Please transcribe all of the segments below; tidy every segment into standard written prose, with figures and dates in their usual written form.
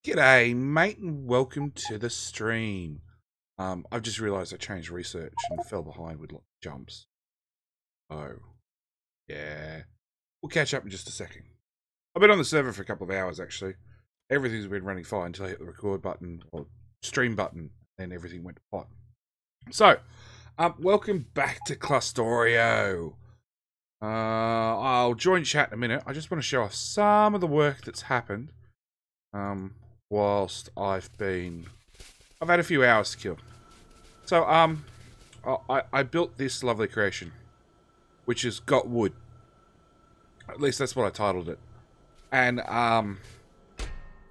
G'day, mate, and welcome to the stream. I've just realised I changed research and fell behind with jumps. Oh, yeah. We'll catch up in just a second. I've been on the server for a couple of hours, actually. Everything's been running fine until I hit the record button, or stream button, and everything went to pot. So, welcome back to Clustorio. I'll join chat in a minute. I just want to show off some of the work that's happened. Whilst I've had a few hours to kill. So, I built this lovely creation, which has got wood. At least that's what I titled it. And,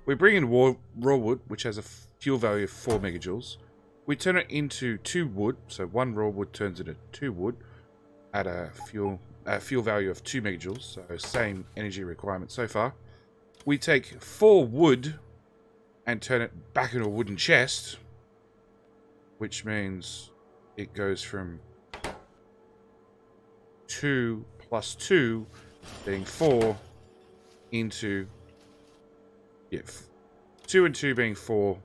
we bring in raw wood, which has a fuel value of 4 megajoules. We turn it into 2 wood, so 1 raw wood turns into 2 wood at a fuel value of 2 megajoules, so same energy requirement so far. We take 4 wood and turn it back into a wooden chest, which means it goes from 2 plus 2 being 4 into 2 and 2 being 4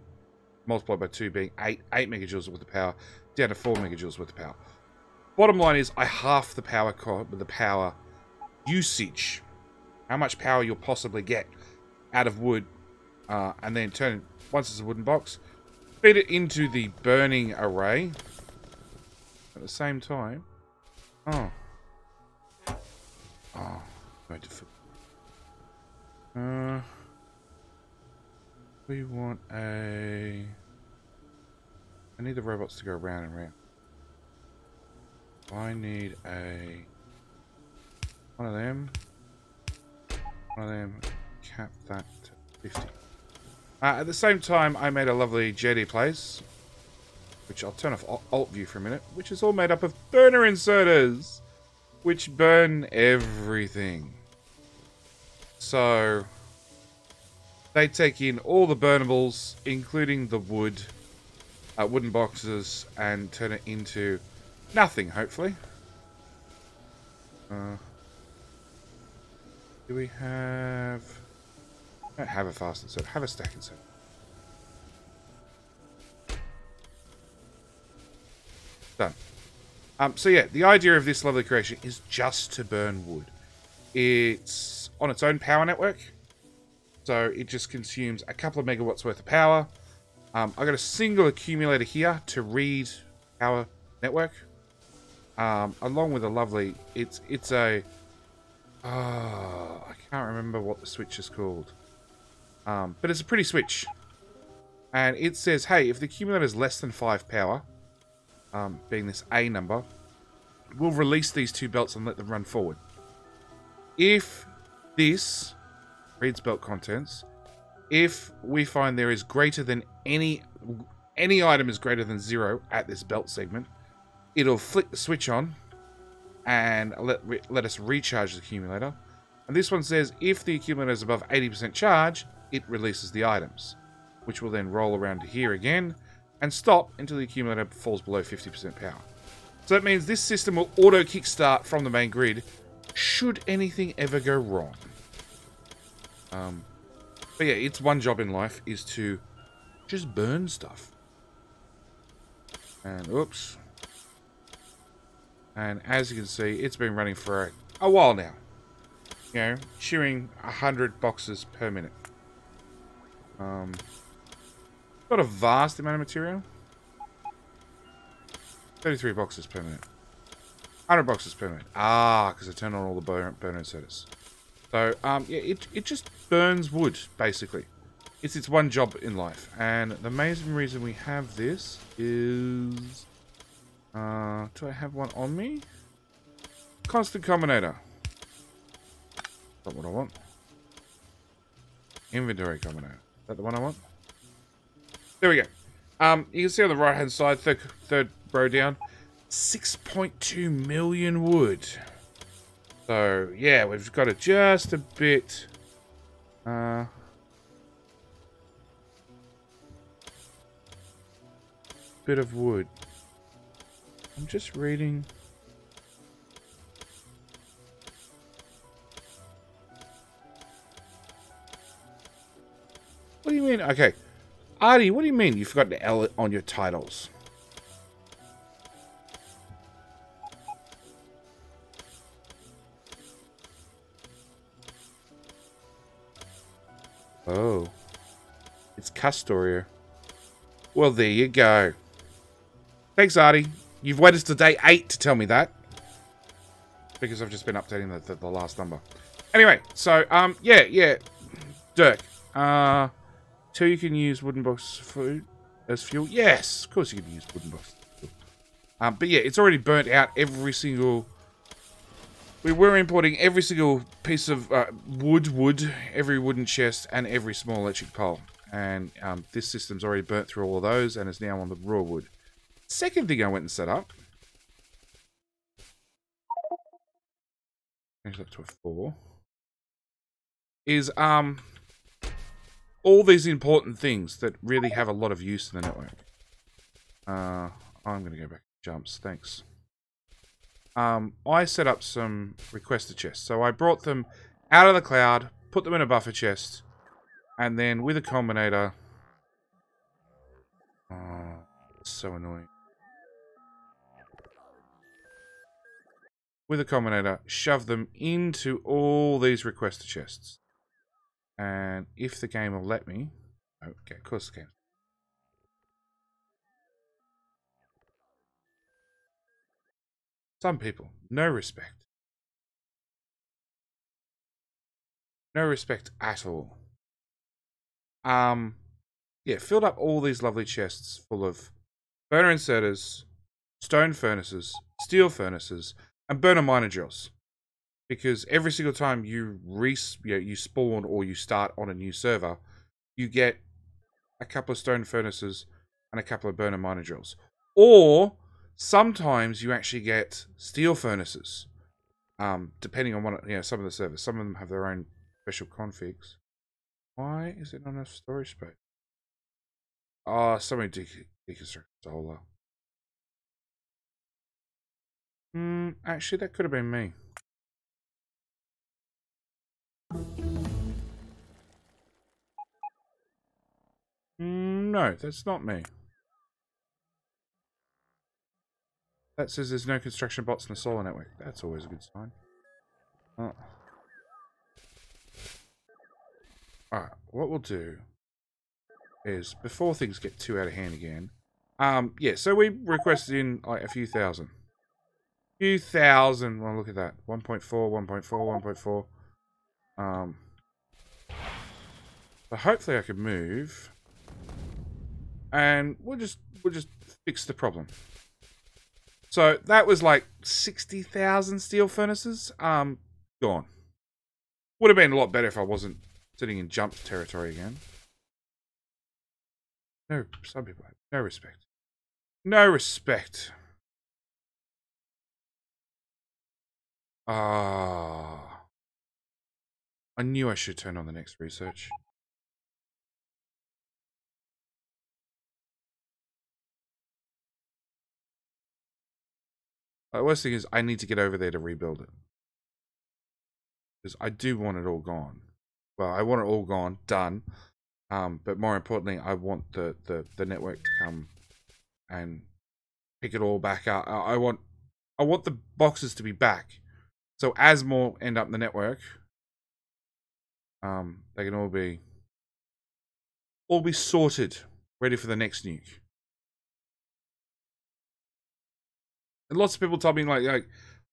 multiplied by 2 being 8 megajoules worth of power, down to 4 megajoules worth of power. Bottom line is I half the power usage, how much power you'll possibly get out of wood, and then turn it, once it's a wooden box, feed it into the burning array. At the same time, we want I need the robots to go round and round. I need one of them, cap that to 50. At the same time, I made a lovely JD place, which I'll turn off alt view for a minute, which is all made up of burner inserters, which burn everything. So they take in all the burnables, including the wood, wooden boxes, and turn it into nothing, hopefully. Do we have... I don't have a fast insert. Have a stack insert. Done. So yeah, the idea of this lovely creation is just to burn wood. It's on its own power network, so it just consumes a couple of megawatts worth of power. I've got a single accumulator here to read power network, along with a lovely. It's a. I can't remember what the switch is called. But it's a pretty switch. And it says, hey, if the accumulator is less than 5 power, being this A number, we'll release these 2 belts and let them run forward. If this reads belt contents, if we find there is greater than any item is greater than 0 at this belt segment, it'll flick the switch on and let us recharge the accumulator. And this one says, if the accumulator is above 80% charge, it releases the items, which will then roll around to here again and stop until the accumulator falls below 50% power. So that means this system will auto kickstart from the main grid should anything ever go wrong. But yeah, its one job in life is to just burn stuff. And oops. And as you can see, it's been running for a while now. You know, chewing 100 boxes per minute. Got a vast amount of material. 33 boxes per minute. 100 boxes per minute. Because I turned on all the burner inserters. So, yeah, it just burns wood, basically. It's its one job in life. And the amazing reason we have this is... do I have one on me? Constant combinator. Not what I want. Inventory combinator. Is that the one I want? There we go. You can see on the right hand side, third row down, 6.2 million wood. So yeah, we've got it just a bit. Bit of wood. I'm just reading. What do you mean? Okay. Artie, what do you mean you forgot the L on your titles? Oh. It's Custerio. Well, there you go. Thanks, Artie. You've waited till day 8 to tell me that. Because I've just been updating the last number. Anyway, so, yeah. Dirk. 2, you can use wooden box food as fuel. Yes, of course you can use wooden box as fuel. But yeah, it's already burnt out every single... We were importing every single piece of wood, every wooden chest, and every small electric pole. And this system's already burnt through all of those and is now on the raw wood. Second thing I went and set up... Change that to a 4. Is all these important things that really have a lot of use in the network. I'm going to go back to jumps. Thanks. I set up some requester chests. So I brought them out of the cloud, put them in a buffer chest, and then with a combinator... Oh, it's so annoying. With a combinator, shove them into all these requester chests. And if the game will let me... Okay, of course the game. Some people, no respect. No respect at all. Yeah, filled up all these lovely chests full of burner inserters, stone furnaces, steel furnaces, and burner miner drills. Because every single time you spawn or you start on a new server, you get a couple of stone furnaces and a couple of burner miner drills. Or sometimes you actually get steel furnaces. Depending on what some of the servers. Some of them have their own special configs. Why is it not enough storage space? Oh, somebody deconstructed the whole lot. Actually, that could have been me. No, that's not me. That says there's no construction bots in the solar network. That's always a good sign. Oh. Alright, what we'll do is, before things get too out of hand again, yeah, so we requested in like a few thousand. Well, look at that. 1.4, 1.4, 1.4. So hopefully I can move. And we'll just fix the problem. So that was like 60,000 steel furnaces. Gone. Would have been a lot better if I wasn't sitting in jump territory again. No, some people have no respect. No respect. Ah. I knew I should turn on the next research. The worst thing is I need to get over there to rebuild it. Because I do want it all gone. Well, I want it all gone, done. But more importantly, I want the network to come and pick it all back up. I want the boxes to be back. So as more end up in the network, they can all be sorted, ready for the next nuke. And lots of people told me like,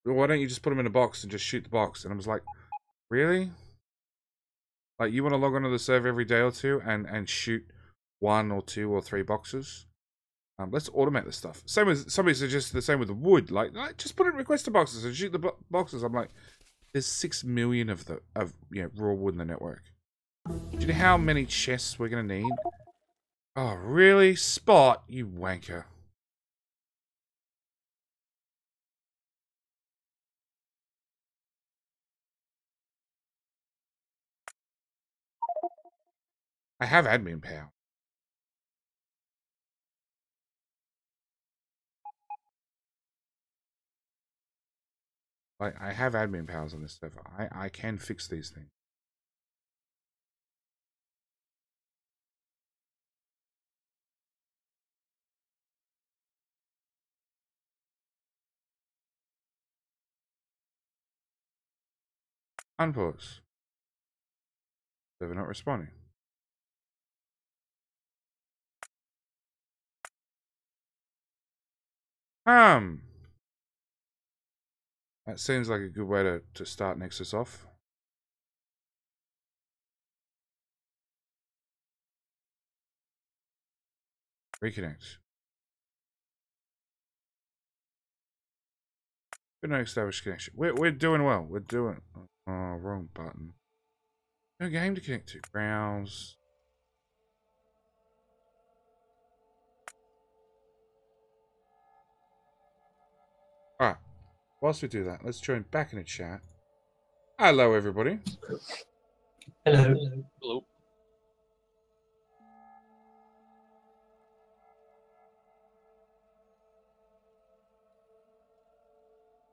well, why don't you just put them in a box and just shoot the box? And I was like, really? Like, you want to log onto the server every day or two and shoot 1 or 2 or 3 boxes? Let's automate this stuff. Same as somebody suggested the same with the wood. Like just put it in requester boxes and shoot the boxes. I'm like, there's 6 million of raw wood in the network. Do you know how many chests we're gonna need? Oh, really? Spot, you wanker. I have admin power. Like, I have admin powers on this server. I can fix these things. Unpause. Server not responding. That seems like a good way to start Nexus off. Reconnect. Good no established connection. We're doing well. We're doing. Oh, wrong button. No game to connect to. Browse. Alright. Whilst we do that, let's join back in the chat. Hello, everybody. Hello. Hello.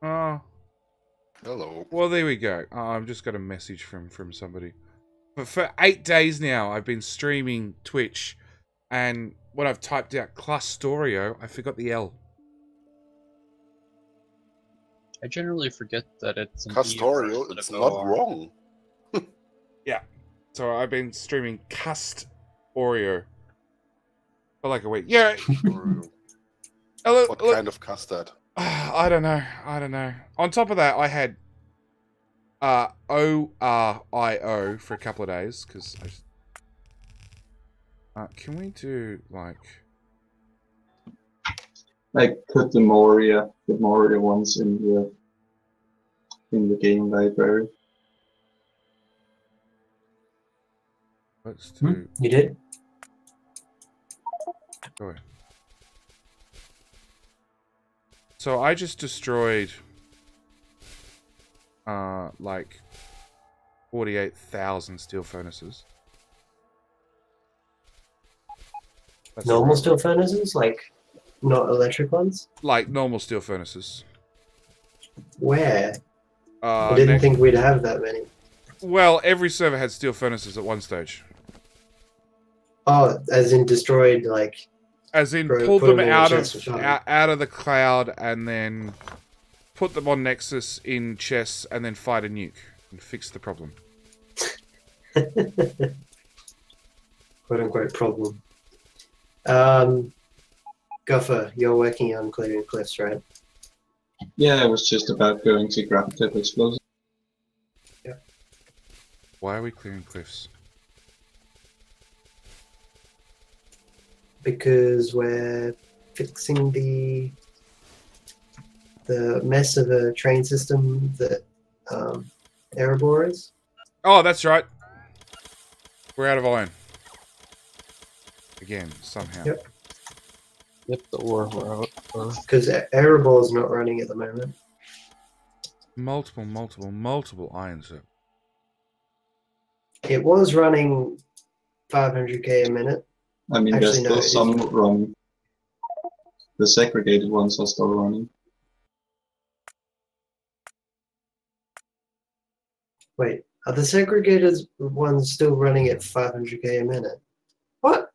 Oh. Hello. Well, there we go. I've just got a message from somebody. But for 8 days now, I've been streaming Twitch, and when I've typed out Clustorio, I forgot the L. I generally forget that it's an Custorio, E it's of not OR. wrong. Yeah. So I've been streaming Custorio for like a week. Yeah. Custorio. Look, What look. kind of custard? I don't know. I don't know. On top of that, I had ORIO for a couple of days because can we do like Put the Moria ones in the game library. let's do You did? go ahead. So I just destroyed like 48,000 steel furnaces. That's Normal right. steel furnaces, like not electric ones. Like normal steel furnaces. Where? I didn't think we'd have that many. Well, every server had steel furnaces at one stage. Oh, as in destroyed, like. As in, Put pulled them them in out chests or of something. out of the cloud and then put them on Nexus in chests and then fight a nuke and fix the problem. Quote unquote problem. Guffer, you're working on clearing cliffs, right? Yeah, I was just about going to gravitative explosive. Why are we clearing cliffs? Because we're fixing the mess of a train system that Erebor is. Oh, that's right. We're out of iron. Again, somehow. Yep. Yep, the ore we're out. Because Erebor is not running at the moment. Multiple irons. It was running 500k a minute. I mean, Actually, no, there's it still some running. The segregated ones are still running. Wait, are the segregated ones still running at 500k a minute? What?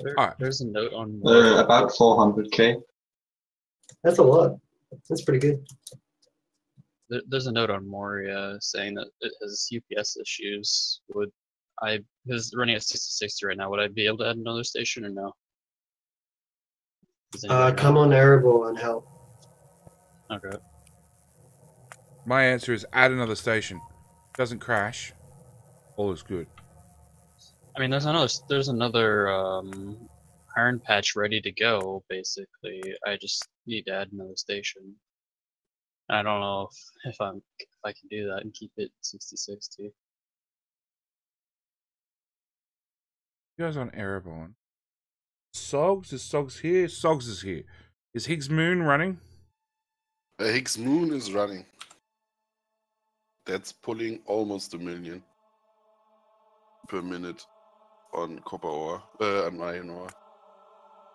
Alright. There's a note on About 400k. That's a lot. That's pretty good. there's a note on Moria saying that it has UPS issues. Is running at 60 right now. Would I be able to add another station or no? Does anybody know? Come on Erebor and help. Okay. My answer is add another station. Doesn't crash. All is good. I mean, there's another iron patch ready to go. Basically, I just need to add another station. I don't know if I can do that and keep it 60-60. You guys on Erebor. Sogs? Is Sogs here? Sogs is here. Is Higgs Moon running? Higgs Moon is running. That's pulling almost 1 million per minute on copper ore, on iron ore,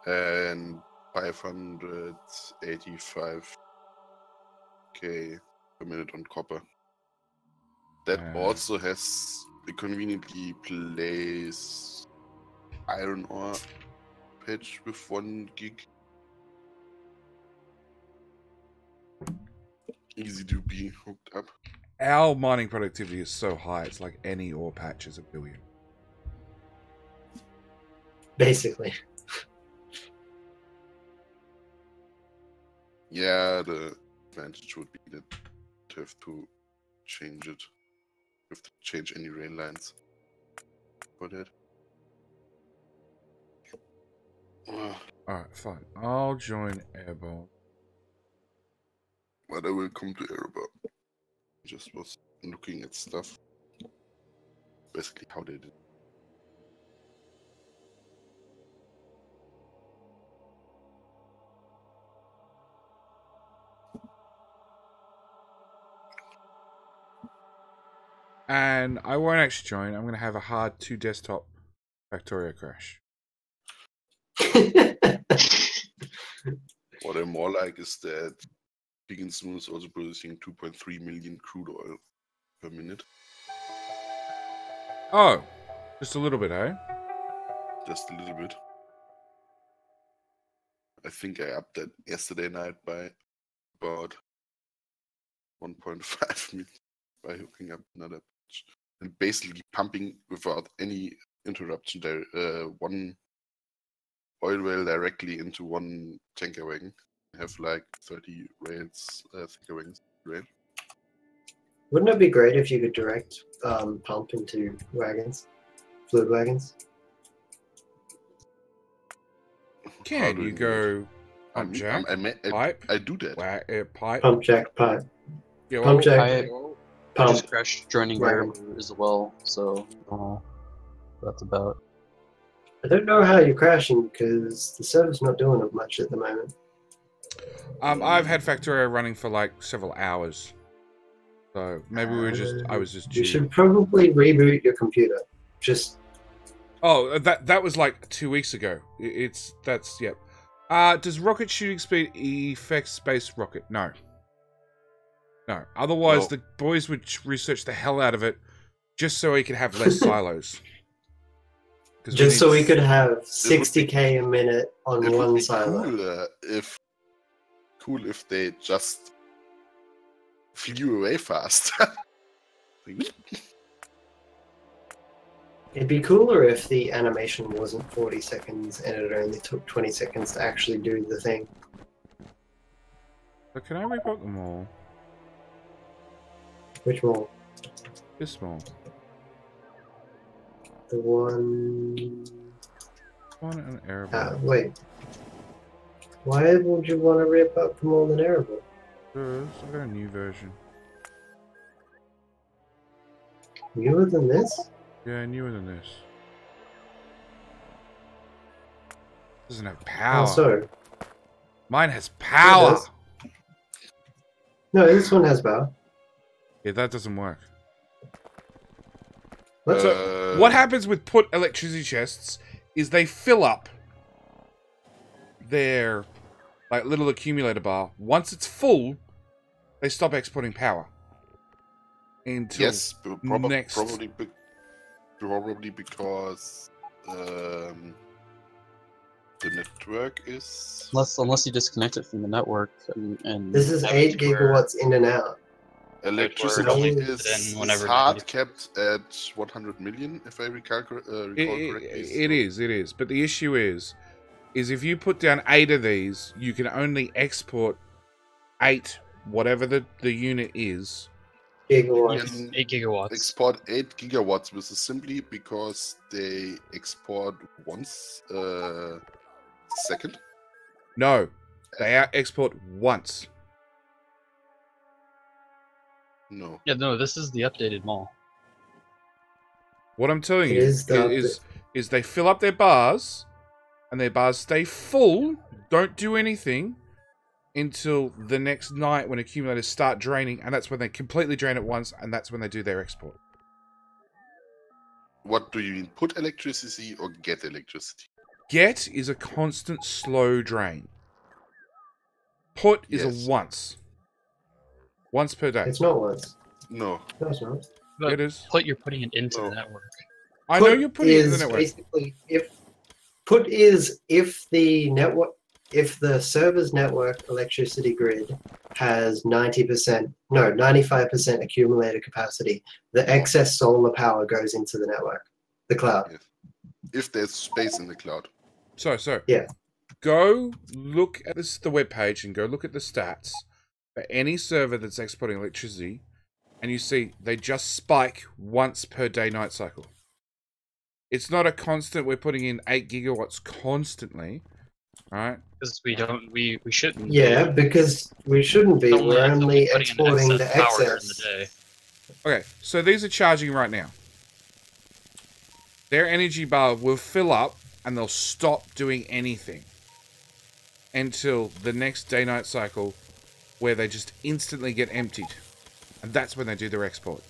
and 585k per minute on copper. That also has a conveniently placed iron ore patch with 1 gig. Easy to be hooked up. our mining productivity is so high, it's like any ore patch is 1 billion. Basically. Yeah, the advantage would be that to have to change it. You have to change any rail lines for that. Alright, fine. I'll join Airborne. But I will come to Erebor. Just was looking at stuff. Basically how they did. And I won't actually join. I'm going to have a hard 2-desktop Factorio crash. What I'm more like is that Higginson is also producing 2.3 million crude oil per minute. Oh, just a little bit, eh? Just a little bit. I think I upped that yesterday night by about 1.5 million by hooking up another patch. And basically pumping without any interruption there, one oil well directly into one tanker wagon. I have like 30 rails, tanker wagons. Rail. Wouldn't it be great if you could direct pump into wagons, fluid wagons? Can you go pump jack, pipe? I do that. Pipe. Pump jack pipe. Yeah, Pump jack I pump. just crashed joining wagon. Erebor as well, so that's about. I don't know how you're crashing because the server's not doing much at the moment. I've had Factorio running for like several hours. So maybe I was just You due. should probably reboot your computer. Just Oh, that was like 2 weeks ago. Yep. Does rocket shooting speed affect space rocket? No. No. Otherwise, No. the boys would research the hell out of it just so he could have less silos. just so we could have 60k a minute on It one would be silo. cool if they just flew away fast. It'd be cooler if the animation wasn't 40 seconds and it only took 20 seconds to actually do the thing. So can I report them all? Which one? This one. The one... One and Erebor. wait. Why would you want to rip up from all the Erebor? I got a new version. Newer than this? Yeah, newer than this. Doesn't have power. How so? Mine has power. does. No, this one has power. Yeah, that doesn't work. What? So, what happens with put electricity chests is they fill up their like little accumulator bar. Once it's full, they stop exporting power. Until Yes, next. probably because the network is. Unless you disconnect it from the network and This is have 8 it to where- gigawatts in and out. Electricity Only is whenever hard needed. kept at 100 million, if I recall correctly. It is. But the issue is if you put down 8 of these, you can only export 8, whatever the unit is. Gigawatts. 8 gigawatts. Export 8 gigawatts, which is simply because they export once a second. No, they export once. No. Yeah, no, this is the updated mall. What I'm telling It you is is they fill up their bars, and their bars stay full, don't do anything, until the next night when accumulators start draining, and that's when they completely drain at once, and that's when they do their export. What do you mean? Put electricity or get electricity? Get is a constant slow drain. Put is Yes. a once. Once per day. It's not once. No. No, it's not. But It is. you're putting it into the network. I know Put you're putting it in the is network. Basically, if the network if the server's network electricity grid has 95% accumulated capacity, the excess solar power goes into the network, the cloud. Yes. If there's space in the cloud. So Yeah. go look at this, the web page, and go look at the stats for any server that's exporting electricity, and you see they just spike once per day-night cycle. It's not a constant. We're putting in 8 gigawatts constantly, right? Because we shouldn't. Yeah, because we shouldn't be. Only, We're I feel only like putting in exporting the power during excess. the day. Okay, so these are charging right now. Their energy bar will fill up, and they'll stop doing anything until the next day-night cycle, where they just instantly get emptied. And that's when they do their export.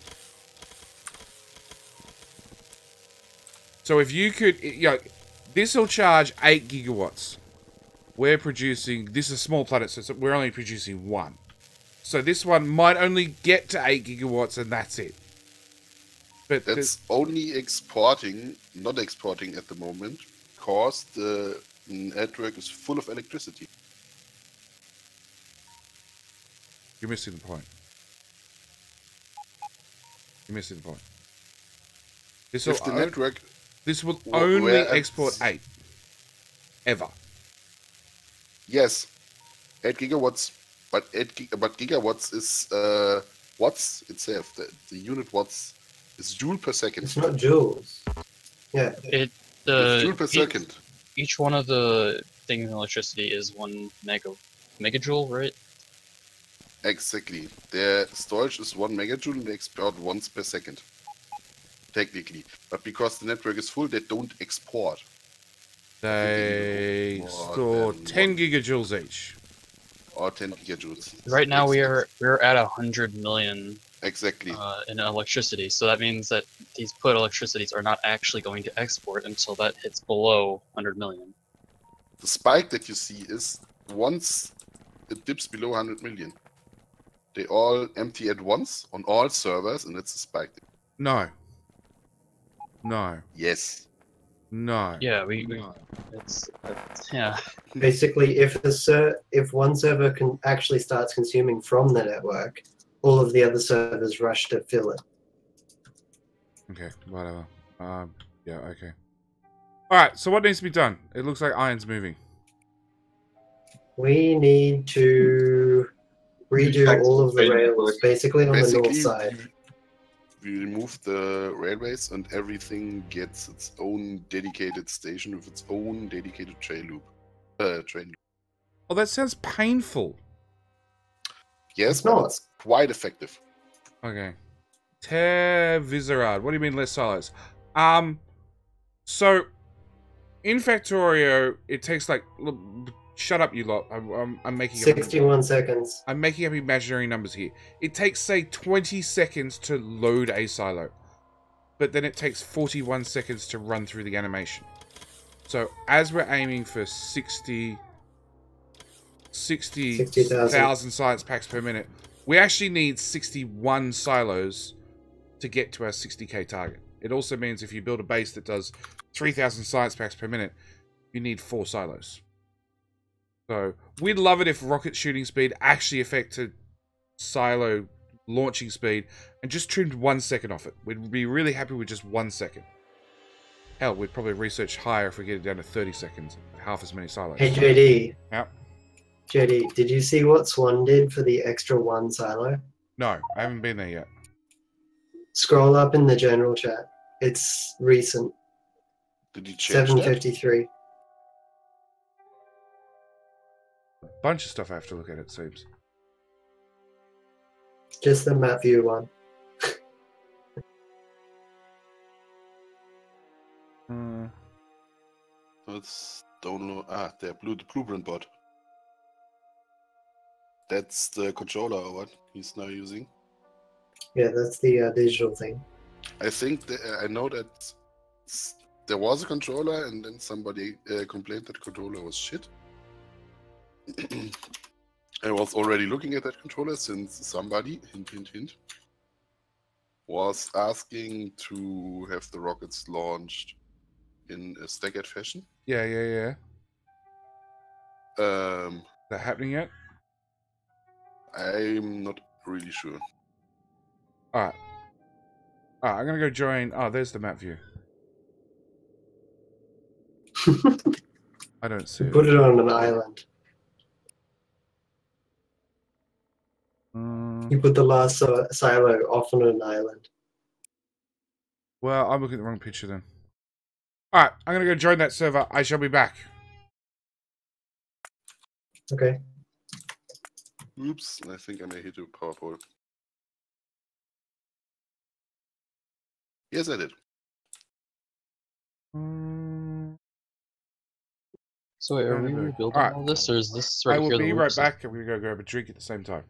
So if you could, this will charge 8 gigawatts. We're producing, this is a small planet, so we're only producing 1. So this one might only get to 8 gigawatts, and that's it. But That's only exporting, not exporting at the moment, because the network is full of electricity. you're missing the point. You're missing the point. This If the network... This will Where only at- export 8. Ever. Yes, 8 gigawatts, but gigawatts is watts itself. The unit watts is joule per second. It's not joules. Yeah. It's joule per second. Each one of the things in electricity is 1 megajoule, right? Exactly. Their storage is 1 megajoule and they export once per second. Technically. But because the network is full, they don't export. They store 10 gigajoules each. Or 10 gigajoules. Right now we're at 100 million Exactly. in electricity, so that means that these put electricities are not actually going to export until that hits below 100 million. The spike that you see is once it dips below 100 million. They all empty at once on all servers, and that's a spike. No. No. Yes. No. Yeah, it's yeah. Basically, if one server actually starts consuming from the network, all of the other servers rush to fill it. Okay, whatever. Yeah, okay. Alright, so what needs to be done? It looks like iron's moving. We need to redo all of the rails, basically on the north side. We remove the railways and everything gets its own dedicated station with its own dedicated train loop. Oh, that sounds painful. Yes, It's but not. it's quite effective. Okay. Teviserad. What do you mean less silos? So in Factorio, it takes like... Look, shut up, you lot. I'm making 61 seconds. I'm making up imaginary numbers here. It takes, say, 20 seconds to load a silo. But then it takes 41 seconds to run through the animation. So, as we're aiming for 60,000 science packs per minute, we actually need 61 silos to get to our 60k target. It also means if you build a base that does 3,000 science packs per minute, you need 4 silos. So, we'd love it if rocket shooting speed actually affected silo launching speed and just trimmed 1 second off it. We'd be really happy with just 1 second. Hell, we'd probably research higher if we get it down to 30 seconds. Half as many silos. Hey, JD. Yep. JD, did you see what Swan did for the extra 1 silo? No, I haven't been there yet. Scroll up in the general chat. It's recent. Did you change 7:53. Bunch of stuff I have to look at, it seems. Just the map view one. Let's download. The blueprint bot. That's the controller or what he's now using. Yeah, that's the digital thing. I think I know that there was a controller, and then somebody complained that the controller was shit. I was already looking at that controller since somebody, hint, was asking to have the rockets launched in a staggered fashion. Yeah. Um, Is that happening yet? I'm not really sure. Alright. Alright, I'm gonna go join. Oh, there's the map view. I don't see it. Put it on an island. You put the last silo off on an island. Well, I'm looking at the wrong picture then. Alright, I'm gonna go join that server. I shall be back. Okay. Oops, I think I may hit a power pole. Yes, I did. So wait, are we Alright. rebuilding all this, or is this right I will here? be the right loops? back. I'm gonna go grab a drink at the same time.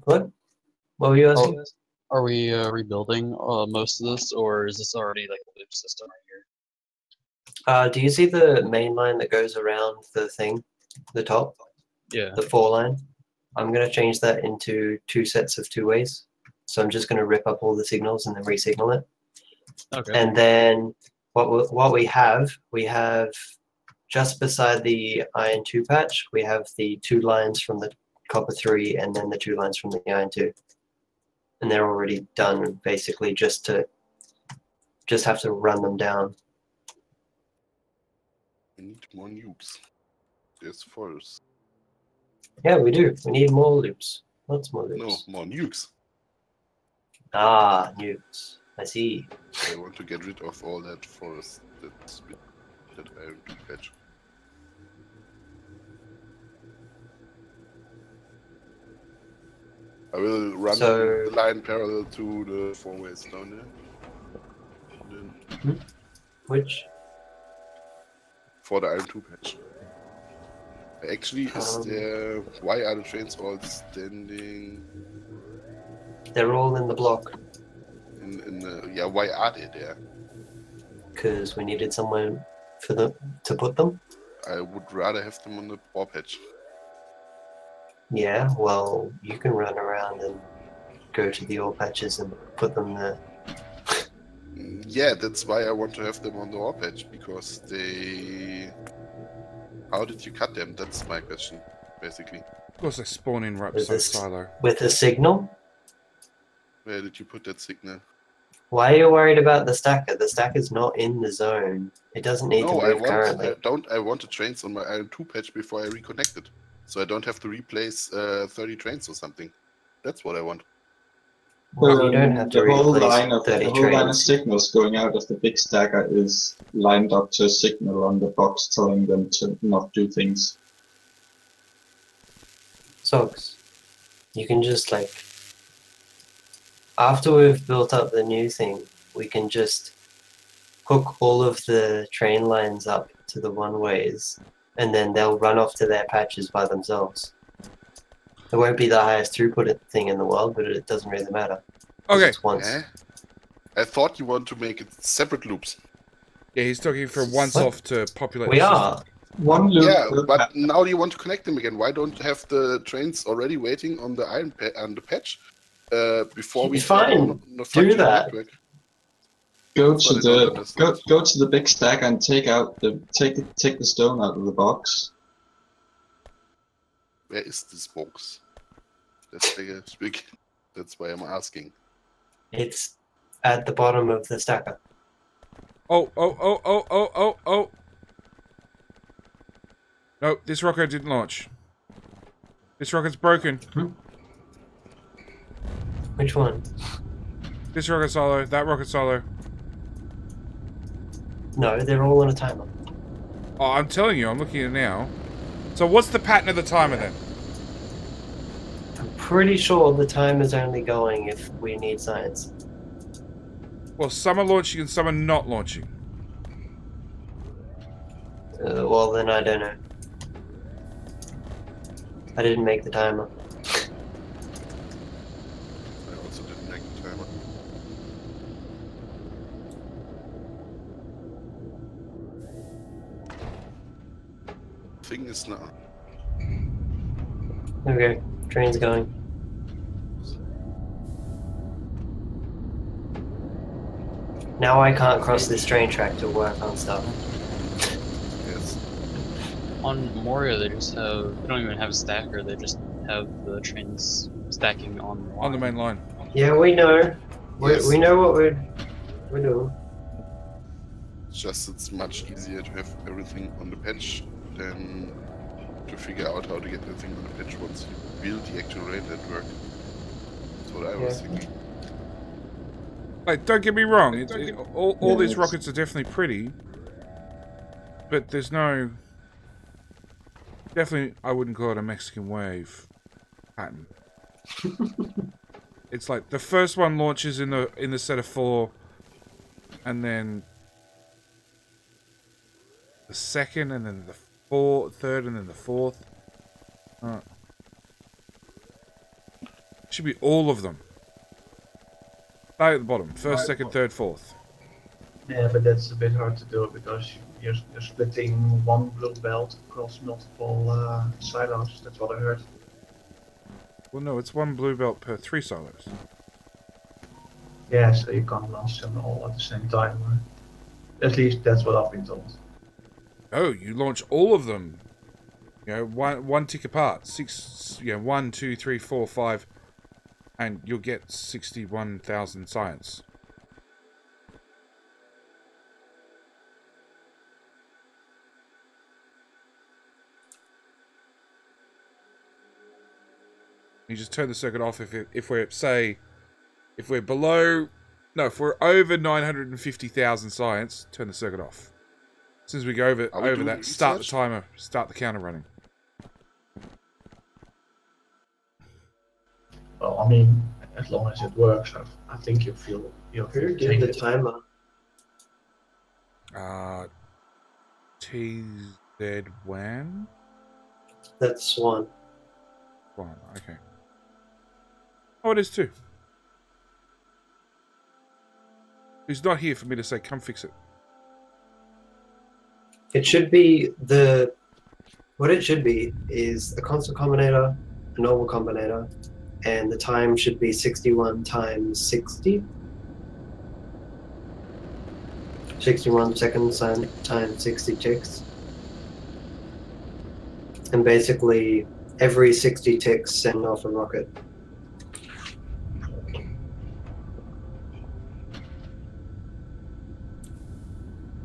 What? What were you asking? Are we rebuilding most of this, or is this already like a loop system right here? Do you see the main line that goes around the thing, the top, Yeah. the 4 line? I'm going to change that into 2 sets of 2 ways. So I'm just going to rip up all the signals and then re-signal it. Okay. And then what we have just beside the iron 2 patch, we have the 2 lines from the copper 3 and then the 2 lines from the iron 2. And they're already done, basically just have to run them down. I need more nukes. There's forest. Yeah, we do. We need more loops. Lots more No, loops. more nukes. Ah, nukes. I see. I want to get rid of all that forest that iron to patch. I will run the line parallel to the 4 ways down there. And then Which? for the iron 2 patch. Actually, is there... Why are the trains all standing? They're all in the block. Yeah, why are they there? Because we needed somewhere for them to put them. I would rather have them on the ore patch. Yeah, well, you can run around and go to the ore patches and put them there. Yeah, that's why I want to have them on the ore patch, because they... How did you cut them? That's my question, basically. Of course, they spawn in right beside the silo. With a signal? Where did you put that signal? Why are you worried about the stacker? The stacker's not in the zone. It doesn't need to move currently. I want the trains on my iron 2 patch before I reconnect it. So I don't have to replace 30 trains or something. That's what I want. Well, you don't have to replace 30 the whole line of trains. signals going out of the big stacker is lined up to a signal on the box telling them to not do things. Sogs, you can just like... After we've built up the new thing, we can just hook all of the train lines up to the one-ways, and then they'll run off to their patches by themselves. It won't be the highest throughput thing in the world, but it doesn't really matter. Okay. It's once. I thought you want to make it separate loops. Yeah, he's talking for once off to populate We the are. system. One loop. Yeah, but now you want to connect them again. Why don't you have the trains already waiting on the iron and the patch before we Fine. Do that. Network? Go to the big stack and take the stone out of the box. Where is this box? That's why I'm asking. It's at the bottom of the stacker. Oh. No, this rocket didn't launch. This rocket's broken. Which one? This rocket solo, that rocket solo. No, they're all on a timer. Oh, I'm telling you, I'm looking at it now. So what's the pattern of the timer then? I'm pretty sure the timer's only going if we need science. Well, some are launching and some are not launching. Well, then I don't know. I didn't make the timer. I also didn't make the timer. Thing is now. Okay, train's going. Now I can't cross this train track to work on stuff. Yes. On Moria, they don't even have a stacker. They just have the trains stacking on the line. On the main line. Yeah, we know. Yes. We know what we're doing. Just it's much easier to have everything on the patch than to figure out how to get everything on the patch once you build the actual rail network. That's what I was thinking. Like, don't get me wrong. All these it's- rockets are definitely pretty, but there's no. Definitely, I wouldn't call it a Mexican wave pattern. It's like the first one launches in the set of 4, and then the second, and then the third, and then the fourth. Should be all of them. Start at the bottom. First, second, third, fourth. Yeah, but that's a bit hard to do because you're splitting one blue belt across multiple silos. That's what I heard. Well, no, it's 1 blue belt per 3 silos. Yeah, so you can't launch them all at the same time. At least that's what I've been told. Oh, you launch all of them. You know, one tick apart. 6. You know, 1, 2, 3, 4, 5, and you'll get 61,000 science. You just turn the circuit off if we're over 950,000 science. Turn the circuit off. As soon as we go over that, start the timer, start the counter running. Well, I mean, as long as it works, I think you feel Who did the timer? TZ1? That's one. Okay. Oh, it is too. He's not here for me to say, come fix it. It should be what it should be is a console combinator, a normal combinator, and the time should be 61 times 60. 61 seconds times 60 ticks. And basically, every 60 ticks send off a rocket.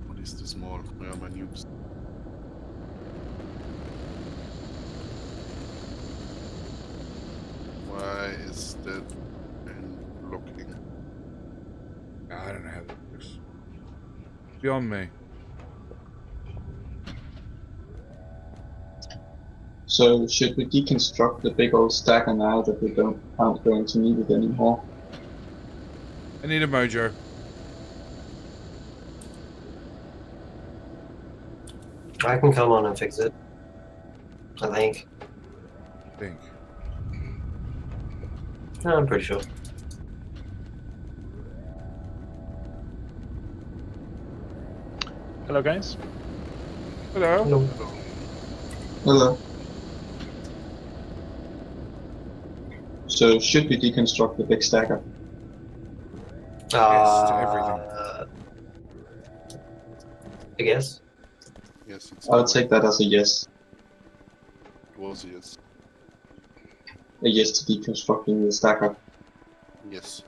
What is this small? Where are my nukes? Why is that blocking? I don't know how that works. Beyond me. So should we deconstruct the big old stacker now that we aren't going to need it anymore? I need a mojo. I can come on and fix it. I think. No, I'm pretty sure. Hello, guys. Hello. Hello. Hello. So should we deconstruct the big stacker? Yes, to everything. I guess. Yes, it's I'll take that as a yes. It was a yes. A yes to deconstructing the stacker. Yes.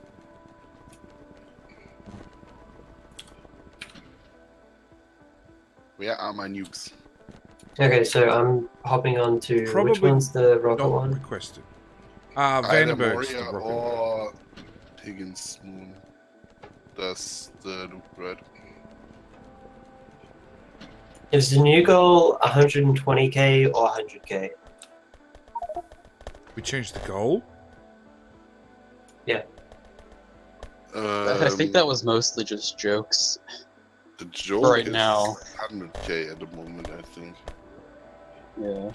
Where are my nukes? Okay, so I'm hopping on to which Probably one's the rocket Not one? requested. Either Vandenberg's the Moria rocket. or Higgins Moon. That's the loop, right? Is the new goal 120k or 100k? We changed the goal? I think that was mostly just jokes. The joke right is now. 100k at the moment, I think. Yeah.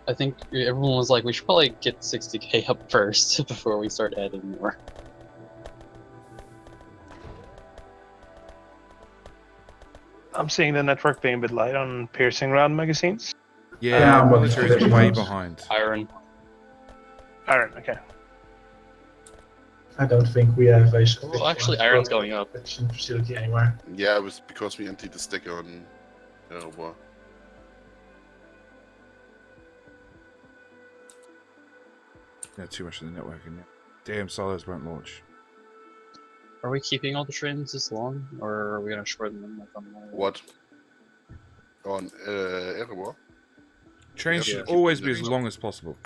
I think everyone was like, we should probably get 60k up first before we start adding more. I'm seeing the network being a bit light on piercing round magazines. Yeah, I'm military's looking way at it. behind. Iron. Iron, okay. I don't think we have a Well, actually, iron's going up. production facility anywhere. Yeah, it was because we emptied the stacker on war. Yeah, too much of the networking now. Damn, silos won't launch. Are we keeping all the trains this long, or are we gonna shorten them like on the What? On Erebor? Trains Yeah. should Keep always them be as that long as possible.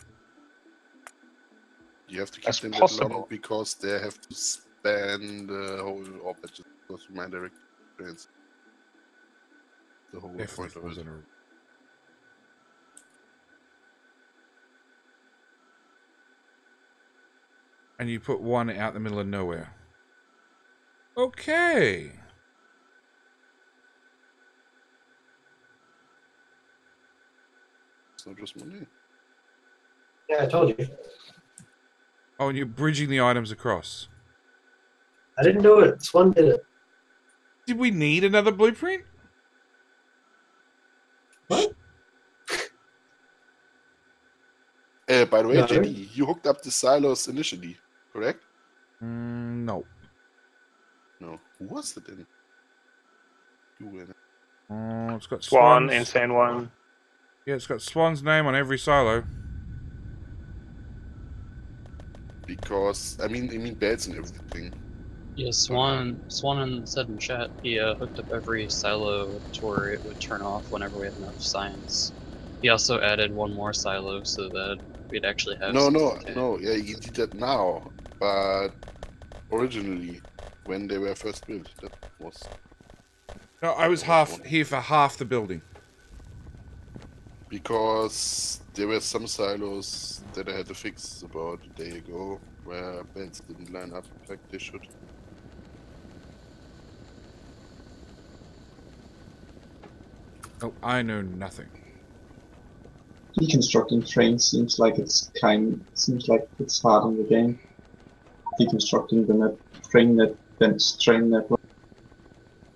You have to keep As them that possible. long because they have to span the whole orbit. Just goes to my direct trains. The whole Definitely point of falls it. under. And you put one out in the middle of nowhere. Okay. It's not just money. Yeah, I told you. Oh, and you're bridging the items across. I didn't do it. Swan did it. Did we need another blueprint? What? By the way, No. JD, you hooked up the silos initially, correct? No. No. Who was it then? You were. Oh, it's got Swan, Swan's. Insane One. Yeah, it's got Swan's name on every silo. Because I mean beds and everything. Yeah, Swan said in chat he hooked up every silo to where it would turn off whenever we had enough science. He also added one more silo so that we'd actually have. No. some- Yeah, he did that now, but originally, when they were first built, that was. No, I was here for half the building. Because there were some silos that I had to fix about a day ago where beds didn't line up like they should. Oh, I know nothing. Deconstructing trains seems like it's hard in the game. Deconstructing the train network.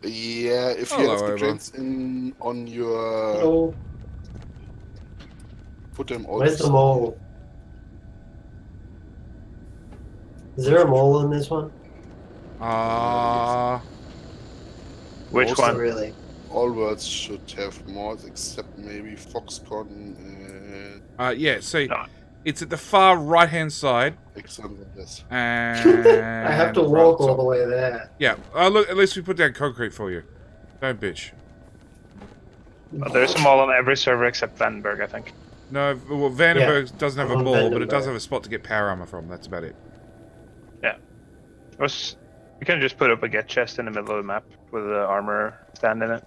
Yeah, if you Hello, have the Ava. trains in on your Hello. put them all. Where's the mole? Is there a mole in this one? Which Most one? Not really. All words should have mods except maybe Foxconn and Yeah, see, No. it's at the far right-hand side. example this. And I have to walk all the way there. Yeah, look, at least we put down concrete for you. Don't bitch. Well, there's a mall on every server except Vandenberg, I think. No, well, Vandenberg doesn't have a on mall, but it does Vandenberg. have a spot to get power armor from. That's about it. You can just put up a get chest in the middle of the map with the armor stand in it,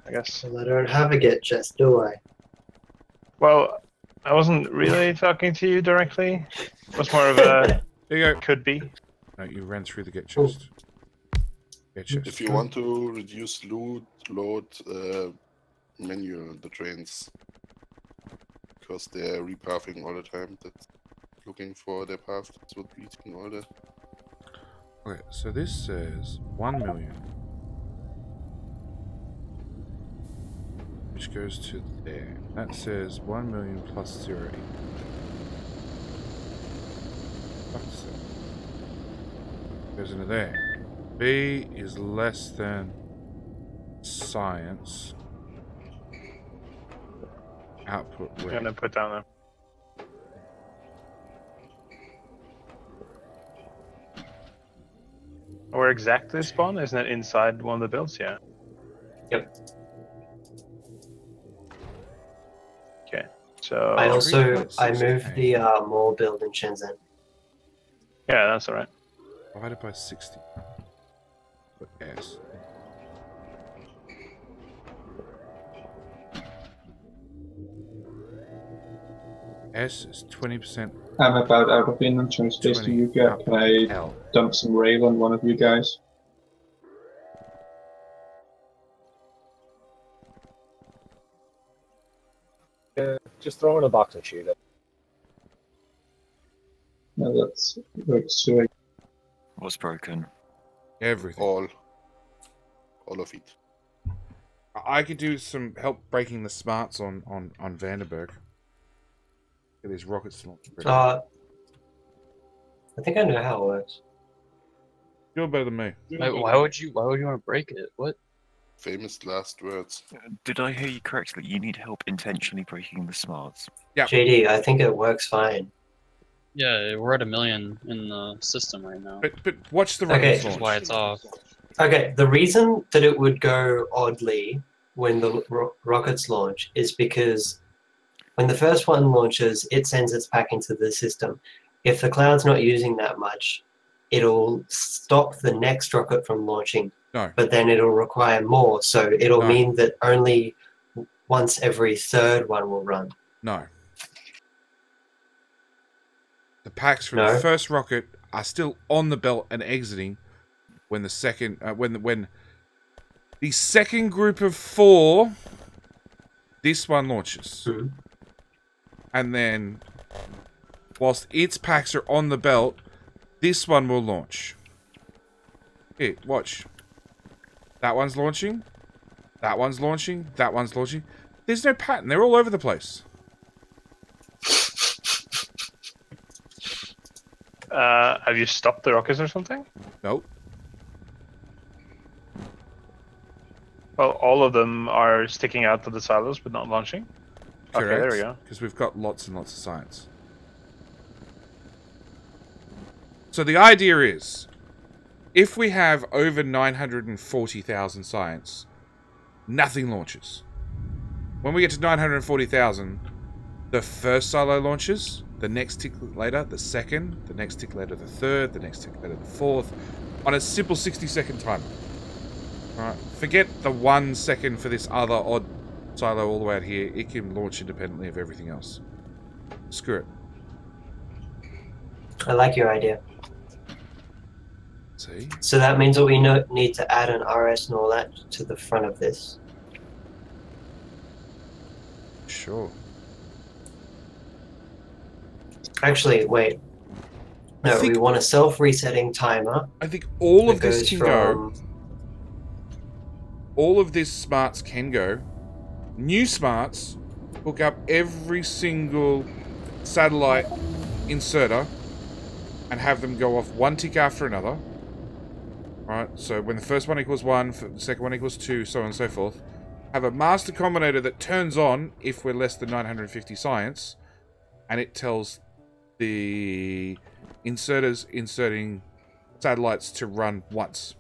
I guess. Well, I don't have a get chest, do I? Well, I wasn't really talking to you directly. It was more of a There you go. could be. No, you ran through the get chest. Get chest. If you want to reduce load menu the trains because they're repathing all the time. That's looking for their path. That's what we're eating all the. Okay, so this says 1 million. Which goes to there. That says 1 million plus 0. Fuck's sake. Goes into there. B is less than science. Output I'm rate. gonna put down there. Where exactly spawn? Isn't it inside one of the builds? Yeah. Yep. Okay. So I also 3.68. moved the mall build in Shenzhen. yeah, that's all right. Divided by 60. Put S. S is 20% I'm about out of inventory space. Do you get? Can I L. dump some rail on one of you guys? Just throw in a box and shoot it. No, that's so What's broken? Everything. All of it. I could do some help breaking the smarts on Vandenberg. Get these rockets launched. I think I know how it works. You're better than me. Why would you want to break it? What? Famous last words. Did I hear you correctly? You need help intentionally breaking the smarts. Yeah. JD, I think it works fine. Yeah, we're at 1 million in the system right now. But watch the Okay. rockets Which is launch. why it's off. Okay, the reason that it would go oddly when the rockets launch is because when the first one launches, it sends its pack into the system. If the cloud's not using that much, it'll stop the next rocket from launching. No. But then it'll require more, so it'll No. mean that only once every third one will run. No. The packs from No? the first rocket are still on the belt and exiting when the second when the second group of 4 this one launches. Mhm. And then whilst its packs are on the belt, this one will launch. Here, watch. That one's launching. That one's launching. That one's launching. There's no pattern. They're all over the place. Have you stopped the rockets or something? Nope. Well, all of them are sticking out of the silos but not launching. Correct. Okay, there we go. Because we've got lots and lots of science. So the idea is, if we have over 940,000 science, nothing launches. When we get to 940,000, the first silo launches, the next tick later, the second, the next tick later, the third, the next tick later, the fourth, on a simple 60-second timer. Alright, forget the 1 second for this other odd silo all the way out here. It can launch independently of everything else. Screw it. I like your idea. See? So that means that we need to add an RS and all that to the front of this. Sure. Actually, wait. No, think- we want a self-resetting timer. I think all of that this goes can from... go. All of these smarts can go. New smarts hook up every single satellite inserter and have them go off 1 tick after another. Alright, so when the first one equals 1, the second one equals 2, so on and so forth. Have a master combinator that turns on if we're less than 950 science, and it tells the inserters inserting satellites to run once.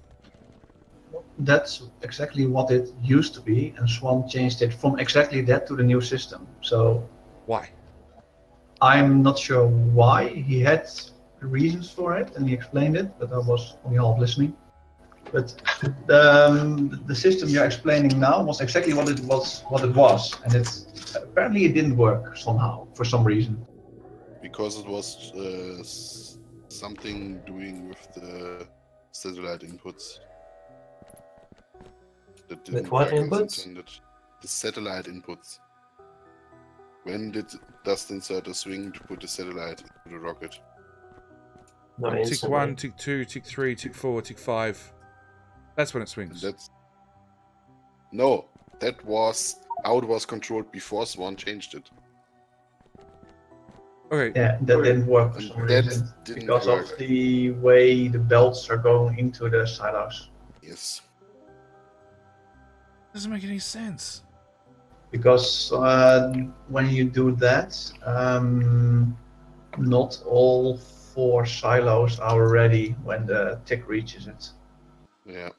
That's exactly what it used to be, and Swan changed it from exactly that to the new system. So Why? I'm not sure why. He had reasons for it, and he explained it, but I was only half listening. But the system you're explaining now was exactly what it was, and apparently it didn't work somehow for some reason. Because it was something doing with the satellite inputs. That didn't With what work as inputs? intended. The satellite inputs. When does the inserter swing to put the satellite into the rocket? Not Tick instantly. 1, tick 2, tick 3, tick 4, tick 5. That's when it swings. That was how it was controlled before Swan changed it. Okay. Yeah, that didn't work for some That reason didn't because work. of the way the belts are going into the silos. Yes. Doesn't make any sense. Because when you do that, not all 4 silos are ready when the tick reaches it. Yeah.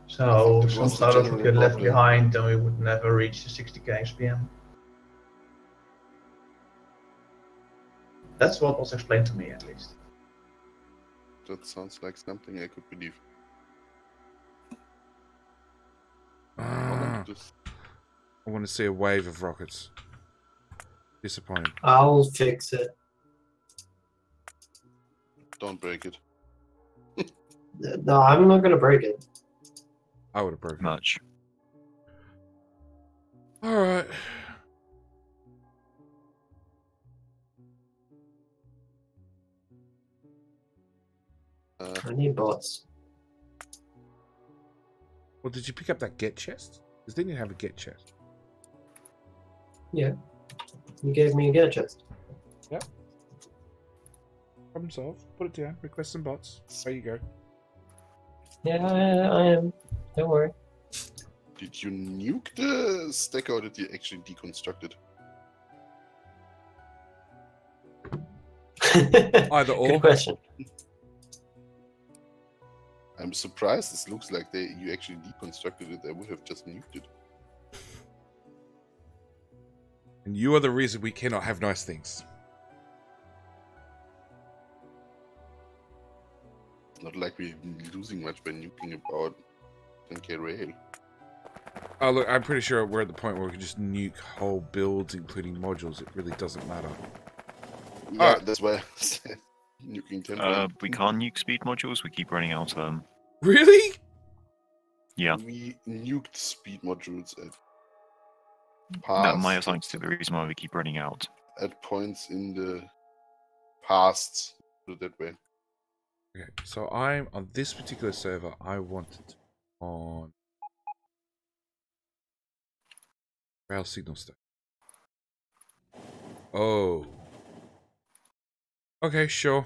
So That some was the silos would general get left problem. behind, and we would never reach the 60k SPM. That's what was explained to me, at least. That sounds like something I could believe. Ah, Just- I want to see a wave of rockets. Disappointing. I'll fix it. Don't break it. No, I'm not going to break it. I would have broken it. Much. Alright. I need bots. Well, did you pick up that get chest? Because then you have a get chest. Yeah. You gave me a get chest. Problem solved. Put it down. Request some bots. There you go. Yeah, I am. Don't worry. Did you nuke the stack or did you actually deconstruct it? Either or. Good question. I'm surprised. This looks like you actually deconstructed it. I would have just nuked it. And you are the reason we cannot have nice things. It's not like we're losing much by nuking about 10k rail. Oh, look, I'm pretty sure we're at the point where we can just nuke whole builds, including modules. It really doesn't matter. Yeah, that's why I said nuking 10. We can't nuke speed modules. We keep running out of them. Really? Yeah. We nuked speed modules at That might past, assign to the reason why we keep running out. at points in the past. Put it that way. Okay, so I'm on this particular server. I want it on rail signal stack. Oh. Okay, sure.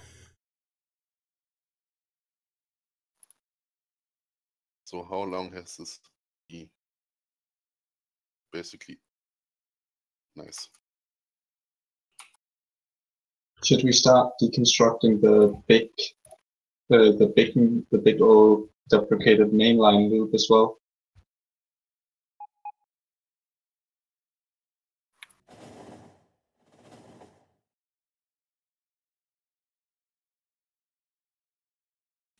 So how long has this been? Basically. Nice. Should we start deconstructing the big old deprecated mainline loop as well?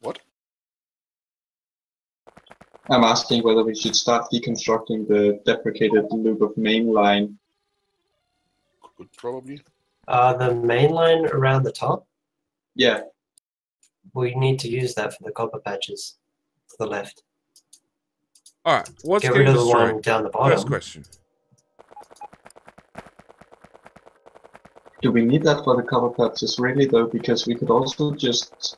What? I'm asking whether we should start deconstructing the deprecated loop of mainline. Could probably. The main line around the top, Yeah, we need to use that for the copper patches to the left. Alright, what's Get getting rid of the destroyed? one down the bottom. First question. do we need that for the cover patches really though? Because we could also just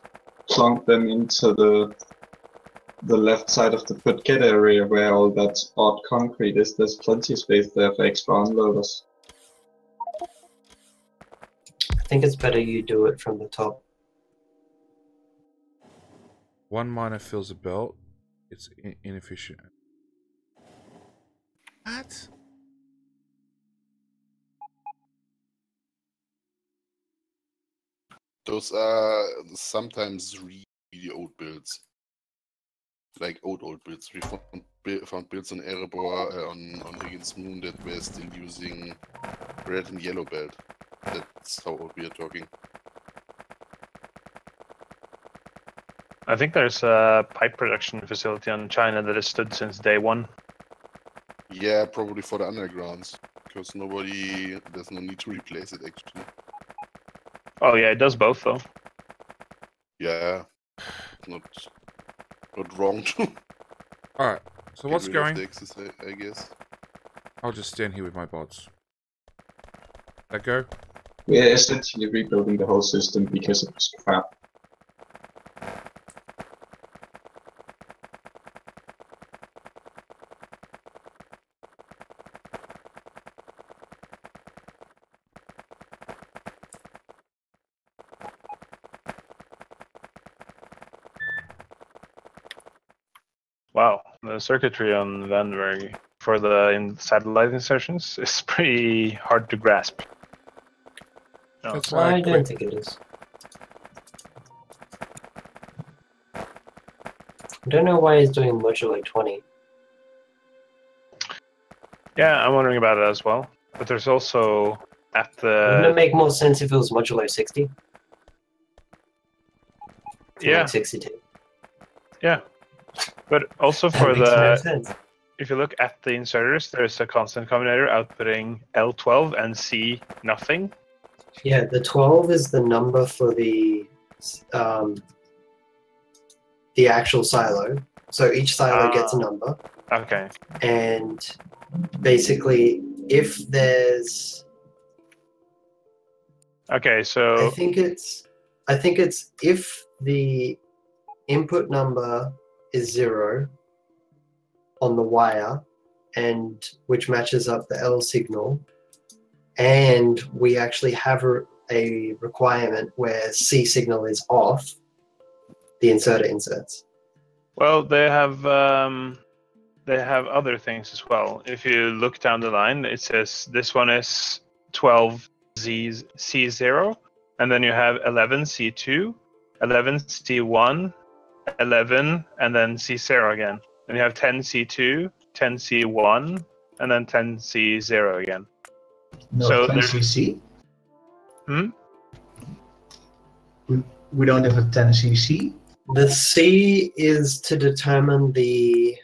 plunk them into the left side of the put-get area where all that odd concrete is. There's plenty of space there for extra unloaders. I think it's better you do it from the top. One miner fills a belt. It's inefficient. What? Those are sometimes really old builds. Like old builds. We found builds on Erebor, on Higgins Moon that were still using red and yellow belt. That's how old we are talking. I think there's a pipe production facility in China that has stood since day one. Yeah, probably for the undergrounds. Because there's no need to replace it actually. Oh yeah, it does both though. Yeah. Not wrong to Alright, so what's get rid of going? the excess, I guess. I'll just stand here with my bots. That go? We're essentially rebuilding the whole system because it was crap. Wow, the circuitry on Vandenberg for the satellite insertions is pretty hard to grasp. No. That's why I I quit. don't think it is. I don't know why he's doing modular 20. Yeah, I'm wondering about it as well. But there's also at Wouldn't it the make more sense if it was modular 60? yeah, Like 62. yeah. But also That for makes no the sense. if you look at the inserters, there's a constant combinator outputting L12 and C nothing. Yeah, the 12 is the number for the actual silo. So each silo gets a number, Okay. and basically, if there's, Okay, I so think it's if the input number is 0 on the wire, and which matches up the L signal, and we actually have a requirement where C signal is off, the inserter inserts. Well, they have other things as well. If you look down the line, it says this one is 12 C0, and then you have 11 C2, 11 C1, 11, and then C0 again. And you have 10 C2, 10 C1, and then 10 C0 again. No, So 10 there's- cc. Hmm? We don't have a 10 cc. The C is to determine the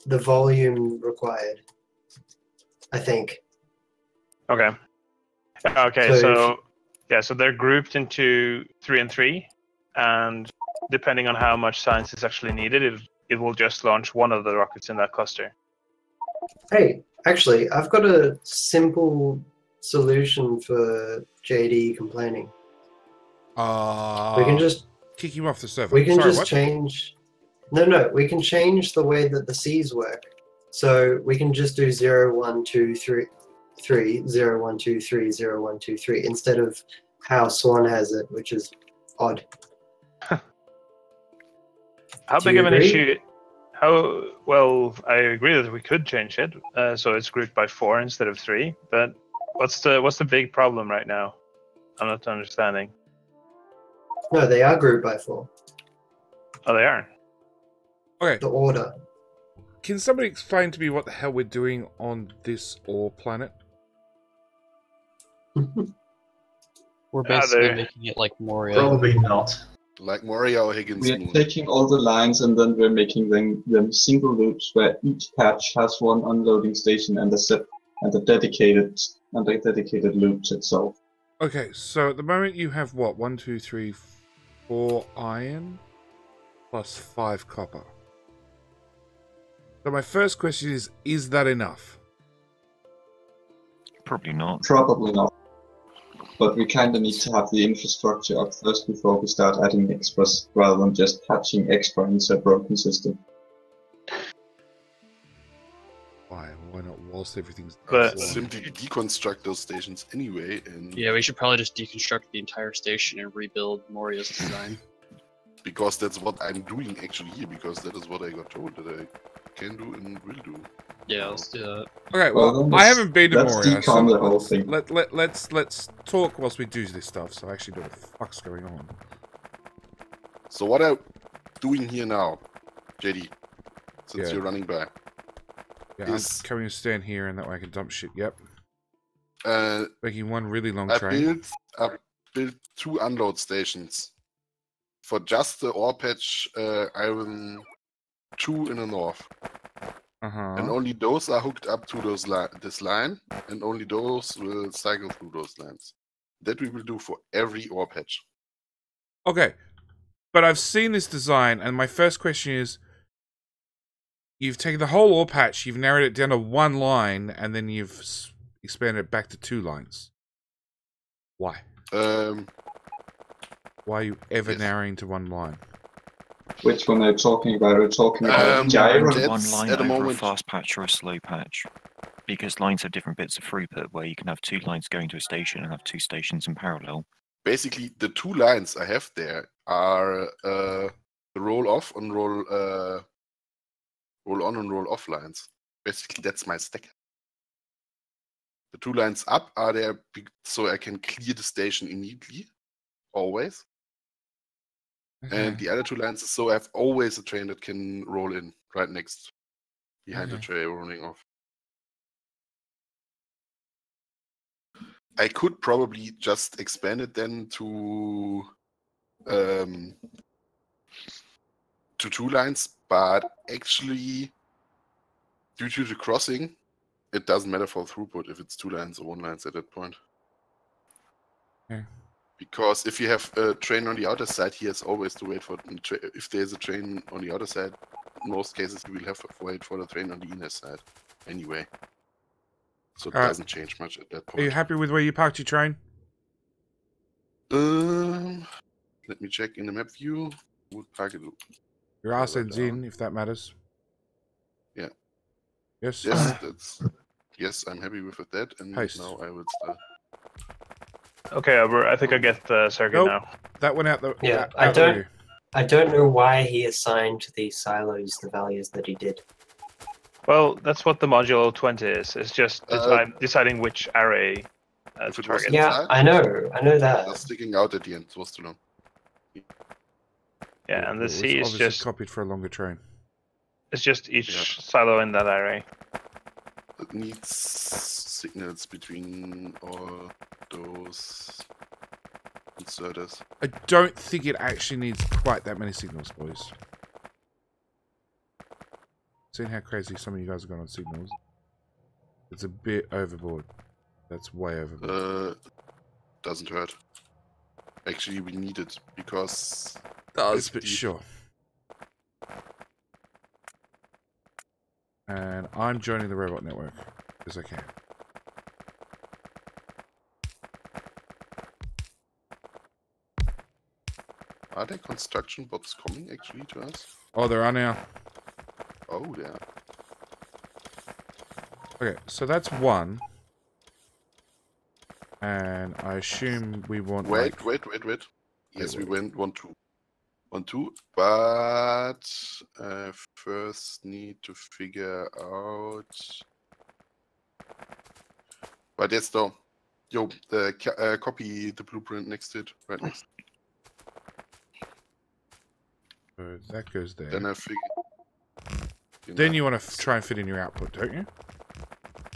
volume required, I think. Okay. Okay, So so they're grouped into 3 and 3, and depending on how much science is actually needed, it will just launch one of the rockets in that cluster. Hey, actually, I've got a simple solution for JD complaining. We can just kick him off the server. we can Sorry, just what? change. No, we can change the way that the C's work. So we can just do 0, 1, 2, 3, 0, 1, 2, 3, 0, 1, 2, 3 instead of how Swan has it, which is odd. How Do big you of an agree? issue? How well? I agree that we could change it, so it's grouped by 4 instead of 3. But what's the big problem right now? I'm not understanding. No, they are grouped by 4. Oh, they are. Okay, The order. can somebody explain to me what the hell we're doing on this ore planet? We're basically they- making it like Moria. Probably not. Like Moria or Higgins We are Moon. taking all the lines and then we're making them single loops where each patch has one unloading station and a dedicated loop to itself. Okay, so at the moment you have what? 1, 2, 3, 4 iron plus 5 copper. So my first question is that enough? Probably not. Probably not. But we kind of need to have the infrastructure up first before we start adding extras, rather than just patching extra into a broken system. Why not whilst everything's... But- Simply deconstruct those stations anyway, and Yeah, we should probably just deconstruct the entire station and rebuild Moria's design. because that's what I'm doing actually here, because that is what I got told that I can do and will do. Yeah, let's do that. Okay, Well, well, then I let's- haven't been to let's Moria, so decom the whole thing. let's talk whilst we do this stuff, so I actually know what the fuck's going on. So what I'm doing here now, JD, since Yeah. you're running by, Yeah, Is- I'm coming to stand here, and that way I can dump shit. Yep, uh, making one really long I train. built 2 unload stations for just the ore patch iron 2 in the north. And Uh-huh. only those are hooked up to this line, and only those will cycle through those lines. That we will do for every ore patch. Okay, but I've seen this design, and my first question is, you've taken the whole ore patch, you've narrowed it down to 1 line, and then you've expanded it back to 2 lines. Why? Why are you ever Yes. narrowing to 1 line? Which one are you talking about? We're talking about Gyro. gyro. One That's line at the over a moment- fast patch or a slow patch. Because lines have different bits of throughput, where you can have 2 lines going to a station and have 2 stations in parallel. Basically, the 2 lines I have there are the roll off and roll on and roll off lines. Basically, that's my stack. The 2 lines up are there so I can clear the station immediately, always. And the other 2 lines is so I have always a train that can roll in right next behind the Okay. tray rolling off. I could probably just expand it then to 2 lines, but actually, due to the crossing, it doesn't matter for throughput if it's 2 lines or 1 lines at that point. Okay. Because if you have a train on the outer side, he has always to wait for if there's a train on the outer side. In most cases, you will have to wait for the train on the inner side anyway. So it Alright. doesn't change much at that Are you point. happy with where you parked your train? Let me check in the map view. Would park it. Your Right arse ends down. in, if that matters. Yeah. Yes? Yes, yes, I'm happy with that. And Paste. now I will start. Okay, I think I get the circuit Nope. now. That went out the Yeah, out the rear. I don't know why he assigned these silos the values that he did. Well, that's what the modulo 20 is. It's just deciding which array to If it was target. Yeah, inside, I know that. that's sticking out at the end. It was too long. Yeah, and the It was C is obviously just copied for a longer train. it's just each silo in that array. It needs signals between all those inserters. I don't think it actually needs quite that many signals, boys. Seeing how crazy some of you guys have gone on signals, it's a bit overboard. That's way overboard. Doesn't hurt. Actually, we need it because Does, but sure. And I'm joining the robot network because I can. Are there construction bots coming actually to us? Oh, there are now. Oh, yeah. Okay, so that's one. And I assume we want. Wait. Like, Yes, we went 1-2. 1-2, but first need to figure out. But yes, though. Yo, copy the blueprint next to it, right next. so that goes there. Then I figure. Then you want to try and fit in your output, don't you?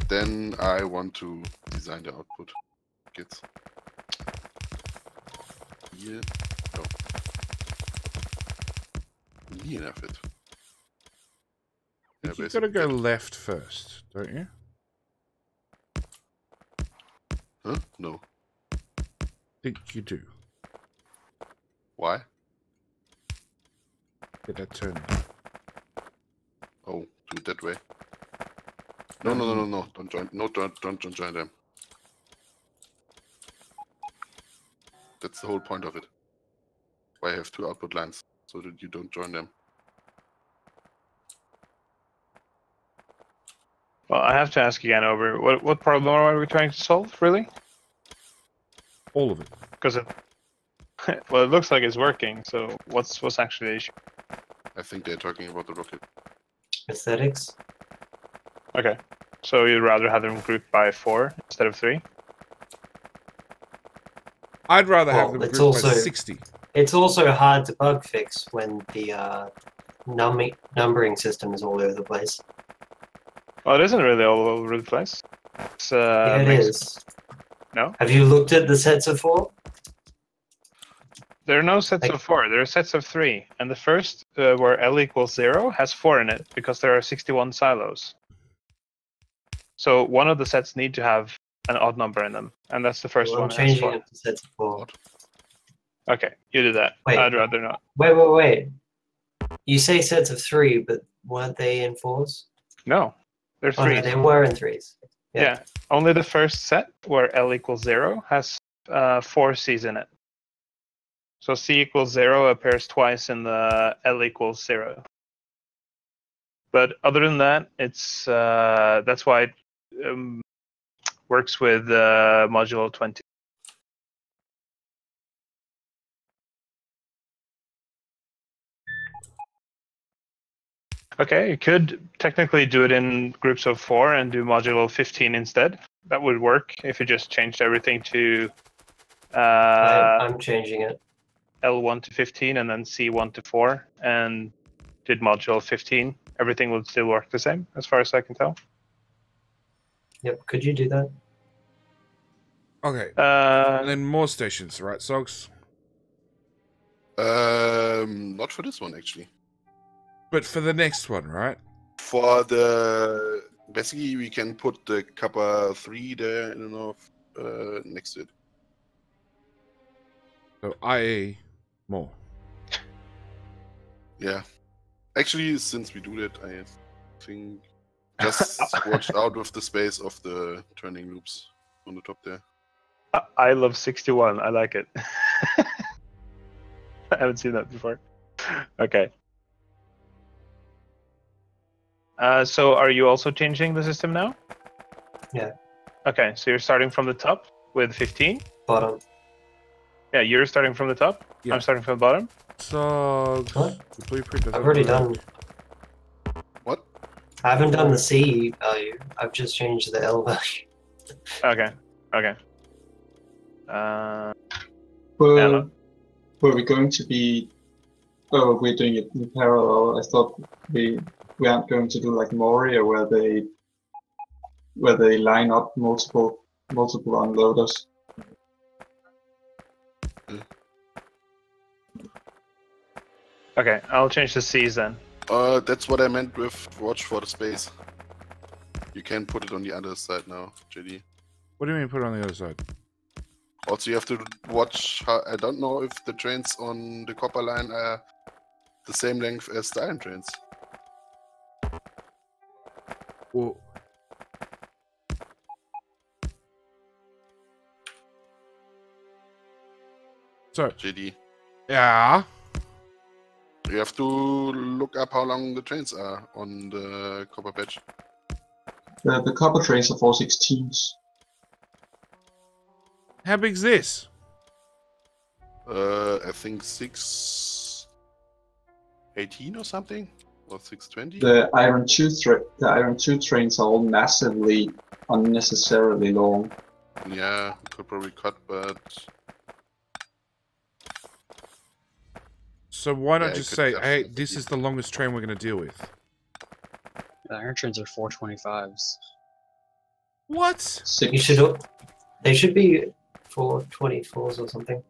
Then I want to design the output. Kids. Here. No. Here enough it. You've got to go left first, don't you? Huh? No. Think you do. Why? Get that turn. Oh, do it that way. No. Don't join. No, don't join them. That's the whole point of it. Why I have two output lines, so that you don't join them. Well, I have to ask again over what problem are we trying to solve, really? All of it. Because it well, it looks like it's working. So what's actually the issue? I think they're talking about the rocket. Aesthetics. Okay, so you'd rather have them grouped by 4 instead of 3? I'd rather have Well, them it's grouped by also- 60. It's also hard to bug fix when the numbering system is all over the place. Well, it isn't really all over the place. It's, Yeah, it mixed. is. No? Have you looked at the sets of 4? There are no sets of 4. There are sets of 3, and the first, where L equals 0, has 4 in it because there are 61 silos. So one of the sets need to have an odd number in them, and that's the first Well, I'm one. It has changing 4. it to sets of 4. Okay, you do that. Wait. I'd rather not. Wait. You say sets of 3, but weren't they in 4s? No, they're Oh, no, 3s. they were in 3s. Yeah, only the first set where L equals 0 has 4 C's in it. So C equals 0 appears twice in the L equals 0. But other than that, it's that's why it works with modulo 20. Okay, you could technically do it in groups of 4 and do modulo 15 instead. That would work if you just changed everything to I'm changing it. L1 to 15 and then C1 to 4 and did modulo 15. Everything would still work the same, as far as I can tell. Yep, could you do that? Okay. And then more stations, right, Sogs? Not for this one actually. But for the next one, right? For the basically we can put the Kappa 3 there in the north next to it. So IE more. Yeah. Actually, since we do that, I think just watch out with the space of the turning loops on the top there. I love 61. I like it. I haven't seen that before. Okay. So are you also changing the system now? Yeah. Okay, so you're starting from the top. with 15. Bottom. Yeah, you're starting from the top. Yeah. I'm starting from the bottom. So What? the blueprint doesn't I've already work. done. What? I haven't done the C value. I've just changed the L value. Okay. Okay. Were we going to be? Oh, we're doing it in parallel. I thought we aren't going to do like Moria, where they line up multiple unloaders. Okay, I'll change the C's then. That's what I meant with watch for the space. You can put it on the other side now, JD. What do you mean put it on the other side? Also, you have to watch how, I don't know if the trains on the copper line are the same length as the iron trains. Well, so JD. yeah. You have to look up how long the trains are on the copper patch. The copper trains are 416s. How big's this? I think 618 or something, or 620. The iron two trains are all massively unnecessarily long. Yeah, could probably cut, but So why not Yeah, just it say, could hey, definitely this be. is the longest train we're going to deal with? The iron trains are 425s. What? You should. They should be 424s or something.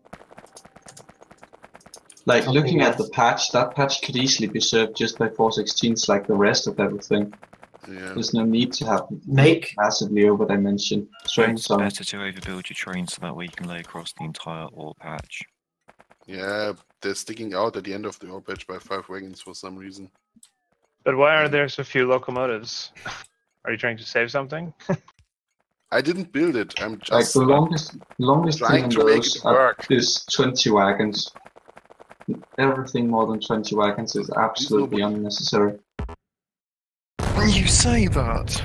Like Something looking at else. the patch, that patch could easily be served just by 416s like the rest of everything. yeah. There's no need to have Make massively over-dimensioned trains It's on it. better to overbuild your train so that way you can lay across the entire ore patch. Yeah, they're sticking out at the end of the ore patch by 5 wagons for some reason. But why are there so few locomotives? Are you trying to save something? I didn't build it. I'm Like just the longest thing trying on to make those it work. is 20 wagons. Everything more than 20 wagons is absolutely nobody- unnecessary. You say that.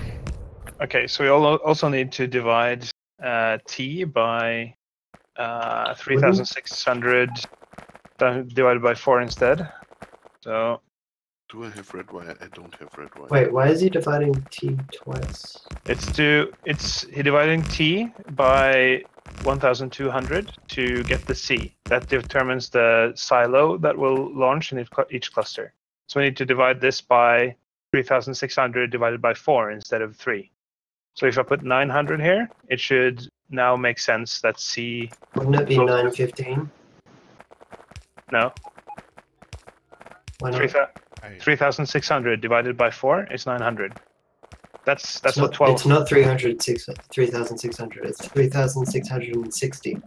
Okay, so we also need to divide T by 3,600 divided by 4 instead. So Do I have red wire? I don't have red wire. Wait, why is he dividing T twice? it's dividing T by 1,200 to get the C. That determines the silo that will launch in each cluster. So we need to divide this by 3,600 divided by 4 instead of 3. So if I put 900 here, it should now make sense that C... Wouldn't it be Well- 915? No, Why not? 3,600 divided by 4 is 900. That's It's what not, 12... It's not 3,600. It's 3,660.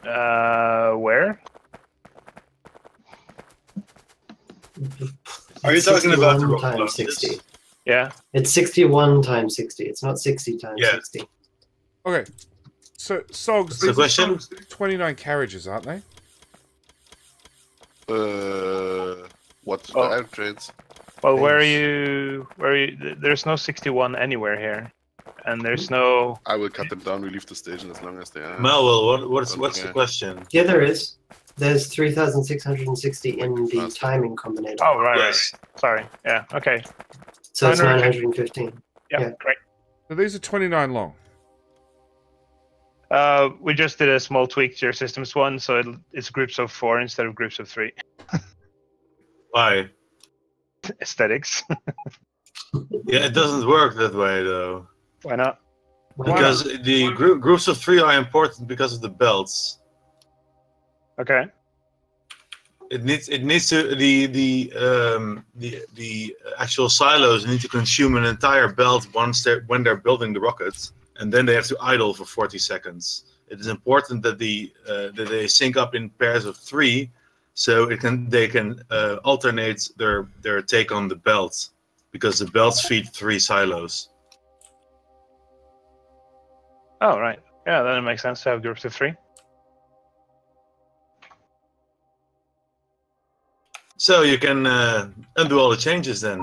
Where? Are you talking about the 61 rock times loads? 60? Yeah. It's 61 times 60. It's not 60 times Yeah. 60. Okay. So, Sogs, What's the these question? are 29 carriages, aren't they? What's Oh. the iron trains? Well, where are Thanks. you? There's no 61 anywhere here, and there's no. I will cut them down. We leave the station as long as they are. Melville, what's the Okay. question? Yeah, there is. There's 3,660 in the Faster. timing combinator. Oh, right. Yes. Right. Sorry. Yeah. Okay. So it's 915. 915. Yeah. Yeah. Great. So these are 29 long. We just did a small tweak to your systems one, so it's groups of 4 instead of groups of 3. Why? Aesthetics. Yeah, it doesn't work that way though. Why not? Because the groups of 3 are important because of the belts. Okay. It needs to the actual silos need to consume an entire belt when they're building the rockets, and then they have to idle for 40 seconds. It is important that that they sync up in pairs of 3, so they can alternate their take on the belt, because the belts feed 3 silos. Oh, right. Yeah, then it makes sense to have groups of 3. So you can undo all the changes then.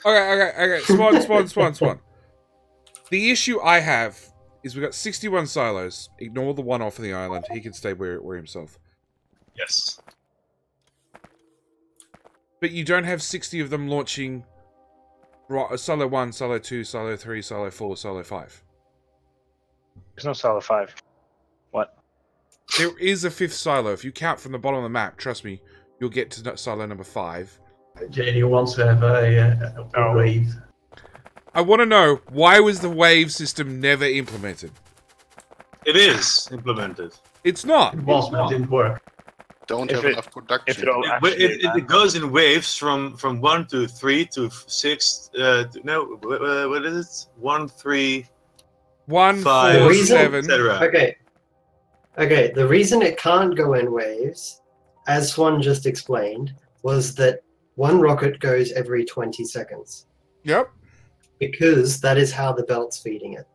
Okay. Swan. The issue I have is we've got 61 silos. Ignore the one off of the island. He can stay where himself. Yes. But you don't have 60 of them launching silo 1, silo 2, silo 3, silo 4, silo 5. There's no silo 5. What? There is a 5th silo. If you count from the bottom of the map, trust me, you'll get to silo number 5. JD wants to have a wave. I want to know, why was the wave system never implemented? It is implemented. It's not. It was, but it didn't work. Don't If have it- enough production. If it all It, actually it goes in waves from 1 to 3 to 6. No, what is it? 1, 3, 1, 5, 4, reason- 7. etc. Okay, the reason it can't go in waves, as Swan just explained, was that one rocket goes every 20 seconds. Yep. Because that is how the belt's feeding it.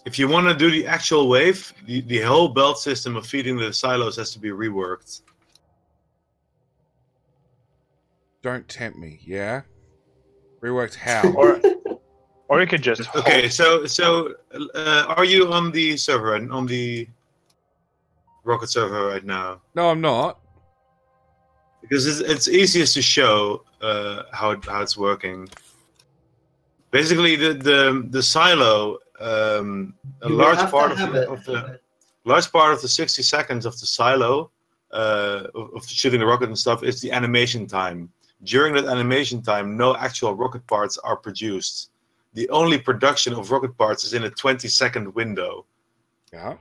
If you want to do the actual wave, the whole belt system of feeding the silos has to be reworked. Don't tempt me, yeah? Reworked how? or you could just Okay, so are you on the server, on the rocket server right now? No, I'm not. Because it's easiest to show how it's working. Basically, the silo, a You large have part to of have the, it. large part of the 60 seconds of the silo of shooting the rocket and stuff is the animation time. During that animation time, no actual rocket parts are produced. The only production of rocket parts is in a 20-second window. Yeah.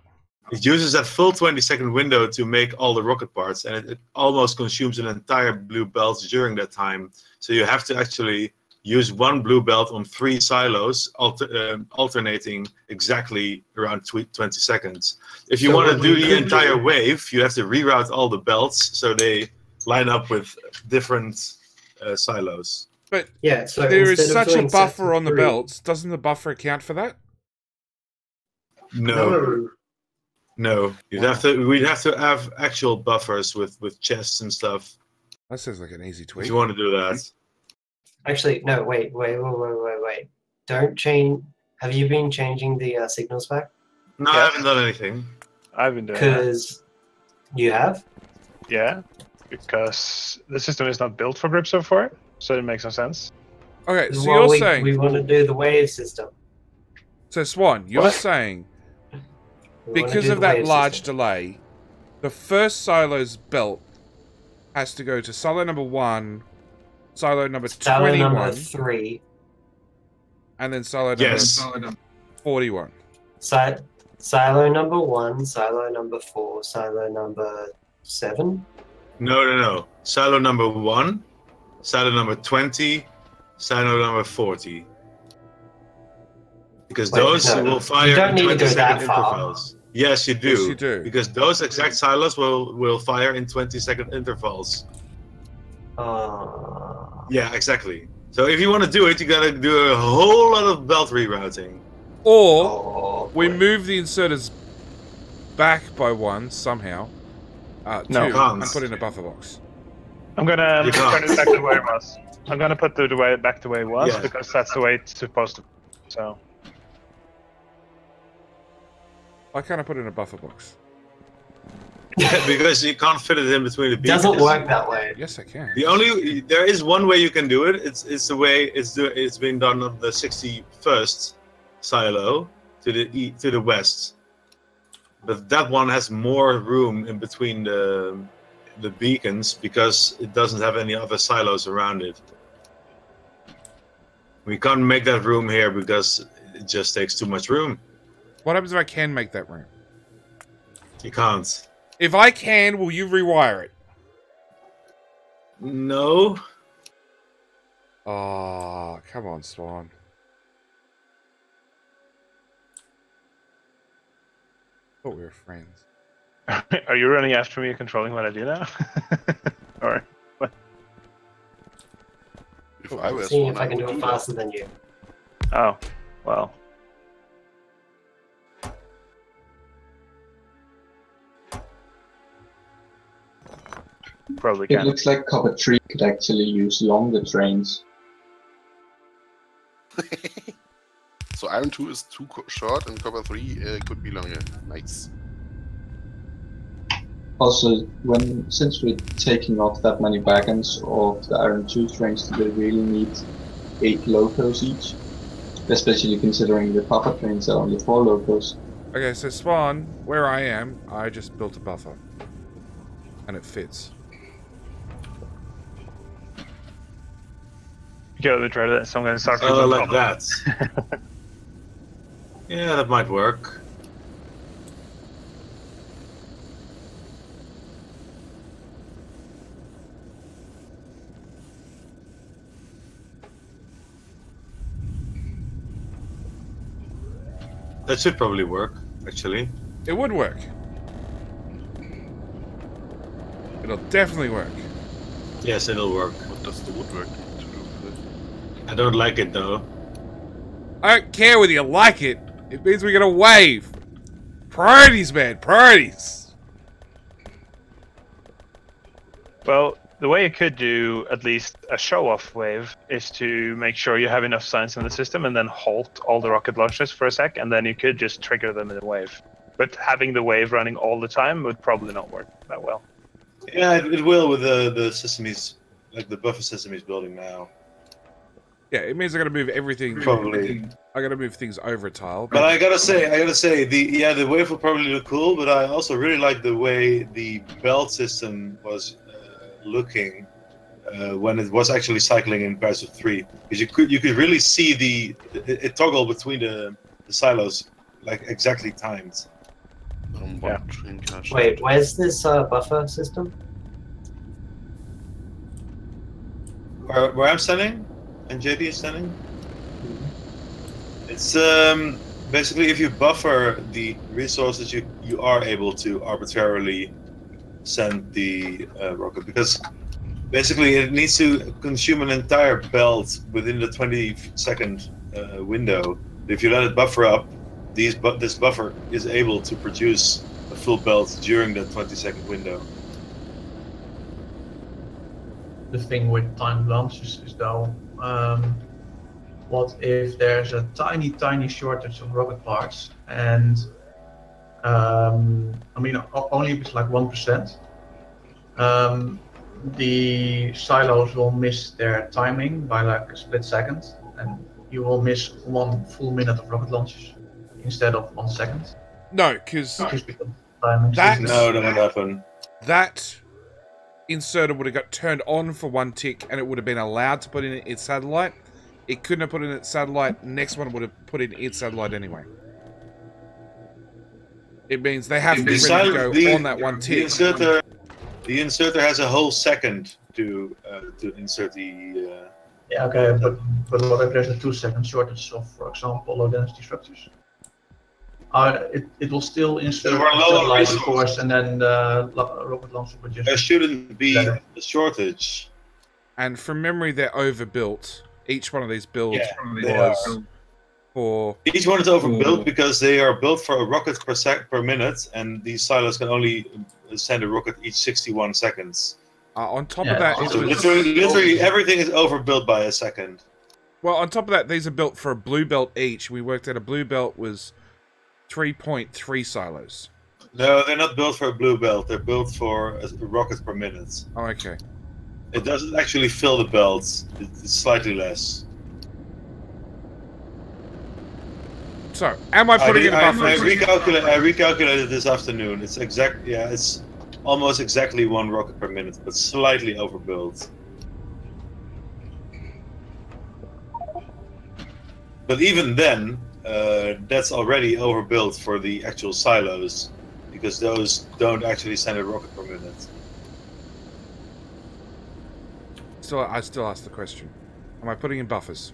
It uses that full 20-second window to make all the rocket parts, and it almost consumes an entire blue belt during that time. So you have to actually use one blue belt on 3 silos, alternating exactly around 20 seconds. If you So want to what do we the could entire do- wave, you have to reroute all the belts so they line up with different silos. But Yeah, so there is instead of such a doing buffer sector on the 3 belts. Doesn't the buffer account for that? No. We'd have to have actual buffers with chests and stuff That sounds like an easy tweak. if you want to do that. Actually, no, wait. Don't change. Have you been changing the signals back? No, I Yes. haven't done anything. I've been doing that. Because you have? Yeah, because the system is not built for grip so far, so it makes no sense. Okay, so Well, you're saying... we want to do the wave system. So, Swan, you're What? saying, We wanna because do of the that wave large system. delay, the first silo's belt has to go to silo number 1, silo number Silo 21, number 3. and then silo number Yes. 41. Silo number 1, silo number 4, silo number 7. No. Silo number 1, silo number 20, silo number 40. Because Wait, those no, will fire you don't in need to go 20-second that far. intervals. Yes, you do. Yes, you do. Because those exact silos will fire in 20-second intervals. Yeah, exactly. So if you want to do it, you gotta do a whole lot of belt rerouting. Or we boy. move the inserters back by 1 somehow. No. 2, Can't. and put in a buffer box. I'm gonna You turn can't. it back to where it was. I'm gonna put the way back the way it was Yeah. because that's the way it's supposed to be. So Why can't I put in a buffer box? Yeah, because you can't fit it in between the It beacons. doesn't work that way. Yes, I can. There is one way you can do it. It's the way it's been done on the 61st silo to the west, but that one has more room in between the beacons because it doesn't have any other silos around it. We can't make that room here because it just takes too much room. What happens if I can make that room? You can't. If I can, will you rewire it? No. Oh, come on, Swan. Thought we were friends. are you running after me, controlling what I do now? Or what? If I were See Swan, if I can would do it that. faster than you. Oh, well. Probably It can. looks like Copper 3 could actually use longer trains. So So Iron 2 is too short and Copper 3 could be longer. Nice. Also, since we're taking off that many wagons of the Iron 2 trains, do they really need 8 locos each? Especially considering the copper trains are only 4 locos. Okay, so Spawn, where I am, I just built a buffer. And it fits. You got to try that, so I'm going to start Oh, with like that. Yeah, that might work. That should probably work, actually. It would work. It'll definitely work. Yes, it'll work. What does the woodwork need to do with it? I don't like it though. I don't care whether you like it. It means we get a wave. Priorities, man. Priorities. Well, the way you could do at least a show-off wave is to make sure you have enough science in the system and then halt all the rocket launches for a sec, and then you could just trigger them in a wave. But having the wave running all the time would probably not work that well. Yeah, it will with the system he's, like the buffer system he's building now. Yeah, it means I gotta move everything. Probably. I gotta move things over a tile. But I gotta say, the wave will probably look cool. But I also really like the way the belt system was looking when it was actually cycling in pairs of 3, because you could really see it toggle between the silos, like exactly timed. Yeah. Wait, where's this buffer system? Where I'm standing, and JD is standing. It's basically if you buffer the resources, you are able to arbitrarily send the rocket, because basically it needs to consume an entire belt within the 20-second window. If you let it buffer up, this buffer is able to produce a full belt during the 20-second window. The thing with timed launches is though, what if there's a tiny shortage of rocket parts, and I mean only if it's like 1%, the silos will miss their timing by like a split second, and you will miss 1 full minute of rocket launches instead of 1 second. No, because that won't happen. That inserter would have got turned on for 1 tick, and it would have been allowed to put in its satellite. It couldn't have put in its satellite. Next one would have put in its satellite anyway. It means they have to be ready to go on that 1 tick. The inserter has a whole second to insert the. Yeah, okay, but what if there's a 2-second shortage of, for example, low density structures? It will still insert the satellite, of course, and then the rocket launcher would just. There shouldn't be a shortage. And from memory, they're overbuilt. Each one of these builds was for. Each one is overbuilt because they are built for a rocket per minute, and these silos can only send a rocket each 61 seconds. On top of that, so literally everything is overbuilt by a second. Well, on top of that, these are built for a blue belt each. We worked out a blue belt was 3.3 silos. No, they're not built for a blue belt. They're built for a rocket per minute. Oh, okay. It doesn't actually fill the belts. It's slightly less. So, am I putting in a buffer? I recalculated this afternoon. It's it's almost exactly 1 rocket per minute, but slightly overbuilt. But even then, that's already overbuilt for the actual silos, because those don't actually send a rocket per minute. So I still ask the question: am I putting in buffers?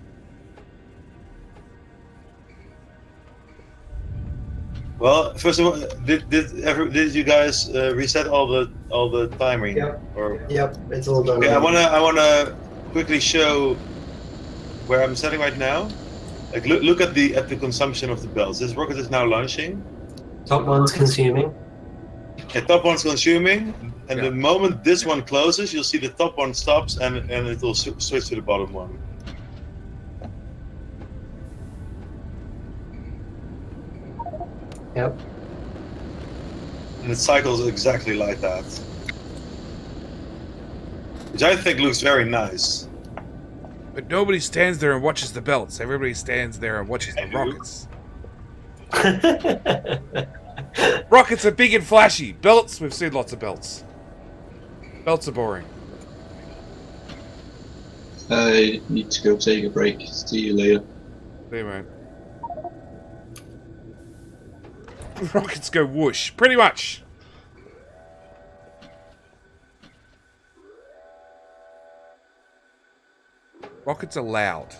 Well, first of all, did you guys reset all the timing? Yep. Or? Yep, it's all done. Okay, I wanna quickly show where I'm setting right now. Like look at the consumption of the belts. This rocket is now launching. Top one's consuming. Yeah, top one's consuming, and the moment this one closes, you'll see the top one stops, and it will switch to the bottom one. Yep. And it cycles exactly like that. Which I think looks very nice. But nobody stands there and watches the belts. Everybody stands there and watches the I do. rockets. Rockets are big and flashy. Belts, we've seen lots of belts. Belts are boring. I need to go take a break. See you later. See you, mate. Rockets go whoosh. Pretty much. Rockets are loud.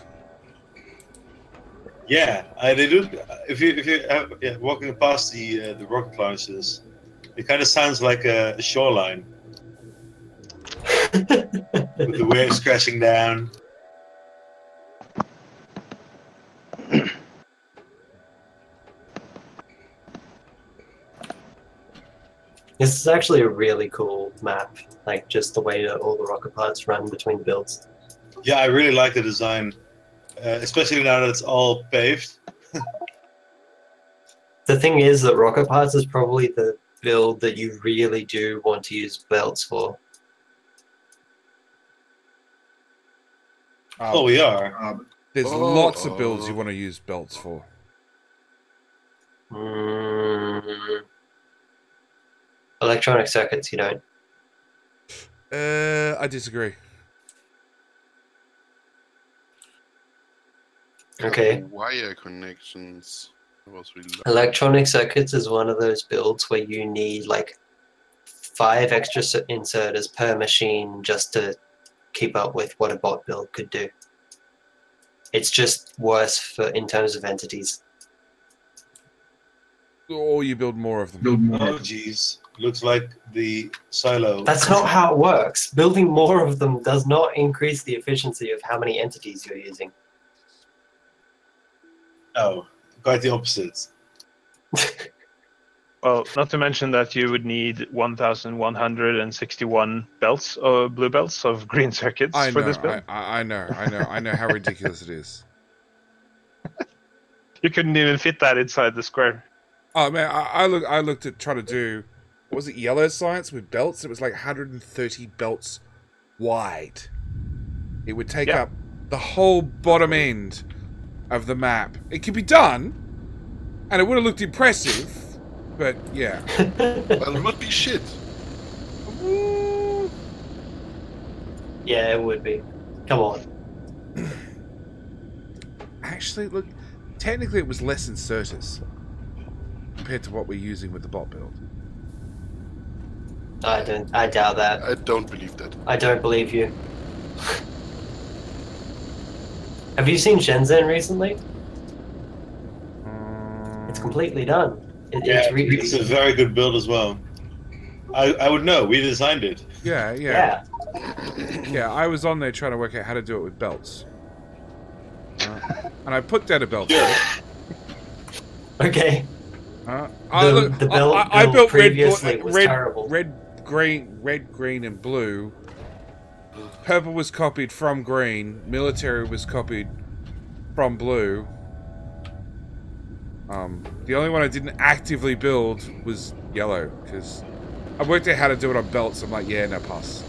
Yeah, they do. If you have, walking past the rocket launches, it kind of sounds like a shoreline with the waves crashing down. This is actually a really cool map. Like just the way that all the rocket parts run between the builds. Yeah, I really like the design, especially now that it's all paved. The thing is that rocket parts is probably the build that you really do want to use belts for. Oh, we are. There's lots of builds you want to use belts for. Electronic circuits, you don't. I disagree. Okay. Wire connections. That was really Electronic circuits is one of those builds where you need like 5 extra inserters per machine just to keep up with what a bot build could do. It's just worse for in terms of entities. Or you build more of them. Oh, jeez. Looks like the silo. That's not how it works. Building more of them does not increase the efficiency of how many entities you're using. Oh, quite the opposite. Well, not to mention that you would need 1,161 belts or blue belts of green circuits I for know, this build. I know how ridiculous it is. You couldn't even fit that inside the square. Oh man, I looked at trying to do, what was it, yellow science with belts? It was like 130 belts wide. It would take up the whole bottom end of the map. It could be done, and it would have looked impressive, but yeah. Well, it would be shit. Yeah, it would be. Come on. Actually, look, technically it was less inserters compared to what we're using with the bot build. I doubt that. I don't believe that. I don't believe you. Have you seen Shenzhen recently? It's completely done. It's a very good build as well. I would know. We designed it. Yeah. I was on there trying to work out how to do it with belts. And I put down a belt. Okay. The belt I built previously was terrible. red, green, and blue. Purple was copied from green. Military was copied from blue. The only one I didn't actively build was yellow, because I worked out how to do it on belts. I'm like, yeah, no pass.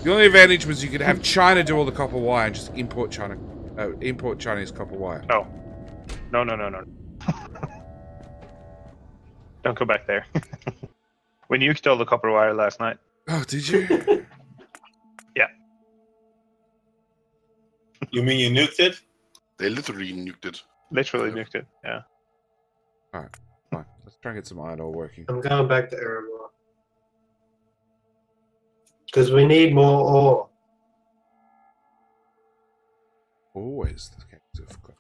The only advantage was you could have China do all the copper wire and just import Chinese copper wire. No. No. Don't go back there. We nuked all the copper wire last night. Oh, did you? Yeah. You mean you nuked it? They literally nuked it. Literally nuked it, yeah. Alright, fine. Let's try and get some iron ore working. I'm going back to Erebor. Because we need more ore. Always the case. I've got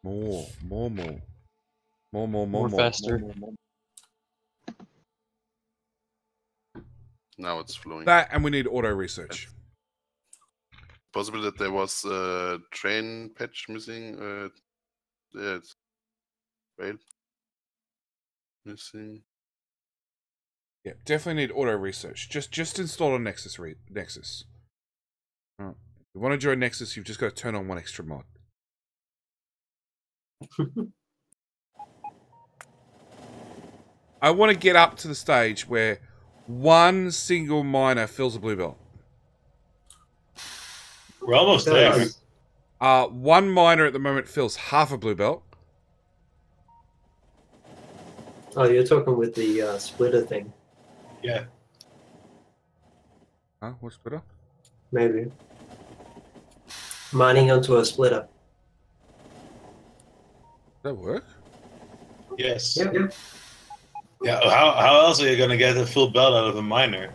more. More faster. More. Now it's flowing. That, and we need auto research. Possible that there was a train patch missing. Yeah, it's rail missing. Yeah, definitely need auto research. Just install a Nexus. Nexus. If you want to join Nexus, you've just got to turn on one extra mod. I want to get up to the stage where one single miner fills a blue belt. We're almost there. One miner at the moment fills half a blue belt. Oh, you're talking with the splitter thing. Yeah. Huh? What's better? Maybe. Mining onto a splitter. Does that work? Yes. Yep. Yeah. How else are you gonna get a full belt out of a miner?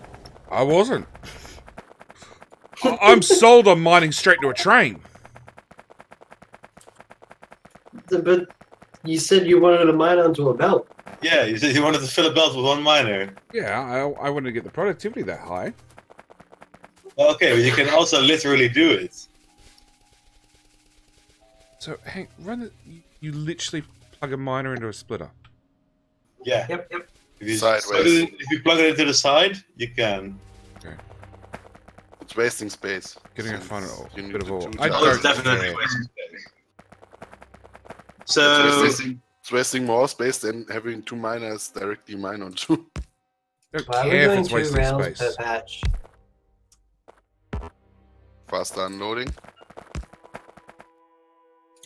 I wasn't. I'm sold on mining straight to a train. But you said you wanted to mine onto a belt. Yeah, you said you wanted to fill a belt with one miner. Yeah, I wanted to get the productivity that high. Okay, but you can also literally do it. So, hang, you literally plug a miner into a splitter. Yeah. Yep. If you, Sideways. if you plug it into the side, you can. Okay. It's wasting space. Getting a since fun you bit need of all. the two I Oh, towers. it's definitely care. wasting space. So It's wasting more space than having two miners directly mine on two. Don't Why are we care if doing it's 2 wasting rounds space. per patch? Faster unloading.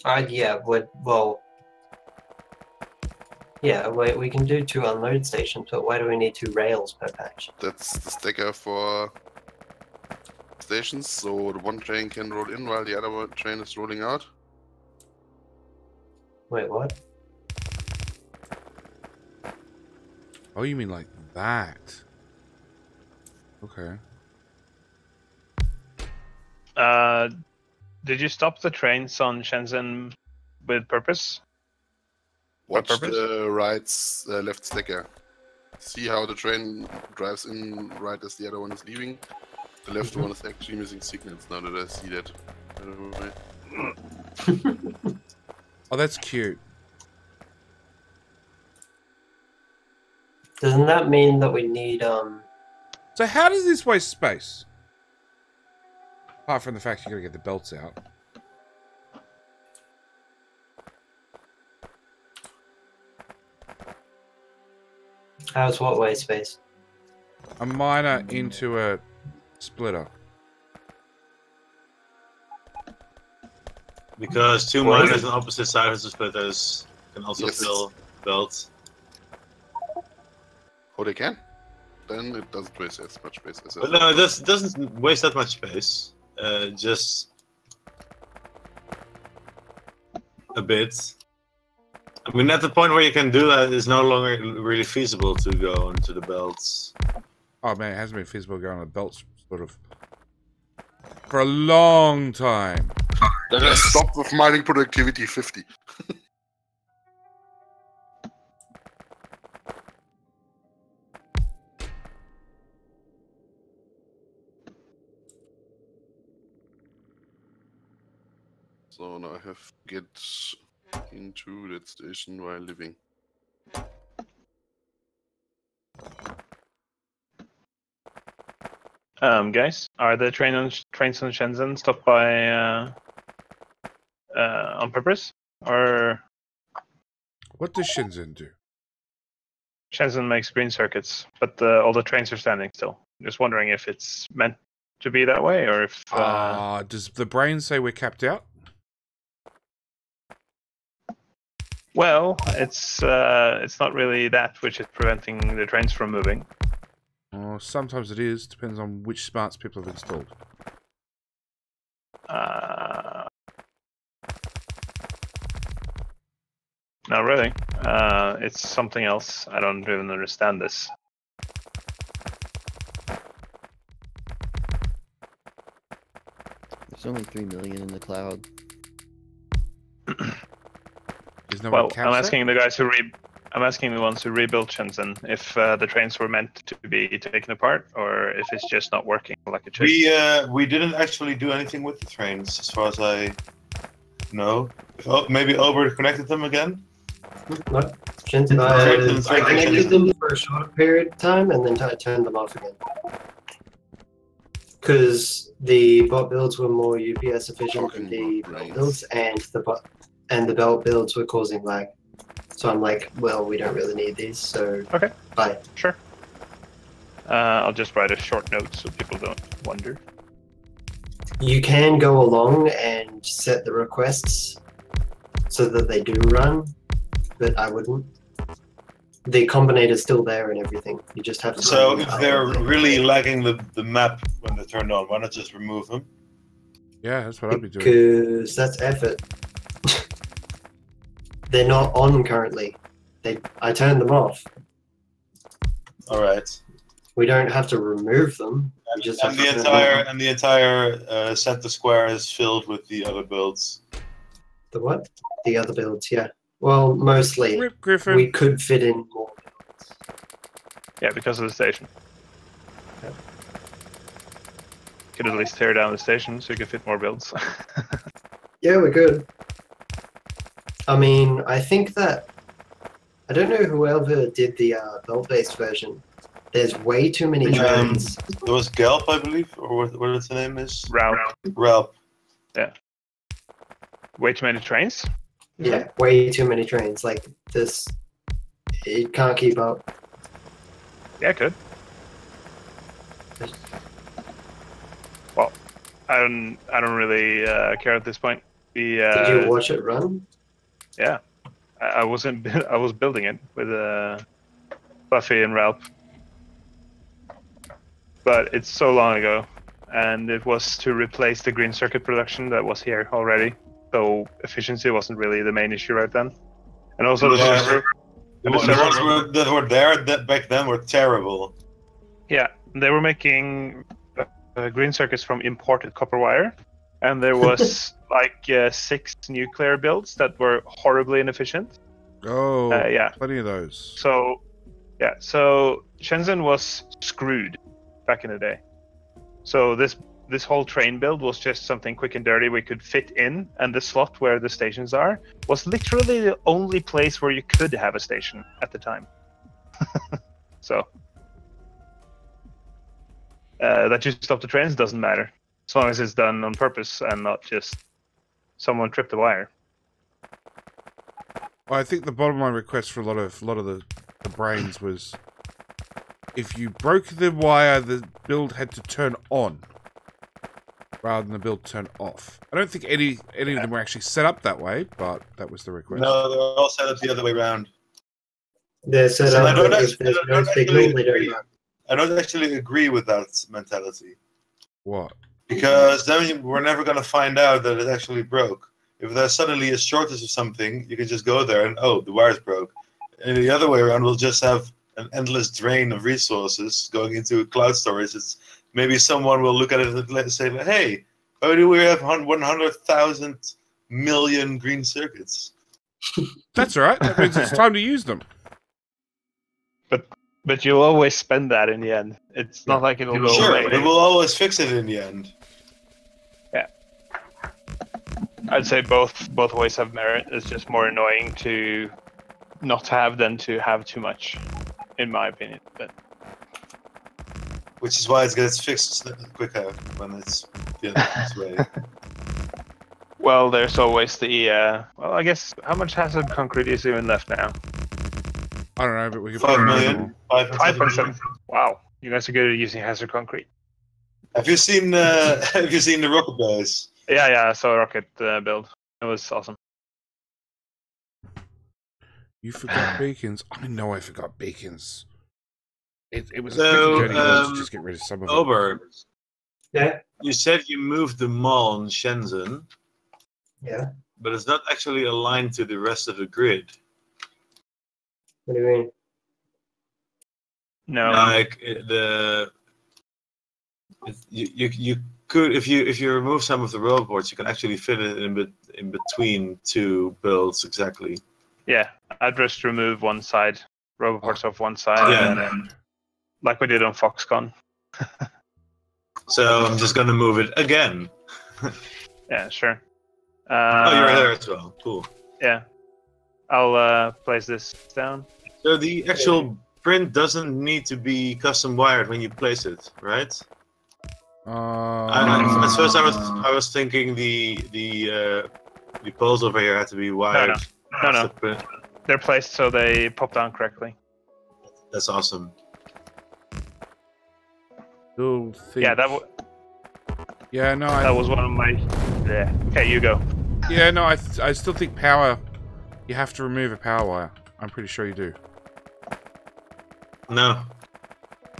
Yeah, we can do 2 unload stations, but why do we need 2 rails per patch? That's the stacker for stations, so the one train can roll in while the other train is rolling out. Wait, what? Oh, you mean like that? Okay. Did you stop the trains on Shenzhen with purpose? Watch purpose? the left stacker. See how the train drives in right as the other one is leaving. The left one is actually missing signals now that I see that. Oh, that's cute. Doesn't that mean that we need So how does this waste space? Apart from the fact you gotta get the belts out. how's what way space? A miner into a splitter. because 2 miners on opposite sides of the splitters can also fill belts. Oh, they can? Then it doesn't waste as much space as But no, it doesn't waste that much space. Just a bit. I mean, at the point where you can do that, it's no longer really feasible to go into the belts. Oh man, it hasn't been feasible going on the belts sort of for a long time. Then I stopped with mining productivity 50. So now I have to get into that station while living. Guys, are the trains on Shenzhen stopped by on purpose, or What does Shenzhen do? Shenzhen makes green circuits, but all the trains are standing still? Just wondering if it's meant to be that way, or if Does the brain say we're capped out? well, it's not really that which is preventing the trains from moving. Sometimes it is. Depends on which smarts people have installed. No, really. It's something else. I don't even understand this. There's only 3 million in the cloud. Well, I'm asking the guys who I'm asking the ones who rebuilt Shenzhen if the trains were meant to be taken apart, or if it's just not working like it should. We didn't actually do anything with the trains, as far as I know. Maybe Ober connected them again. What? Shenzhen, I connected them for a short period of time and then turned them off again. Because the bot builds were more UPS efficient than the belt builds, and the belt builds were causing lag. So I'm like, well, we don't really need these, so Okay. bye. Sure. I'll just write a short note so people don't wonder. You can go along and set the requests so that they do run, but I wouldn't. The combinator's still there and everything. You just have to. So if they're really lagging the map when they're turned on, why not just remove them? Yeah, that's what I'd be doing. Because that's effort. They're not on currently. I turned them off. All right. We don't have to remove them. We just have And to the turn entire them and the entire center square is filled with the other builds. The what? The other builds, yeah. Well, mostly. Rip Griffin. We could fit in more. Yeah, because of the station. Could at least tear down the station so you could fit more builds. Yeah, we could. I mean, I think that I don't know whoever did the belt-based version. There's way too many trains. There was Gelp, I believe, or what its name is? Ralph. Ralph. Yeah. Way too many trains? Yeah, way too many trains. Like this, it can't keep up. Yeah, it could. Well, I don't really care at this point. Did you watch it run? Yeah, I wasn't. I was building it with Buffy and Ralph, but it's so long ago, and it was to replace the green circuit production that was here already. So efficiency wasn't really the main issue right then, and also the server. The ones that were there back then were terrible. Yeah, they were making green circuits from imported copper wire, and there was like 6 nuclear builds that were horribly inefficient. Oh, yeah, plenty of those. So, yeah, so Shenzhen was screwed back in the day. So this whole train build was just something quick and dirty we could fit in, and the slot where the stations are was literally the only place where you could have a station at the time. So that you stop the trains doesn't matter, as long as it's done on purpose and not just someone tripped the wire. Well, I think the bottom line request for a lot of the brains was if you broke the wire, the build had to turn on rather than the build turn off. I don't think any of them were actually set up that way, but that was the request. No, they're all set up the other way around. They're set up that if there's no signal, they don't run. I don't actually agree with that mentality. What? Because then we're never going to find out that it actually broke. If there's suddenly a shortage of something, you can just go there and, oh, the wires broke. And the other way around, we'll just have an endless drain of resources going into cloud storage. Maybe someone will look at it and say, hey, how do we have 100,000 million green circuits? That's all right. That means it's time to use them. But you'll always spend that in the end. It's not like it'll go sure, away. But we'll always fix it in the end. Yeah. I'd say both ways have merit. It's just more annoying to not have than to have too much, in my opinion. But which is why it gets fixed quicker when it's the other way. Well, there's always the well, I guess how much hazard concrete is even left now? I don't know, but we could 5 million. 5.7. Wow, you guys are good at using hazard concrete. Have you seen the rocket guys? Yeah, I saw a rocket build. It was awesome. You forgot beacons. I know I forgot beacons. It was So, a pretty dirty to just get rid of some of them. Ober, Yeah. you said you moved the mall in Shenzhen, Yeah. but it's not actually aligned to the rest of the grid. What do you mean? No. Like you could if you remove some of the robots, you can actually fit it in between 2 builds exactly. Yeah, I'd just remove one side, roboports off one side, Yeah. and then, like we did on Foxconn. So I'm just gonna move it again. Yeah, sure. Oh, you're there as well. Cool. Yeah. I'll place this down. So the actual print doesn't need to be custom wired when you place it, right? At first I was thinking the poles over here had to be wired. No. They're placed so they pop down correctly. That's awesome. Still think... Yeah, Yeah, no, that was one of my. Yeah. Okay, you go. Yeah, no, I still think power. You have to remove a power wire. I'm pretty sure you do. No.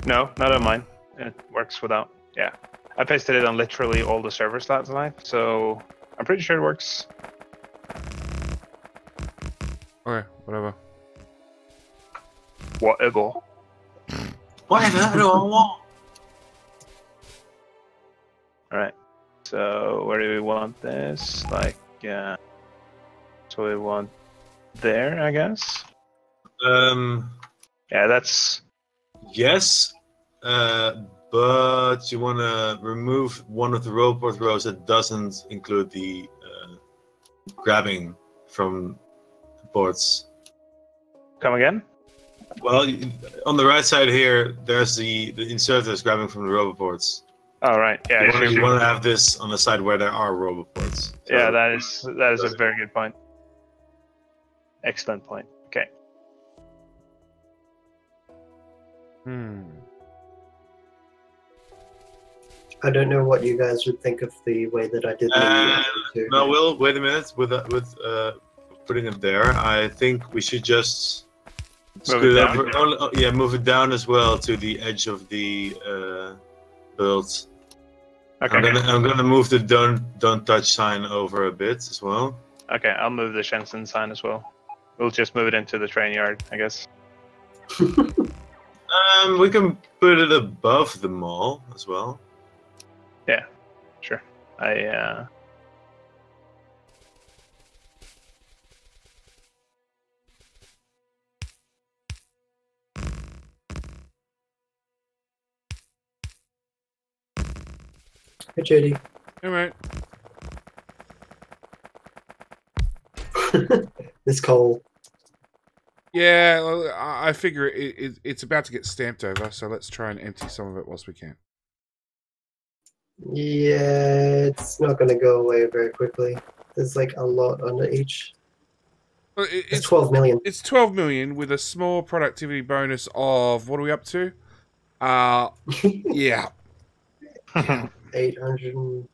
No, not on mine. It works without. Yeah, I pasted it on literally all the server slots tonight, so I'm pretty sure it works. Okay, whatever. Whatever. Whatever. Alright, so where do we want this? Like, so we want there, I guess? Yeah, that's... Yes, but you want to remove one of the robot rows that doesn't include the grabbing from boards. Come again? Well, on the right side here, there's the inserters grabbing from the robot boards. Oh, right. Yeah, You want to have this on the side where there are robot boards. So yeah, that is a very good point. Excellent point. Okay. I don't know what you guys would think of the way that I did the no, Will, wait a minute. With putting it there, I think we should just Move it down. yeah, move it down as well to the edge of the build. Okay. I'm gonna move the don't touch sign over a bit as well. Okay, I'll move the Shenzhen sign as well. We'll just move it into the train yard, I guess. We can put it above the mall as well. Yeah, sure. Hey, JD. All right. This coal. Yeah, well, I figure it's about to get stamped over, so let's try and empty some of it whilst we can. Yeah, it's not going to go away very quickly. There's like a lot under each. Well, it's 12 million. It's 12 million with a small productivity bonus of, what are we up to? Yeah. 800.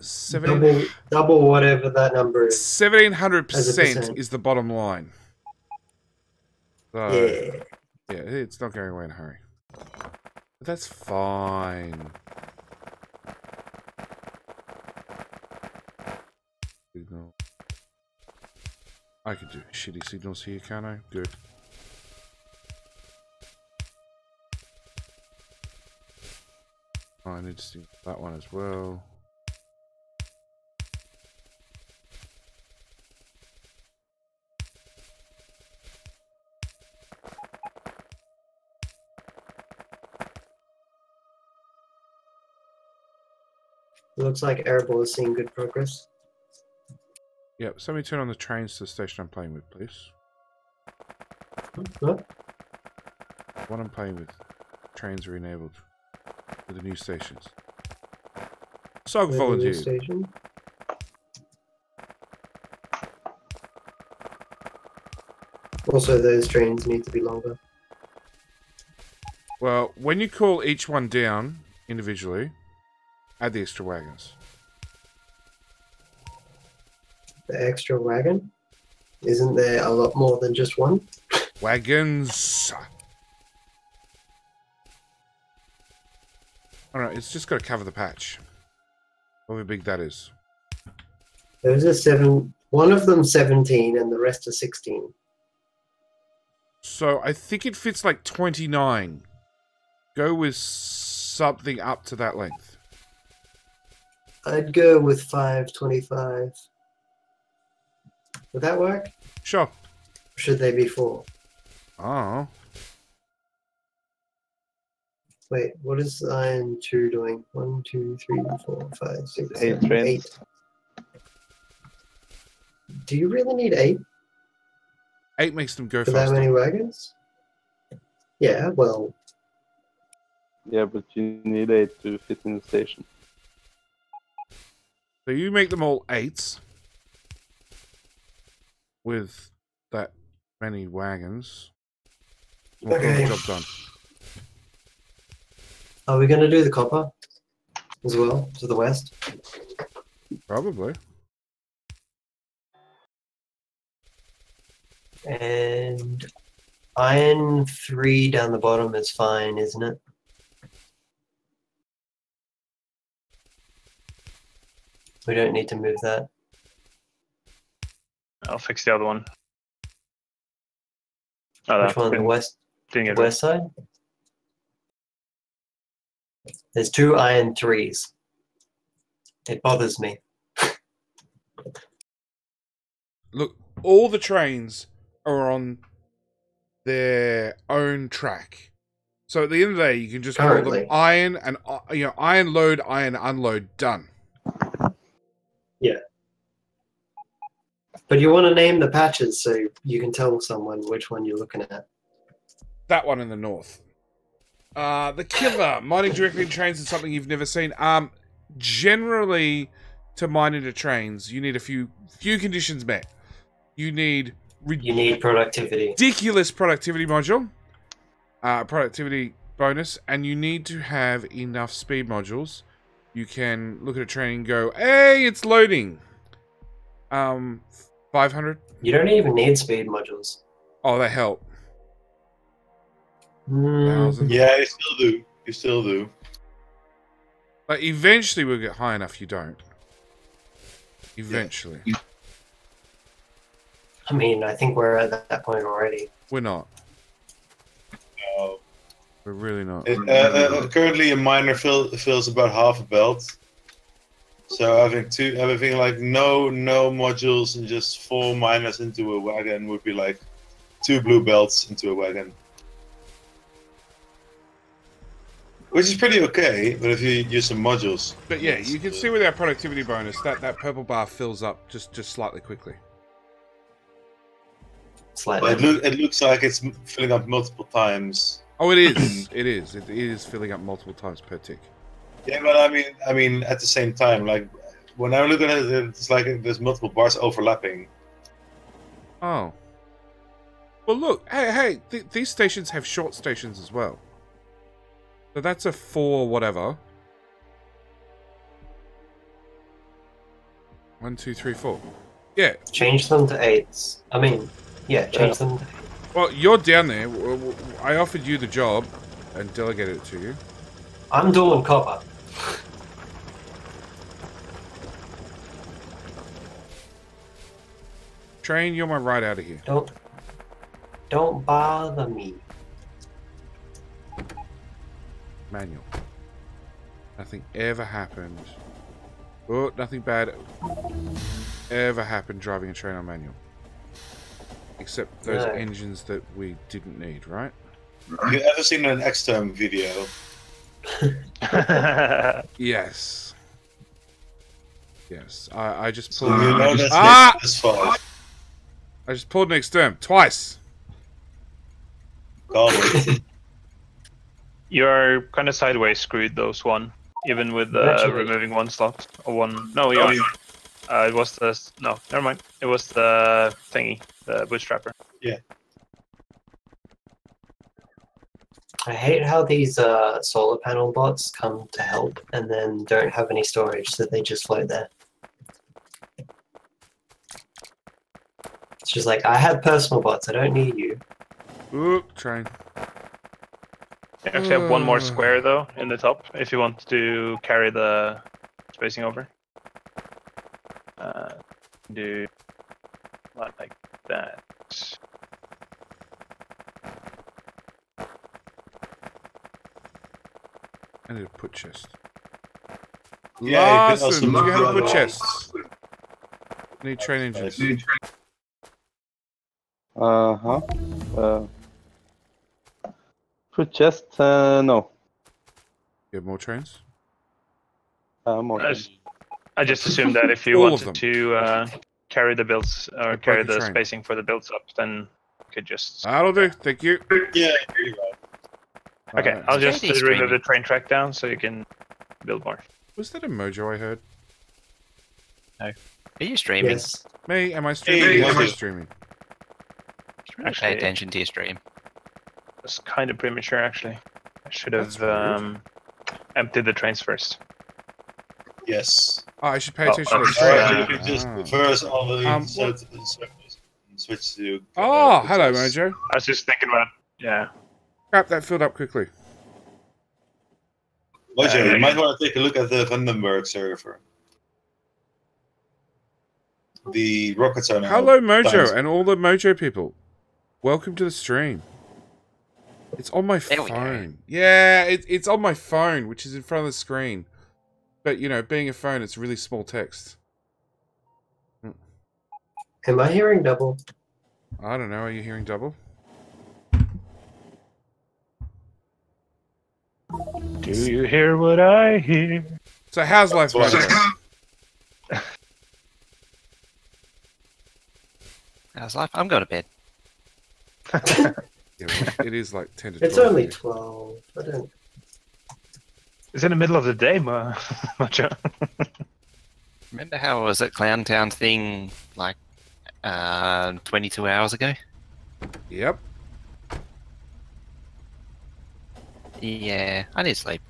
17... double whatever that number is. 1700% is the bottom line. So, yeah. Yeah, it's not going away in a hurry. But that's fine. Signal. I could do shitty signals here, can't I? Good. Oh, I need to do that one as well. It looks like Arable is seeing good progress. Yep, somebody turn on the trains to the station I'm playing with, please. What? What I'm playing with. Trains are enabled. For the new stations. Sog volunteered. Station? Also, those trains need to be longer. Well, when you call each one down individually, add the extra wagons. The extra wagon? Isn't there a lot more than just one? Wagons! Alright, it's just got to cover the patch. However big that is. Those are 7. One of them 17 and the rest are 16. So I think it fits like 29. Go with something up to that length. I'd go with 525. Would that work? Sure. Or should they be 4? Oh. Wait, what is line 2 doing? 1, 2, 3, 4, 5, 6, 8 7, trains. 8. Do you really need 8? 8 makes them go For faster. that many wagons? Yeah, well... Yeah, but you need 8 to fit in the station. So you make them all 8s. with that many wagons. We'll Okay. get the job done. Are we going to do the copper as well to the west? Probably. And iron 3 down the bottom is fine, isn't it? We don't need to move that. I'll fix the other one. Oh, Which one? The west? Didn't The get west side? There's 2 iron 3s. It bothers me. Look, all the trains are on their own track. So at the end of the day, you can just call them iron and iron load, iron unload, done. Yeah. But you want to name the patches so you can tell someone which one you're looking at. That one in the north. The killer, mining directly in trains is something you've never seen. Generally, to mine into trains, you need a few conditions met. You need productivity. Ridiculous productivity module. Productivity bonus. And you need to have enough speed modules. You can look at a train and go, hey, it's loading. 500? You don't even need speed modules. Oh, they help. 1,000. Yeah, you still do. You still do. But eventually we'll get high enough you don't. Eventually. Yeah. I mean, I think we're at that point already. We're not. No. We're really not. Currently, a miner fills about half a belt. So having like no modules and just 4 miners into a wagon would be like 2 blue belts into a wagon. Which is pretty okay, but if you use some modules. But yeah, you can see with our productivity bonus that purple bar fills up just slightly quickly. Slightly. It looks like it's filling up multiple times. Oh, it is. It is filling up multiple times per tick. Yeah, but I mean, at the same time, like when I'm looking at it, it's like there's multiple bars overlapping. Oh. Well, look, hey, these stations have short stations as well. So that's a 4 whatever. 1, 2, 3, 4. Yeah. Change them to 8s. I mean, yeah, change them to 8s. Well, you're down there. I offered you the job and delegated it to you. I'm doing copper. Train, you're my ride out of here. Don't bother me. Manual. Nothing ever happened. Oh, nothing bad ever happened driving a train on manual. Except those engines that we didn't need, right? You ever seen an X-Term video? Yes. Yes. I just So pulled you know that's I just pulled an exterm twice. You're kind of sideways screwed though, Swan. Even with removing 1 slot or 1. No, it was the never mind. It was the thingy, the bootstrapper. Yeah. I hate how these solar panel bots come to help and then don't have any storage, so they just float there. It's just like, I have personal bots, I don't need you. Oop, train. You actually have 1 more square though in the top if you want to carry the spacing over. Do like that. I need a put chest. Yeah, you can Larson, do also you have a move put the- chest? Need train engines. For chest, no. You have more trains? More. I just assumed that if you All of wanted to carry the builds or carry the train. spacing for the builds up, then you could just. That'll do. Thank you. Yeah, here you go. Okay, I'll just remove the train track down so you can build more. Was that a mojo I heard? No. Are you streaming? Yes. Me? Am I streaming? Hey, Yes, I'm Mojo. streaming. Pay Actually, attention to your stream. it's kind of premature, actually. I should That's have rude. emptied the trains first. Yes. Oh, I should pay Oh, attention to the that's, stream. Alright, you can just Ah. reverse all the Well- switch to. Oh, hello, pictures. Mojo. I was just thinking about, yeah. Crap, that filled up quickly. Mojo, you might want to take a look at the Vandenberg server. The rockets are now. Hello, Mojo, times- and all the Mojo people. Welcome to the stream. It's on my There we go. phone. Yeah, it's on my phone, which is in front of the screen. But, you know, being a phone, it's really small text. Am I hearing double? I don't know. Are you hearing double? Do you hear what I hear? So how's life, That's Mojo? How's life? I'm going to bed. Yeah, well, it is like 10 to 12. It's only here. 12. I don't. It's in the middle of the day, Macho. Remember how I was at Clown Town thing like 22 hours ago? Yep. Yeah, I need sleep.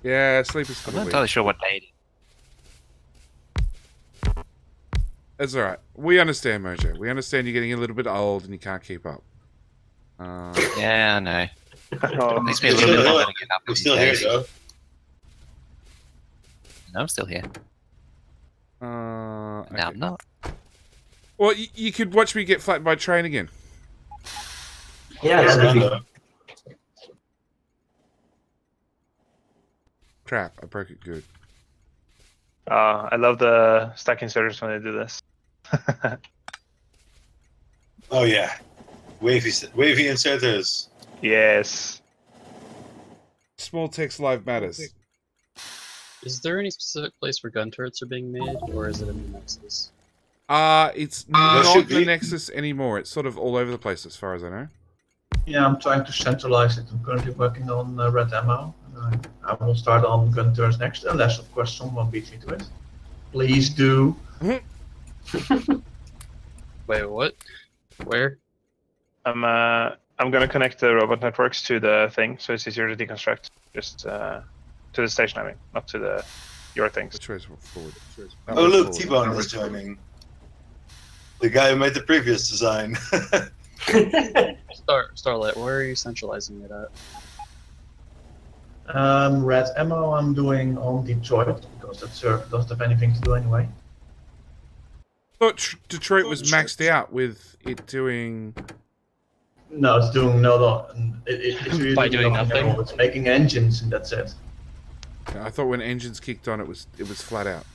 Yeah, sleep is for I'm the not weak. entirely sure what day it is. It's alright. We understand, Mojo. We understand you're getting a little bit old and you can't keep up. Yeah, I know. Oh, It takes me a little bit longer to get up We're these still here, days. though. No, I'm still here. okay. No, I'm not. Well, you could watch me get flattened by a train again. Yeah, It's that'd be. random. Crap, I broke it good. I love the stack inserters when they do this. Oh yeah, wavy inserters. Yes. Small text live matters. Is there any specific place where gun turrets are being made, or is it in the Nexus? It's There not should the be. Nexus anymore. It's sort of all over the place as far as I know. Yeah, I'm trying to centralize it. I'm currently working on red ammo. I will start on gun turrets next, unless of course someone beats me to it. Please do. Wait, what? Where? I'm gonna connect the robot networks to the thing, so it's easier to deconstruct. Just to the station, I mean, not to your things. Which way's forward? Oh look, T-Bone is joining. The guy who made the previous design. Starlight, where are you centralizing it at? Red ammo I'm doing on Detroit, because that server doesn't have anything to do anyway. Thought Detroit was maxed out with it doing. No, it's doing it's really By doing nothing? at all. It's making engines and that's it. I thought when engines kicked on, it was flat out.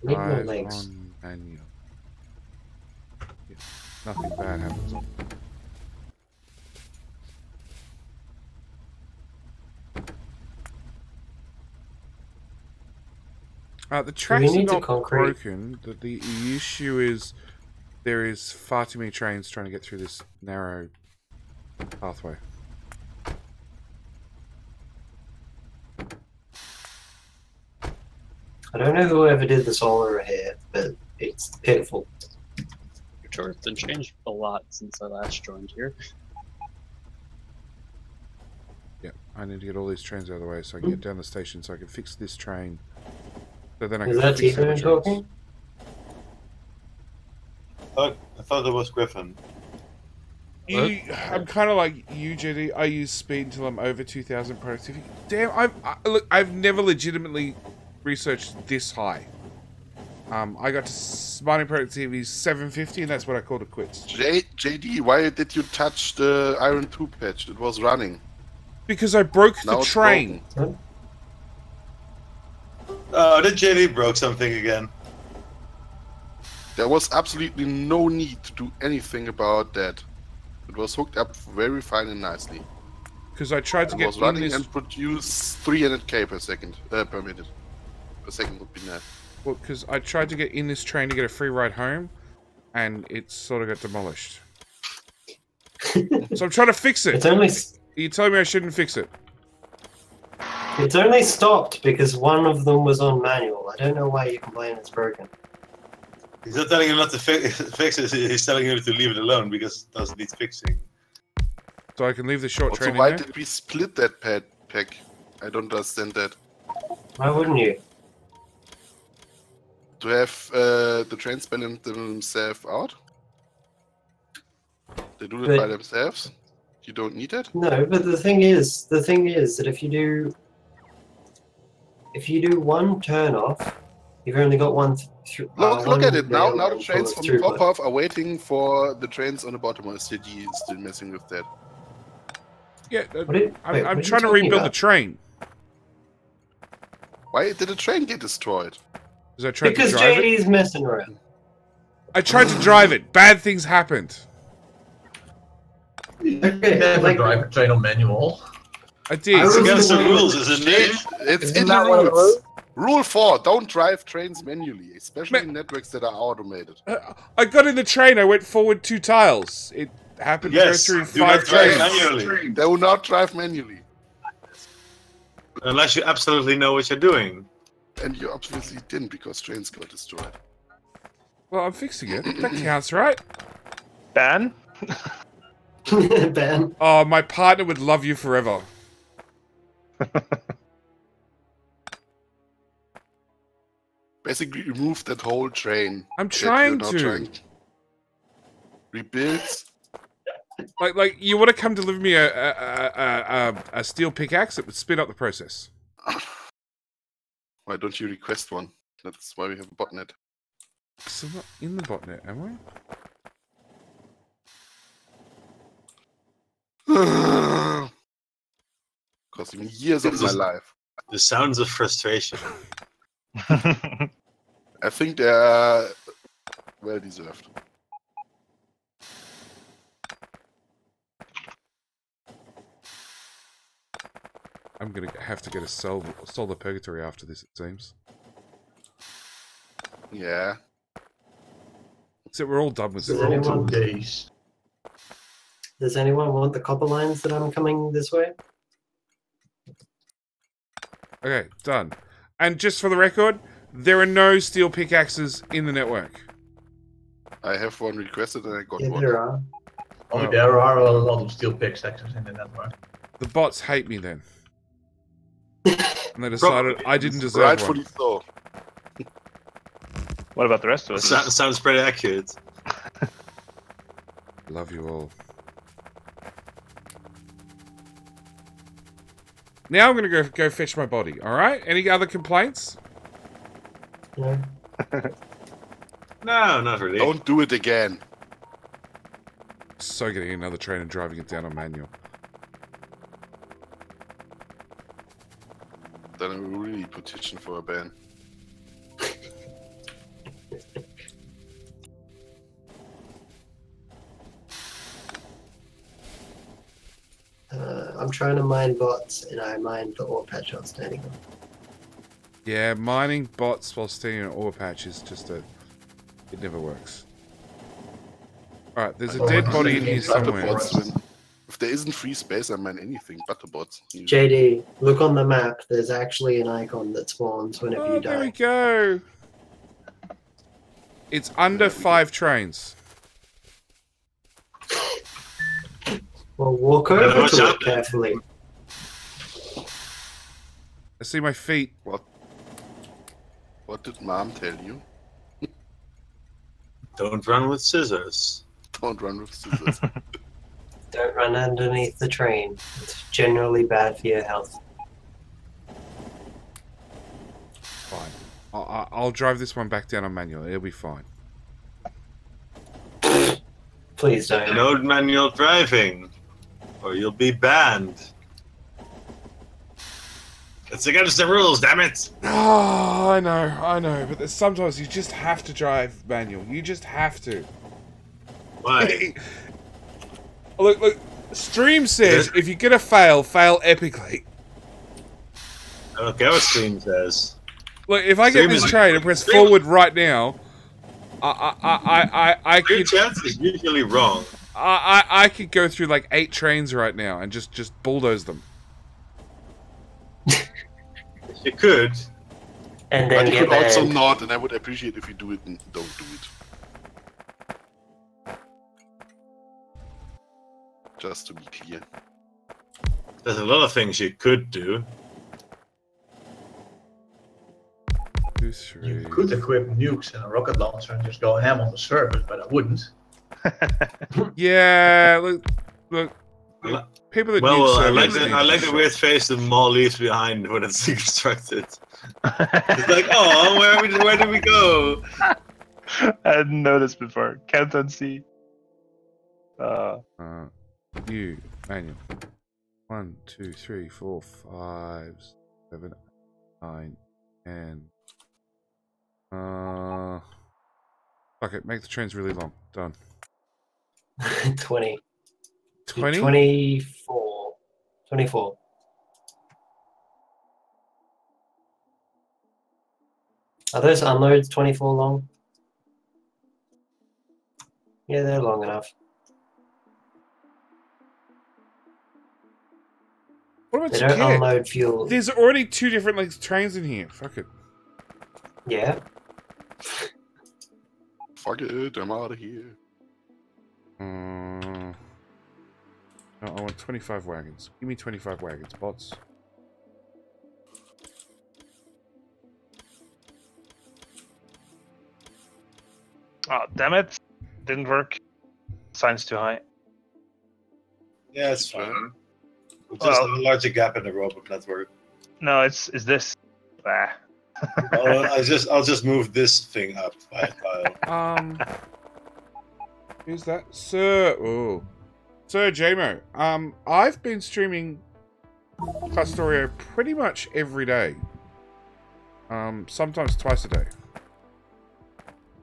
Make more Live legs. on manual. Yeah, nothing bad happens. The tracks are need to not concrete? broken. The issue is there is far too many trains trying to get through this narrow pathway. I don't know whoever did the solar here, but it's pitiful. Your turret's been changed a lot since I last joined here. Yeah, I need to get all these trains out of the way so I can get down the station so I can fix this train. So then I Is can that fix the other T-Bone trains. I thought it was Griffin. I'm kind of like you, JD. I use speed until I'm over 2,000 productivity. Damn, look, I've never legitimately researched this high. I got to smarting productivity 750, and that's what I called it quits. JD, why did you touch the Iron 2 patch? It was running. Because I broke Now the it's train. Oh, the JD broke something again. There was absolutely no need to do anything about that. It was hooked up very fine and nicely. Because I tried to It get was in running this. and produced 300k per second, per minute. Per second would be nice. Well, because I tried to get in this train to get a free ride home, and it sort of got demolished. So I'm trying to fix it. It's only You telling me I shouldn't fix it? It's only stopped because one of them was on manual. I don't know why you complain it's broken. He's not telling you not to fix it. He's telling you to leave it alone because it doesn't need fixing. So I can leave the short Also, train in why there? did we split that pack? I don't understand that. Why wouldn't you? To have the trains balance themselves out? They do it by themselves? You don't need it? No, but the thing is that if you do one turn off, you've only got one. Look at it now. rail Now the run trains full from of the top throughput. off are waiting for the trains on the bottom. Or is CD still messing with that? Yeah, Wait, I'm what are you trying to talking rebuild the about? train. Why did the train get destroyed? Because I tried Because to drive it. JD's messing around. I tried to drive it. Bad things happened. You never drive a train on manual. I did. It's against the rules, isn't it? It's in the rules. Rule 4, don't drive trains manually, especially in networks that are automated. I got in the train. I went forward 2 tiles. It happened Yes, to go do through not 5 drive trains. manually. They will not drive manually. Unless you absolutely know what you're doing. And you obviously didn't because trains got destroyed. Well, I'm fixing it. That counts, right? Ban? Ben. Oh, my partner would love you forever. Basically, remove that whole train. I'm that trying you're now to. trying rebuild. Like you want to come deliver me a steel pickaxe? It would speed up the process. Why don't you request one? That's why we have a botnet. So I'm not in the botnet, am I? Cost me years of my life. The sounds of frustration. I think they are well deserved. I'm gonna have to get a solar purgatory after this, it seems. Yeah. Except we're all done with Does it. anyone, Days. does anyone want the copper lines that I'm coming this way? Okay, done. And just for the record, there are no steel pickaxes in the network. I have one requested and I got Yeah, one. there are. Oh, there are a lot of steel pickaxes in the network. The bots hate me then. And they decided I didn't deserve Rightfully one. so. What about the rest of us? Sounds pretty accurate. Love you all. Now I'm gonna go fetch my body. All right? Any other complaints? No. No, not really. Don't do it again. So getting another train and driving it down on manual. Then I will really petition for a ban. I'm trying to mine bots, and I mined the ore patch while standing on. Yeah, mining bots while staying in an ore patch is just a... It never works. Alright, there's a dead body in here somewhere. Butterbots, if there isn't free space, I mine anything. Butterbots. JD, look on the map. There's actually an icon that spawns whenever you There we die. go. It's under 5 trains. Well, walk over to it carefully. I see my feet. What did Mom tell you? Don't run with scissors. Don't run with scissors. Don't run underneath the train. It's generally bad for your health. Fine. I'll drive this one back down on manual. It'll be fine. Please don't. No manual driving, or you'll be banned. It's against the rules, damn it! Oh, I know. But sometimes you just have to drive manual. You just have to. Why? Look. Stream says if you're gonna fail epically. I don't care what Stream says. Look, if I get this train and press forward right now, I Your could. chance is usually wrong. I could go through like 8 trains right now and just bulldoze them. You could. And then But you get could also banned. not, and I would appreciate if you do it and don't do it. Just to be clear. There's a lot of things you could do. You could equip nukes and a rocket launcher and just go ham on the surface, but I wouldn't. Yeah, look. People that Well, nuke I like servers the need to weird face the mall leaves behind when it's deconstructed. It's like, oh, where did we go? I hadn't noticed before. Can't unsee. You manual. 1, 2, 3, 4, 5, 7, 9, 10. Fuck it, make the trains really long. Done. 20. 20? 24. 24. Are those unloads 24 long? Yeah, they're long enough. What about They you don't kit? unload fuel. There's already 2 different like trains in here. Fuck it. Yeah. Fuck it, I'm out of here. No, I want 25 wagons. Give me 25 wagons, bots. Oh, damn it. Didn't work. Sign's too high. Yeah, it's fine. We'll just have a larger gap in the robot network. No, it's this. Ah. I'll just move this thing up by a tile. Who's that? Sir. Oh. Sir JMO. I've been streaming Clustorio pretty much every day. Sometimes twice a day.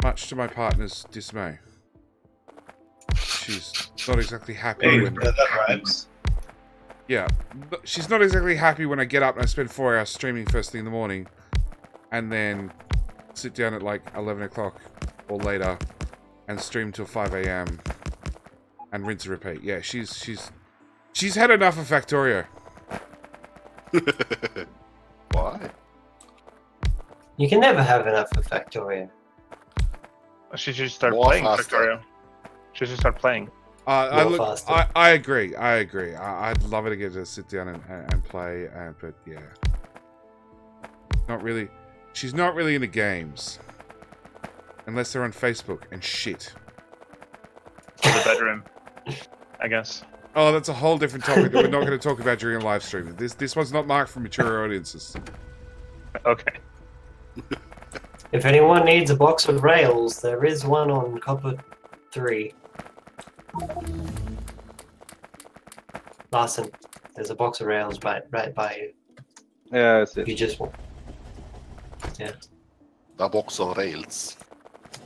Much to my partner's dismay. She's not exactly happy Hey, when... that rhymes. Yeah. She's not exactly happy when I get up and I spend 4 hours streaming first thing in the morning and then sit down at like 11 o'clock or later and stream till 5 a.m. and rinse and repeat. Yeah, she's had enough of Factorio. Why? You can never have enough of Factorio. She should start More playing faster. Custerio. She should start playing. I agree. I'd love her to get to sit down and play, but yeah, not really. She's not really into games, unless they're on Facebook and shit. The bedroom, I guess. Oh, that's a whole different topic that we're not going to talk about during a live stream. This one's not marked for mature audiences. Okay. If anyone needs a box of rails, there is one on Copper 3. Larson, there's a box of rails right by you. Yeah, I see. You just want. Yeah. The box of rails.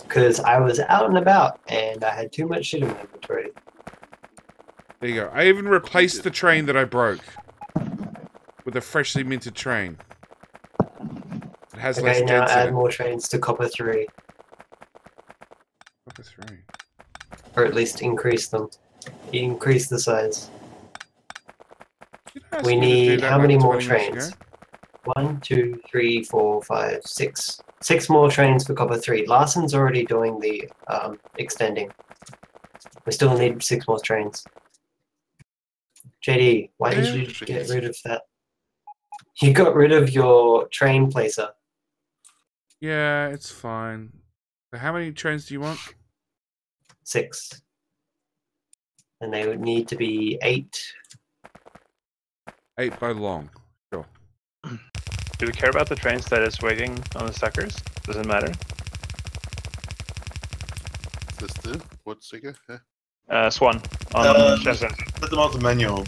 Because I was out and about and I had too much shit in my inventory. There you go. I even replaced the train that I broke with a freshly minted train. It has less Okay, now dents in add it. more trains to Copper 3. Copper 3. Or at least increase them. Increase the size. ask We me to do need that how like many more 20 minutes trains? ago? 1, 2, 3, 4, 5, 6. 6 more trains for Copper 3. Larson's already doing the extending. We still need 6 more trains. JD, why did you get rid of that? You got rid of your train placer. Yeah, it's fine. So how many trains do you want? 6. And they would need to be 8. 8 by long. Sure. Do we care about the trains that is waiting on the suckers? Does it matter? Is this the what sticker? Yeah. Swan on Shenzhen. Put them on the manual.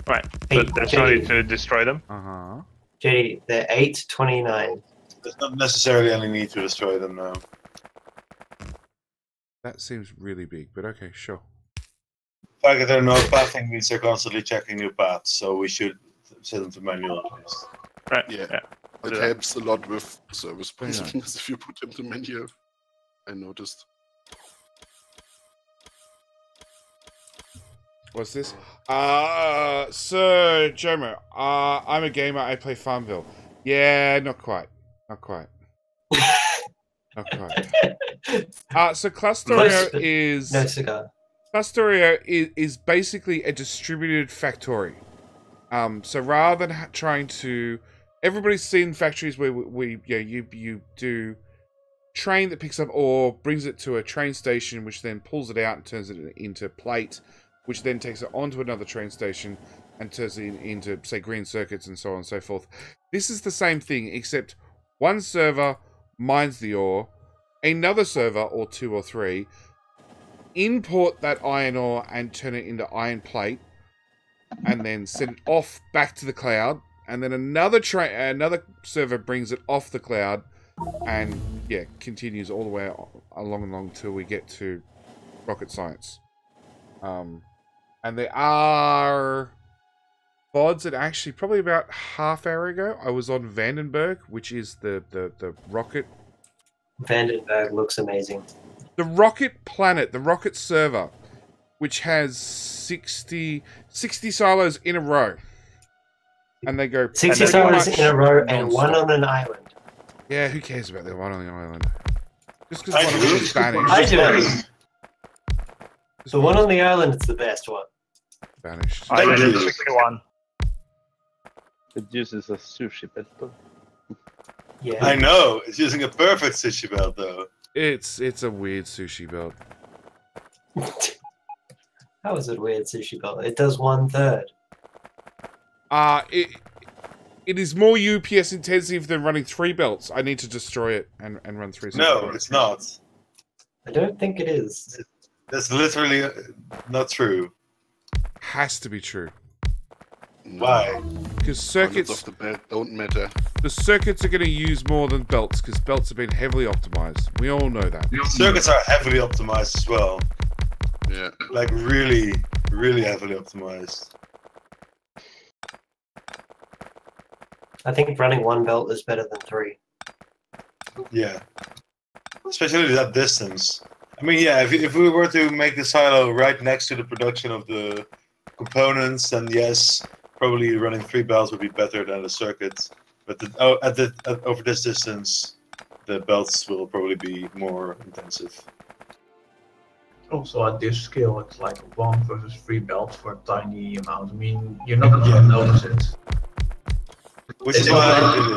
Right. Hey, But there's no need JD. to destroy them. Uh-huh. JD, they're 829. There's not necessarily any need to destroy them now. That seems really big, but okay, sure. The fact that there are no pathing means they're constantly checking new paths, so we should set them to manual at least. Right. Yeah. It helps a lot with service positions if you put them to menu. I noticed. What's this? Sir Jomo, I'm a gamer. I play Farmville. Yeah, not quite. Not quite. Not quite. So Clustorio is... No cigar. Clustorio is basically a distributed factory. So rather than trying to... Everybody's seen factories where you do train that picks up ore, brings it to a train station, which then pulls it out and turns it into plate, which then takes it onto another train station and turns it into, say, green circuits and so on and so forth. This is the same thing, except one server mines the ore, another server, or two or three, import that iron ore and turn it into iron plate, and then send it off back to the cloud, and then another server brings it off the cloud, and yeah, continues all the way along till we get to rocket science. And there are VODs that actually, probably about half hour ago, I was on Vandenberg, which is the rocket. Vandenberg looks amazing. The rocket planet, the rocket server, which has 60 silos in a row. And they go 60 silos in a row and one on an island. Yeah, who cares about the one on the island? Just because one of them is Spanish. I do. The one on the island is the best one. Banished. I did it one. It uses a sushi belt. Yeah. I know. It's using a perfect sushi belt, though. It's a weird sushi belt. How is it weird sushi belt? It does 1/3. It is more UPS intensive than running 3 belts. I need to destroy it and run 3. No, it's not. I don't think it is. That's literally not true. Has to be true. Why? Because circuits off the belt don't matter. The circuits are going to use more than belts because belts have been heavily optimized. We all know that. Circuits are heavily optimized as well. Yeah. Like really, really heavily optimized. I think running 1 belt is better than 3. Yeah. Especially that distance. I mean, yeah, if we were to make the silo right next to the production of the components, then yes, probably running 3 belts would be better than the circuit. But over this distance, the belts will probably be more intensive. Also, at this scale, it's like 1 versus 3 belts for a tiny amount. I mean, you're not gonna notice it. Which is why I did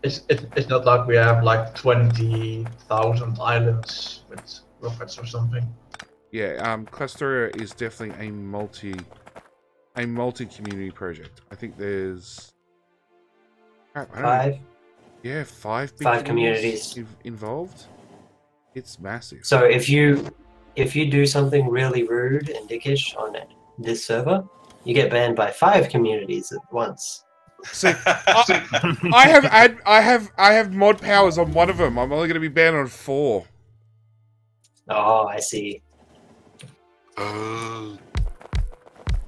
it. It's not like we have like 20,000 islands with rockets or something. Yeah, Clustorio is definitely a multi-community project. I think there's... Crap, I don't 5? know. Yeah, 5 big 5 communities involved. It's massive. So if you do something really rude and dickish on this server, you get banned by 5 communities at once. See, I have mod powers on one of them. I'm only going to be banned on 4. Oh, I see. Well,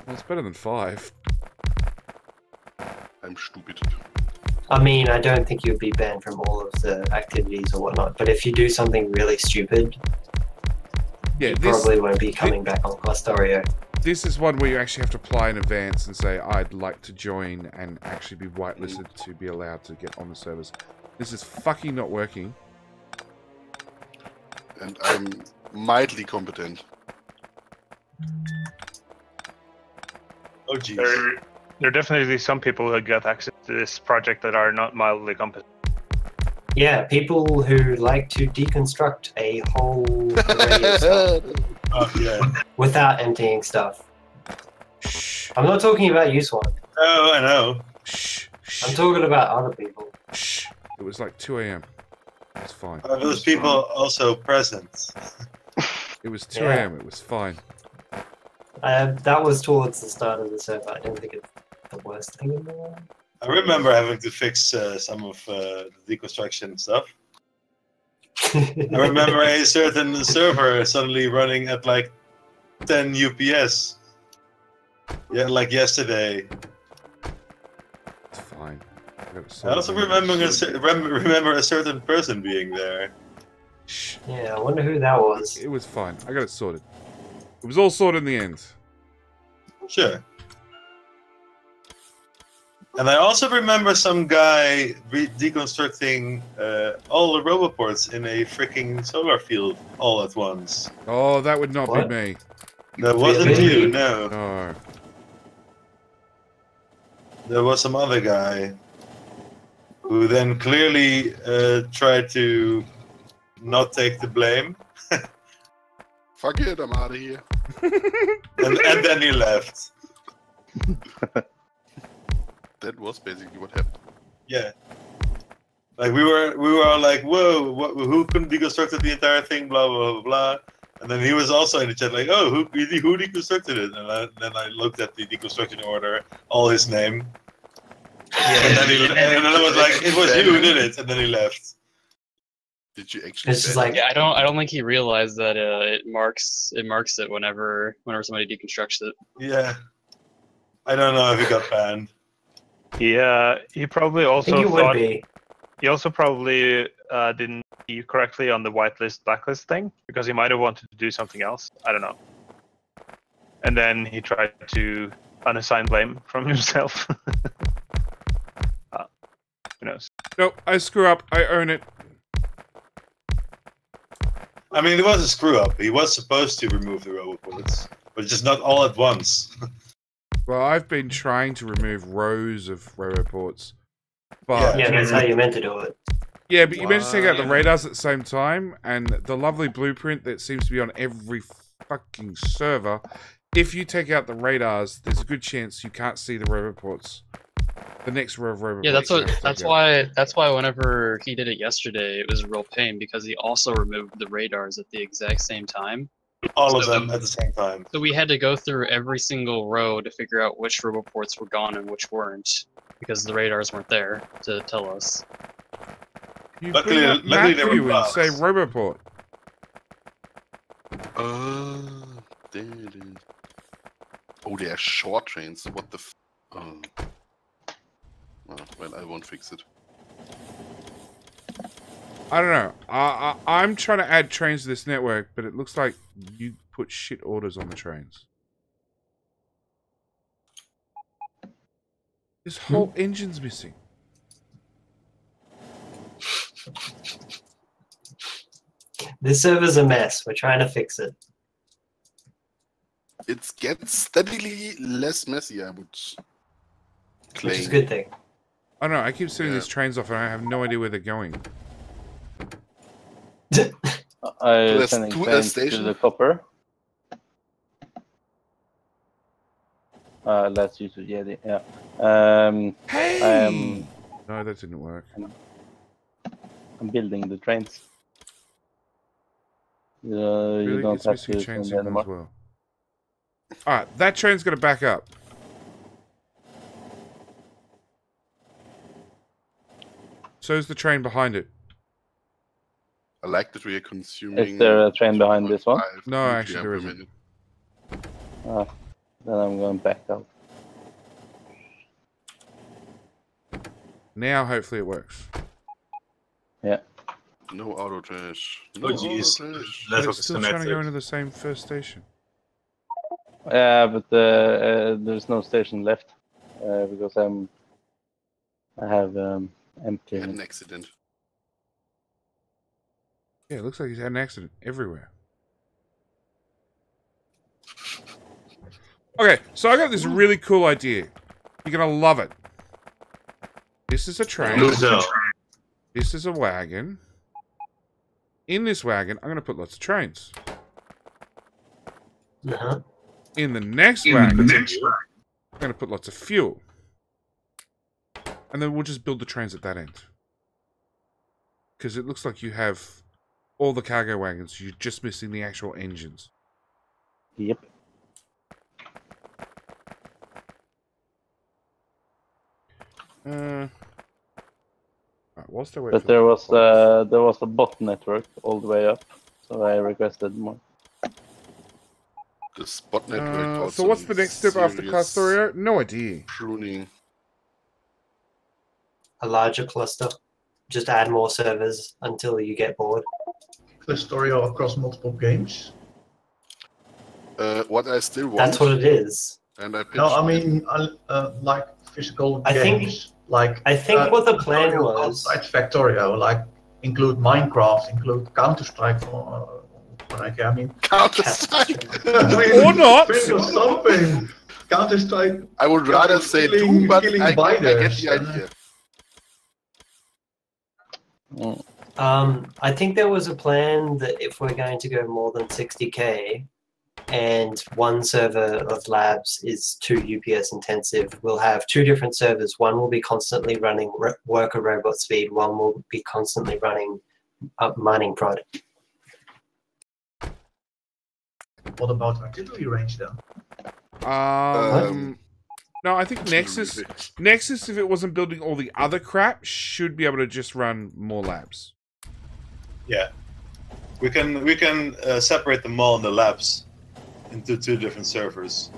it's better than 5. I'm stupid. I mean, I don't think you'd be banned from all of the activities or whatnot, but if you do something really stupid, you probably won't be coming back on Clustorio. This is one where you actually have to apply in advance and say, I'd like to join and actually be whitelisted to be allowed to get on the servers. This is fucking not working. And I'm mildly competent. Oh, jeez. There are definitely some people who got access to this project that are not mildly competent. Yeah, people who like to deconstruct a whole array of stuff without emptying stuff. I'm not talking about you, Swan. Oh, I know. I'm talking about other people. It was like 2 AM. It's fine. Are those people also present? It was 2 AM. It was fine. That was towards the start of the server. I don't think it's the worst thing in the world. I remember having to fix some of the deconstruction stuff. I remember a certain server suddenly running at like 10 UPS. Yeah, like yesterday. It's fine. I also remember a certain person being there. Yeah, I wonder who that was. It was fine. I got it sorted. It was all sorted in the end. Sure. And I also remember some guy deconstructing all the roboports in a freaking solar field all at once. Oh, that would not What? be me. That wasn't Really? you, no. No. There was some other guy who then clearly tried to not take the blame. Fuck it, I'm out of here. and then he left. That was basically what happened. Yeah. Like we were all like, whoa, who couldn't deconstructed the entire thing, blah blah blah blah. And then he was also in the chat like, oh, who deconstructed it? And then I looked at the deconstruction order, all his name. Yeah. And then I was like, it was you who did it, and then he left. Did you actually? It's just like, Yeah, I don't think he realized that it marks it whenever somebody deconstructs it. Yeah. I don't know if he got banned. Yeah, he probably I also think you would thought be. he also probably didn't see correctly on the whitelist blacklist thing because he might have wanted to do something else. I don't know. And then he tried to unassign blame from himself. Who knows? Nope, I screw up. I own it. I mean, it was a screw up. He was supposed to remove the roboports, but just not all at once. Well, I've been trying to remove rows of roboports, but Yeah, that's how you meant to do it. yeah, but you meant to take out the radars at the same time, and the lovely blueprint that seems to be on every fucking server. If you take out the radars, there's a good chance you can't see the roboports. The next row of roboports. Yeah, that's why. why whenever he did it yesterday, it was a real pain because he also removed the radars at the exact same time. All of them at the same time. So we had to go through every single row to figure out which roboports were gone and which weren't, because the radars weren't there to tell us. You Luckily- bring up luckily they were Matthew and say bugs. roboport. There it is. Oh, they are short trains. What the f... Oh, well, I won't fix it. I don't know. I'm trying to add trains to this network, but it looks like you put shit orders on the trains. This whole engine's missing. This server's a mess. We're trying to fix it. It gets steadily less messy, I would claim. Which is a good thing. I don't know. I keep setting these trains off and I have no idea where they're going. I'm sending trains to the copper. Let's use it. Yeah. Hey! No, that didn't work. I'm building the trains. You Really? don't It's have missing to chain send signal anymore. as well. Alright, that train's going to back up. So's the train behind it. I like that we are consuming... Is there a train behind this one? No, actually there isn't. Then I'm going back out. Now, hopefully it works. Yeah. No auto trash. Oh, jeez. But it's still trying to go into the same first station. Yeah, but there's no station left because I have empty. Had an accident. Yeah, it looks like he's had an accident everywhere. Okay, so I got this really cool idea. You're gonna love it. This is a train. This is a wagon. In this wagon, I'm gonna put lots of trains. Uh-huh. In the next wagon, I'm gonna put lots of fuel. And then we'll just build the trains at that end. Because it looks like you have all the cargo wagons. You're just missing the actual engines. Yep. Right, whilst I wait But for there was a bot network all the way up, so I requested more. The spot network. so what's the next step after Clustorio? No idea. Pruning. A larger cluster. Just add more servers until you get bored. Clustorio across multiple games. What I still want. That's what it is. And I pitched. No, I mean, like physical I think- games. Like I think what the plan Factorio was. outside Factorio, like include Minecraft, include Counter-Strike, or like, I mean, Counter-Strike. Or not. Think of something. Counter-Strike. I would rather say Doom, but killing I get biters, the idea. I think there was a plan that if we're going to go more than 60k, and one server of labs is too UPS intensive, we'll have two different servers. One will be constantly running worker robot speed. One will be constantly running mining prod. What about artillery range then? No, I think Nexus, if it wasn't building all the other crap, should be able to just run more labs. Yeah, we can separate them all in the labs into two different servers.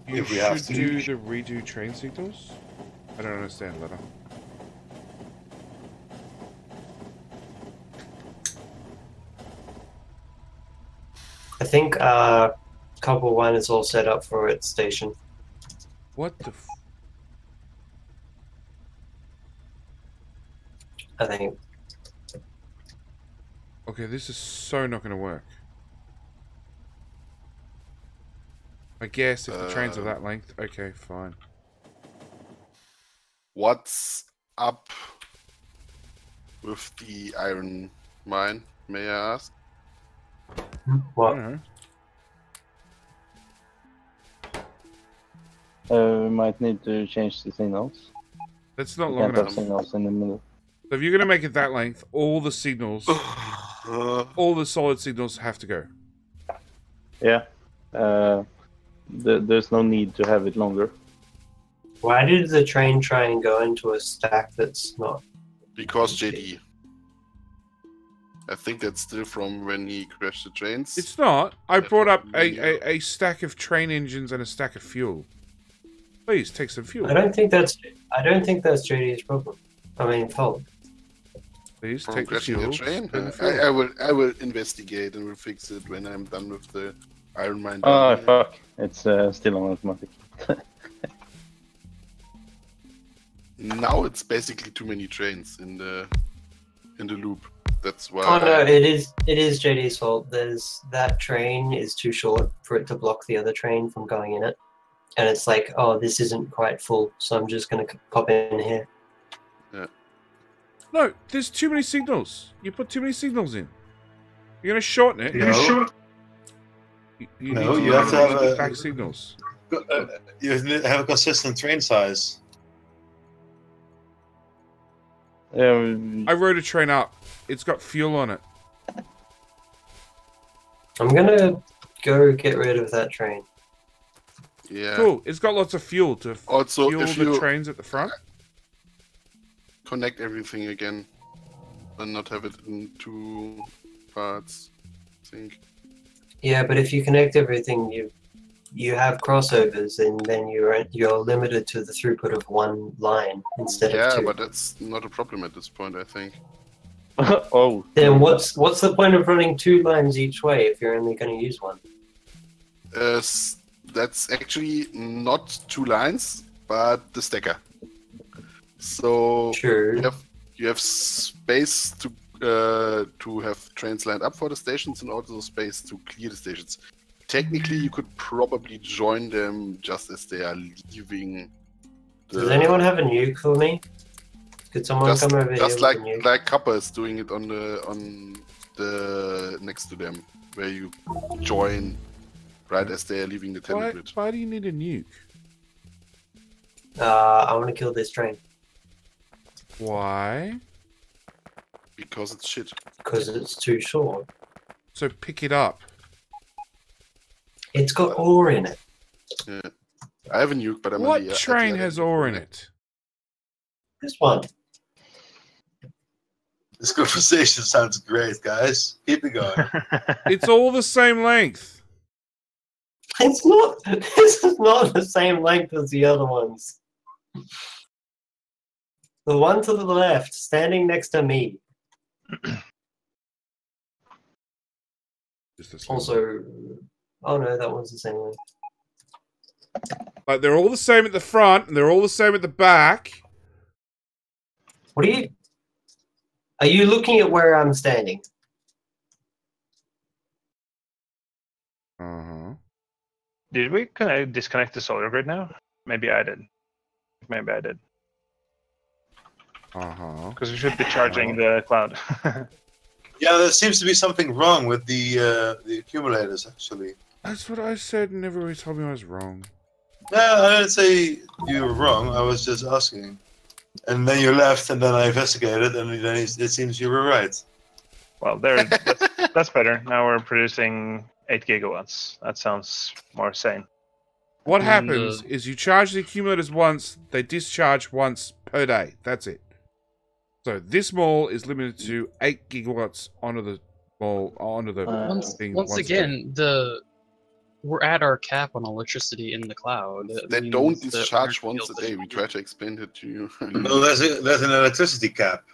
You If we have should to. do the redo train signals? I don't understand, Letter. I think couple one is all set up for its station. What the f... I think. Okay, this is so not going to work. I guess if the trains are that length, okay, fine. What's up with the iron mine, may I ask? What? We might need to change the signals. That's not We long can't have enough. signals in the middle. So if you're going to make it that length, all the signals, all the solid signals have to go. Yeah. There's no need to have it longer. Why did the train try and go into a stack that's not? Because JD. I think that's still from when he crashed the trains. It's not. I brought up a stack of train engines and a stack of fuel. Please take some fuel. I don't think that's JD's problem. I mean, fault. Please From take the crashing fuel. the train. spend the fuel. I will investigate and will fix it when I'm done with the iron mine. Oh fuck! It's still on automatic. Now it's basically too many trains in the loop. That's why. Oh no, it is JD's fault. That train is too short for it to block the other train from going in it, and it's like, oh, this isn't quite full, so I'm just gonna pop in here. Yeah. No, there's too many signals. You put too many signals in. You're going to shorten it. No. You have to have back signals. You have a consistent train size. I rode a train up. It's got fuel on it. I'm gonna go get rid of that train. Yeah. Cool. It's got lots of fuel to Also, fuel if the you trains at the front. connect everything again and not have it in two parts, I think. Yeah, but if you connect everything, you have crossovers, and then you're limited to the throughput of one line instead of two. Yeah, but that's not a problem at this point, I think. Oh. Then what's the point of running two lines each way if you're only going to use one? That's actually not two lines, but the stacker. So True. you have space to have trains lined up for the stations, and also space to clear the stations. Technically, you could probably join them just as they are leaving. Does anyone have a nuke for me? Could someone come over here just with like a nuke? like Kappa is doing it on the next to them, where you join right as they are leaving the template. Why do you need a nuke? I want to kill this train. Why? Because it's shit. Because it's too short. So pick it up. It's got ore in it. Yeah. I have a nuke, but I'm What at the train other has end. ore in it? This one. This conversation sounds great, guys. Keep it going. It's all the same length. It's not. This is not the same length as the other ones. The one to the left, standing next to me. Also, oh no, that one's the same length. Like, they're all the same at the front, and they're all the same at the back. What are you looking at where I'm standing? Uh-huh. Did we disconnect the solar grid now? Maybe I did. Maybe I did. Uh-huh. Because we should be charging the cloud. Yeah, there seems to be something wrong with the accumulators, actually. That's what I said, and everybody told me I was wrong. No, I didn't say you were wrong. I was just asking. And then you left, and then I investigated, and then it seems you were right. Well, that's better. Now we're producing 8 gigawatts. That sounds more sane. What happens is you charge the accumulators once, they discharge once per day. That's it. So this mall is limited to 8 gigawatts onto the mall, onto the thing. Once again, we're at our cap on electricity in the cloud. They don't discharge once a day. We try to explain it to you. No, there's an electricity cap.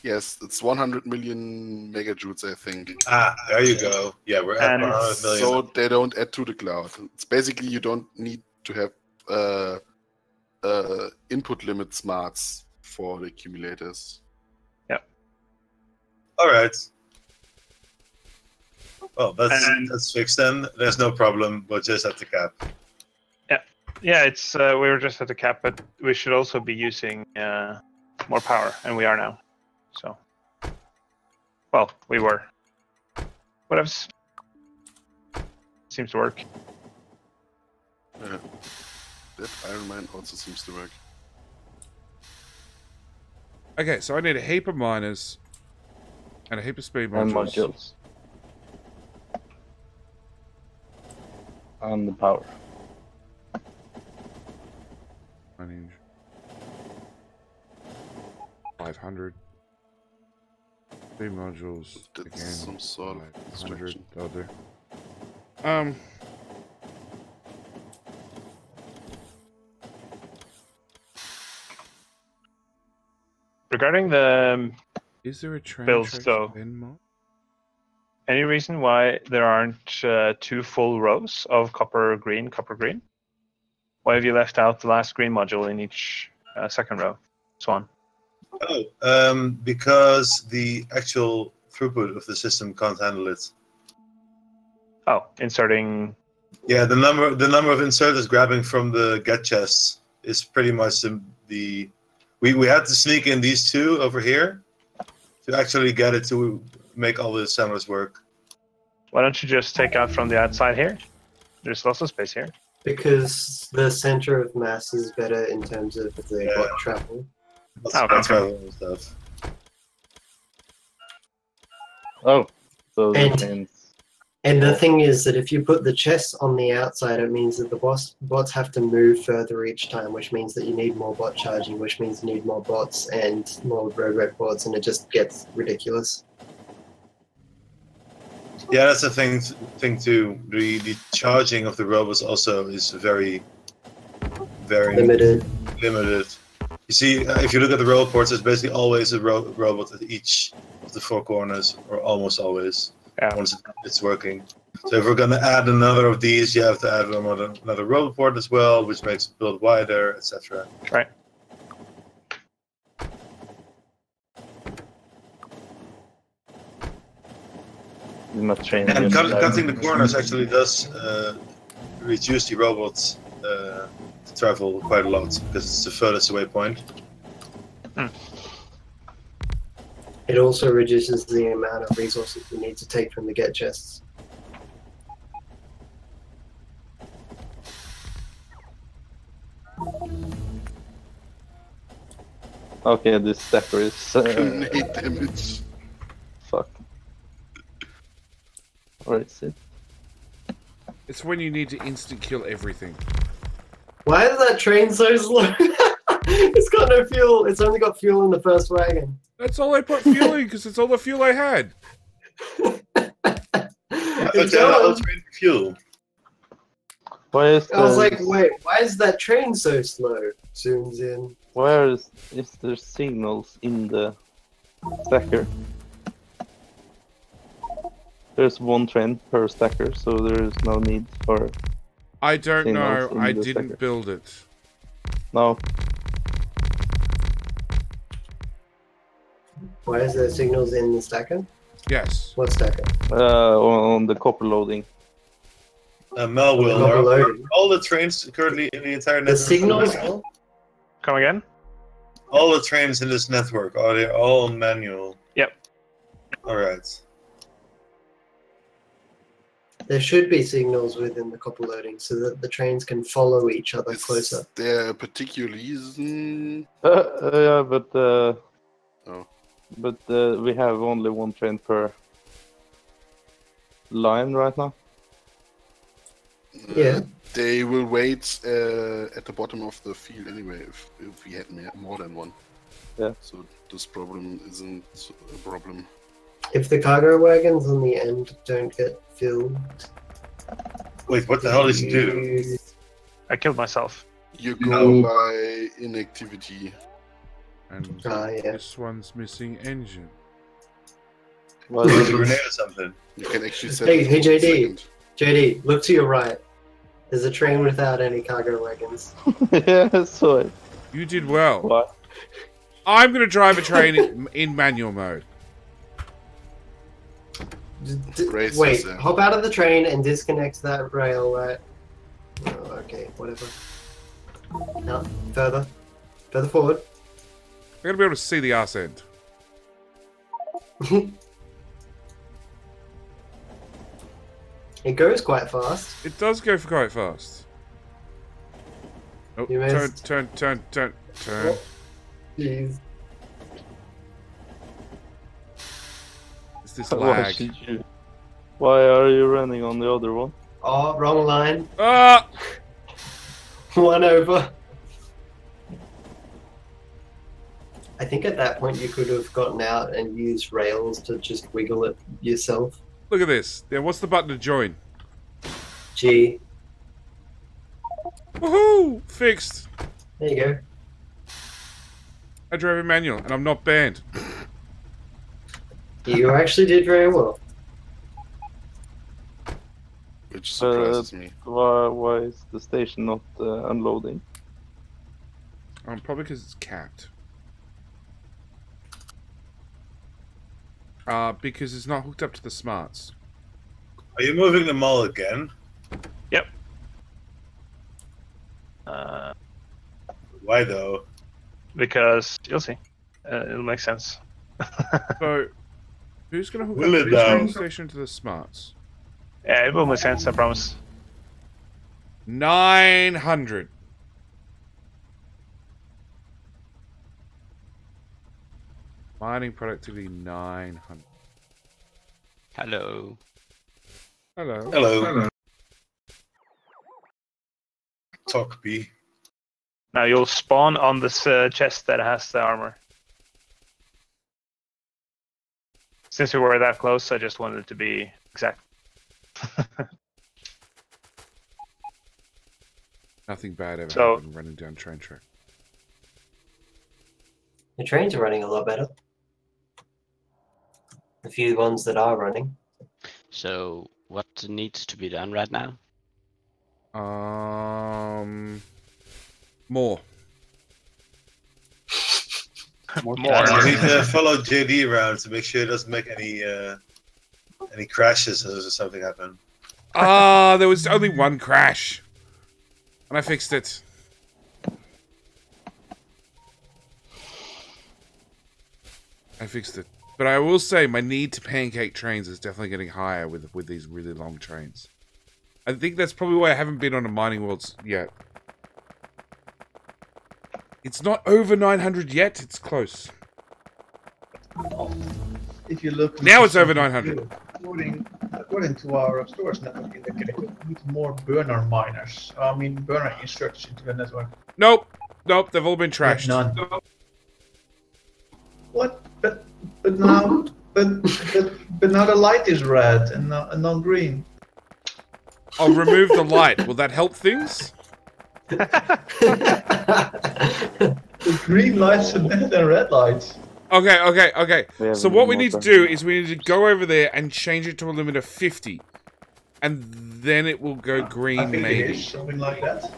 Yes, it's 100 million megajoules, I think. Ah, there you go. Yeah, we're at 100 million. So they don't add to the cloud. It's basically you don't need to have input limit smarts for the accumulators. Yeah. All right. Well, that's fixed then. There's no problem. We're just at the cap. Yeah, it's we were just at the cap, but we should also be using more power, and we are now. So, well, we were. Whatever. Seems to work. That iron mine also seems to work. Okay, so I need a heap of miners and a heap of speed And modules. modules. And the power. Mining. 500. Speed modules. That's again. some sort of 100. distraction. That'll do. Regarding the Is there a train builds, track though, Denmark? any reason why there aren't 2 full rows of copper green? Why have you left out the last green module in each second row, Swan? Oh, because the actual throughput of the system can't handle it. Oh, inserting. Yeah, the number of inserters grabbing from the get chests is pretty much the. We had to sneak in these 2 over here to actually get it to make all the assemblers work. Why don't you just take out from the outside here? There's lots of space here. Because the center of mass is better in terms of the bot travel. That's right. Stuff. Oh, so that And- means And the thing is that if you put the chests on the outside, it means that the bots have to move further each time, which means that you need more bot charging, which means you need more bots and more road bots, and it just gets ridiculous. Yeah, that's the thing too. The charging of the robots also is very Limited. You see, if you look at the robot ports, there's basically always a robot at each of the 4 corners, or almost always. Yeah. Once it's working. So if we're going to add another of these, you have to add another robot port as well, which makes it build wider, etc. Right. And cutting the corners actually does reduce the robots to travel quite a lot because it's the furthest away point. It also reduces the amount of resources you need to take from the get chests. okay, this stacker is Grenade damage. fuck. Where is it? It's when you need to instant kill everything. Why is that train so slow? It's got no fuel. It's only got fuel in the first wagon. That's all I put fuel in, because it's all the fuel I had. I'll trade fuel. Why is I was like, wait, why is that train so slow? Zooms in. where is there signals in the stacker? There's 1 train per stacker, so there is no need for I don't signals know. in I the didn't stacker? build it. No. Why is there signals in the stacker? Yes. What stacker? On the copper loading. Mel will. Copper Are loading. all the trains currently in the entire network? The signals. manual? Come again? All the trains in this network, are they all manual? Yep. Alright. There should be signals within the copper loading so that the trains can follow each other closer. Is there a particular reason? Yeah, but Oh. we have only one train per line right now. Yeah. They will wait at the bottom of the field anyway if we had more than one. Yeah. So this problem isn't a problem. If the cargo wagons on the end don't get filled. Wait, what the hell did you do? I killed myself. You go by inactivity. And yeah. this one's missing engine. Well, there's a grenade or something. You can actually set Hey, it hey, for a JD. second. JD, look to your right. There's a train without any cargo wagons. Yeah, so You did well. what? I'm going to drive a train in manual mode. Brace Wait, yourself. hop out of the train and disconnect that rail, right? Oh, okay, whatever. No, further. Further forward. I'm going to be able to see the arse end. It goes quite fast. It does go for quite fast. Oh, You missed. turn. Oh, jeez. It's this Why lag. should you? Why are you running on the other one? Oh, wrong line. Ah! 1 over. I think at that point you could have gotten out and used rails to just wiggle it yourself. Look at this. Yeah, what's the button to join? G. Woohoo! Fixed. There you go. I drove a manual, and I'm not banned. You actually did very well. Which surprises me. Why is the station not unloading? Probably because it's capped. Because it's not hooked up to the smarts. Are you moving the mall again? Yep. Why though? Because you'll see. It'll make sense. So, who's going to hook Will up it this down? train station to the smarts? Yeah, it will make sense, I promise. 900. Mining productivity 900. Hello. Hello. Hello. Talk B. Now you'll spawn on this chest that has the armor. Since we were that close, I just wanted it to be exact. Nothing bad ever So- happened running down train track. The trains are running a lot better. The few ones that are running. So, what needs to be done right now? More. More. You need to follow JD around to make sure he doesn't make any crashes or something happen. There was only one crash. And I fixed it. But I will say my need to pancake trains is definitely getting higher with these really long trains. I think that's probably why I haven't been on a mining world yet. It's not over 900 yet, it's close. If you look Now it's over 900. According to our storage network indicator, we need more burner miners. I mean, burner inserts into the network. Nope, they've all been trashed. None. What? But now, but now the light is red and not green. I'll remove the light. Will that help things? The green lights are better than red lights. Okay. We have So what we more need to time. do is we need to go over there and change it to a limit of 50. and then it will go green, I think maybe. it is something like that.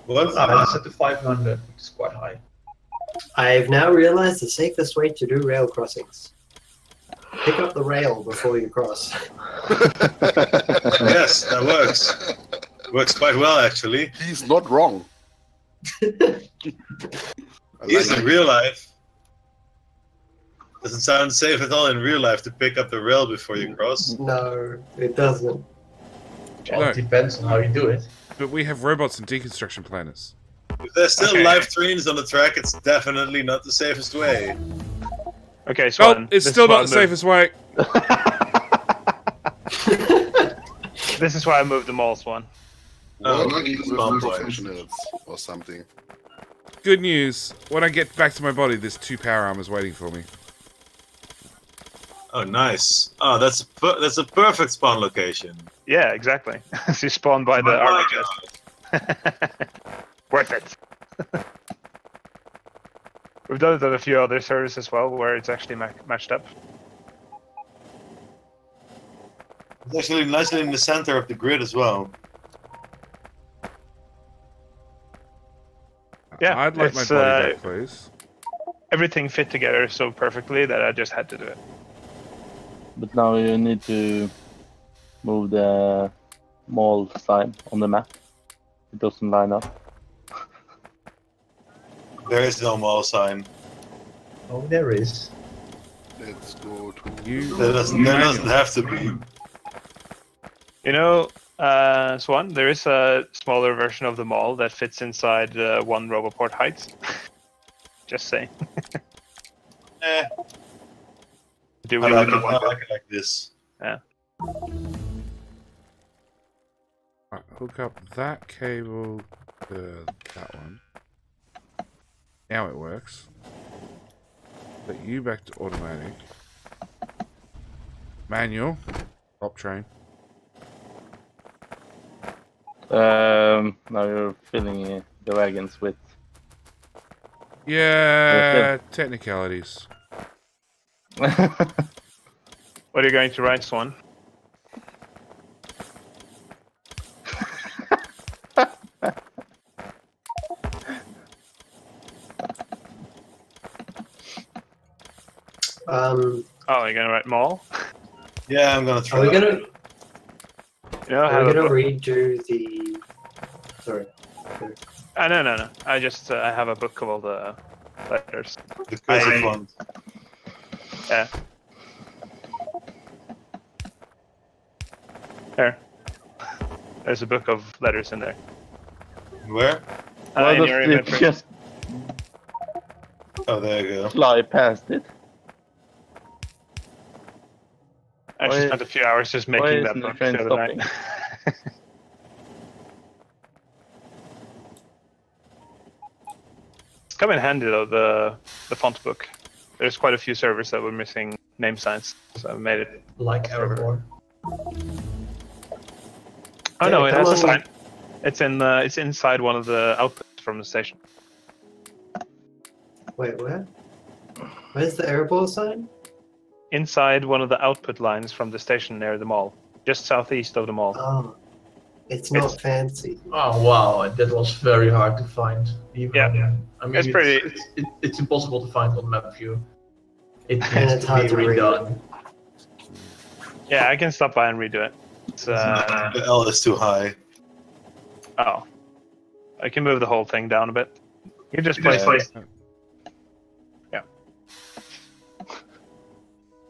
What? It's set to 500, which is quite high. I've now realized the safest way to do rail crossings. Pick up the rail before you cross. Yes, that works. Works quite well, actually. He's not wrong. Yes, in real life. Doesn't sound safe at all in real life to pick up the rail before you cross. No, it doesn't. Well, No. it depends on how you do it. But we have robots and deconstruction planners. If there's still Okay. live trains on the track, it's definitely not the safest way. Okay, Swan. Nope, it's this still is why not I the safest way. This is why I moved them all, Swan. Oh, Lucky it's with bomb professionals or something. Good news. When I get back to my body, there's 2 power armors waiting for me. Oh, nice. Oh, that's a perfect spawn location. Yeah, exactly. So you spawn by the Oh armor my chest. Worth it. We've done it on a few other servers as well, where it's actually matched up. It's actually nicely in the center of the grid as well. Yeah, I'd like my it's, body back, please. Everything fit together so perfectly that I just had to do it. But now you need to move the mall sign on the map. It doesn't line up. There is no mall sign. Oh, there is. Let's go to There doesn't have to be. You know, Swan, there is a smaller version of the mall that fits inside one Roboport height. Just saying. Do we I like like it like this. Yeah. Right, hook up that cable to that one. Now it works. Put you back to automatic. Manual. Stop train. Now you're filling the wagons with. Yeah, technicalities. What are you going to write, Swan? Oh, you're gonna write mall? Yeah, I'm gonna try. Are we gonna? You know, Are we gonna redo the? Sorry. No. I just I have a book of all the letters. The cursive font. Yeah. There. There's a book of letters in there. Where? Why In does your it inventory. just Oh, there you go. fly past it? I actually Why- spent a few hours just why making that isn't the book train the other night. It's come in handy though, the font book. There's quite a few servers that were missing name signs, so I made it. Like Aragorn. Oh no, it come has a on. sign. It's inside one of the outputs from the station. Wait, where? Where's the airball sign? Inside one of the output lines from the station near the mall, just southeast of the mall. Oh, it's not fancy. Oh wow, that was very hard to find. Even, Yeah. I mean, It's pretty- it's impossible to find on map view. It And has it's to hard be to read. redone. Yeah, I can stop by and redo it. It's The L is too high. oh, I can move the whole thing down a bit. You just place it. Yeah.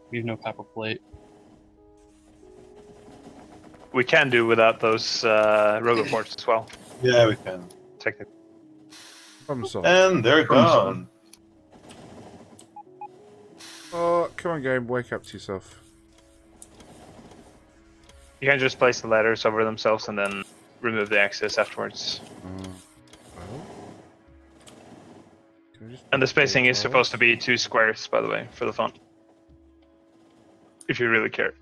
We have no copper plate. We can do without those roboports as well. Yeah, we can. Technically. Problem solved. And they're gone. Oh, come on, game. Wake up to yourself. You can just place the letters over themselves and then remove the axis afterwards. Well. Can I just And the spacing is Oh. supposed to be 2 squares, by the way, for the font. If you really care.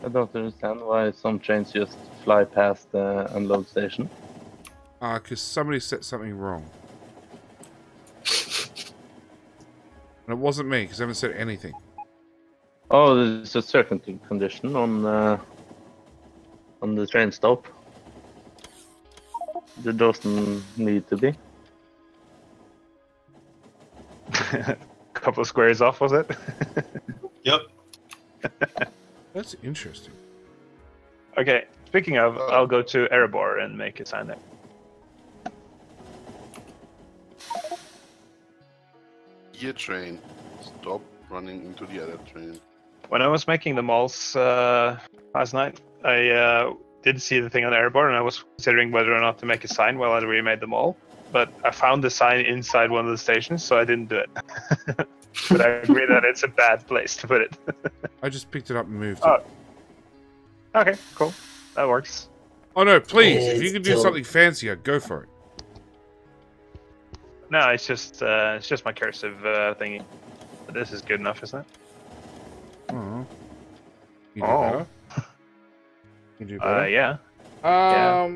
I don't understand why some trains just fly past the unload station. Because somebody set something wrong. And it wasn't me, because I haven't said anything. Oh, there's a certainty condition on the train stop. There doesn't need to be. Couple of squares off, was it? Yep. That's interesting. Okay, speaking of, I'll go to Erebor and make a sign there. Here train. Stop running into the other train. When I was making the malls last night, I did see the thing on Erebor, and I was considering whether or not to make a sign while I remade the mall. But I found the sign inside one of the stations, so I didn't do it. But I agree that it's a bad place to put it. I just picked it up and moved it. Okay, cool. That works. Oh no, please! If you It's could do still- something fancier, go for it. No, it's just my cursive thingy. But this is good enough, isn't it? Oh. You do Oh. better. You do better. Yeah. Are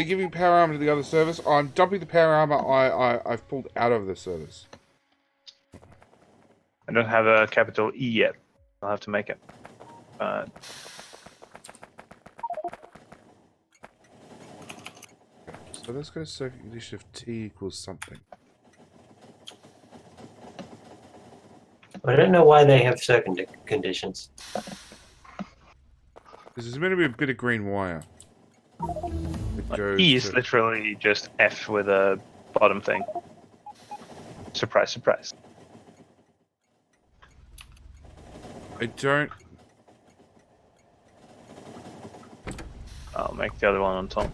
you giving power armor to the other service? Oh, I'm dumping the power armor I've pulled out of the service. I don't have a capital E yet. I'll have to make it. So let's go circuit condition of T equals something. I don't know why they have certain conditions. Because there's meant to be a bit of green wire. It goes E is to- literally just F with a bottom thing. Surprise, surprise. I don't... I'll make the other one on top.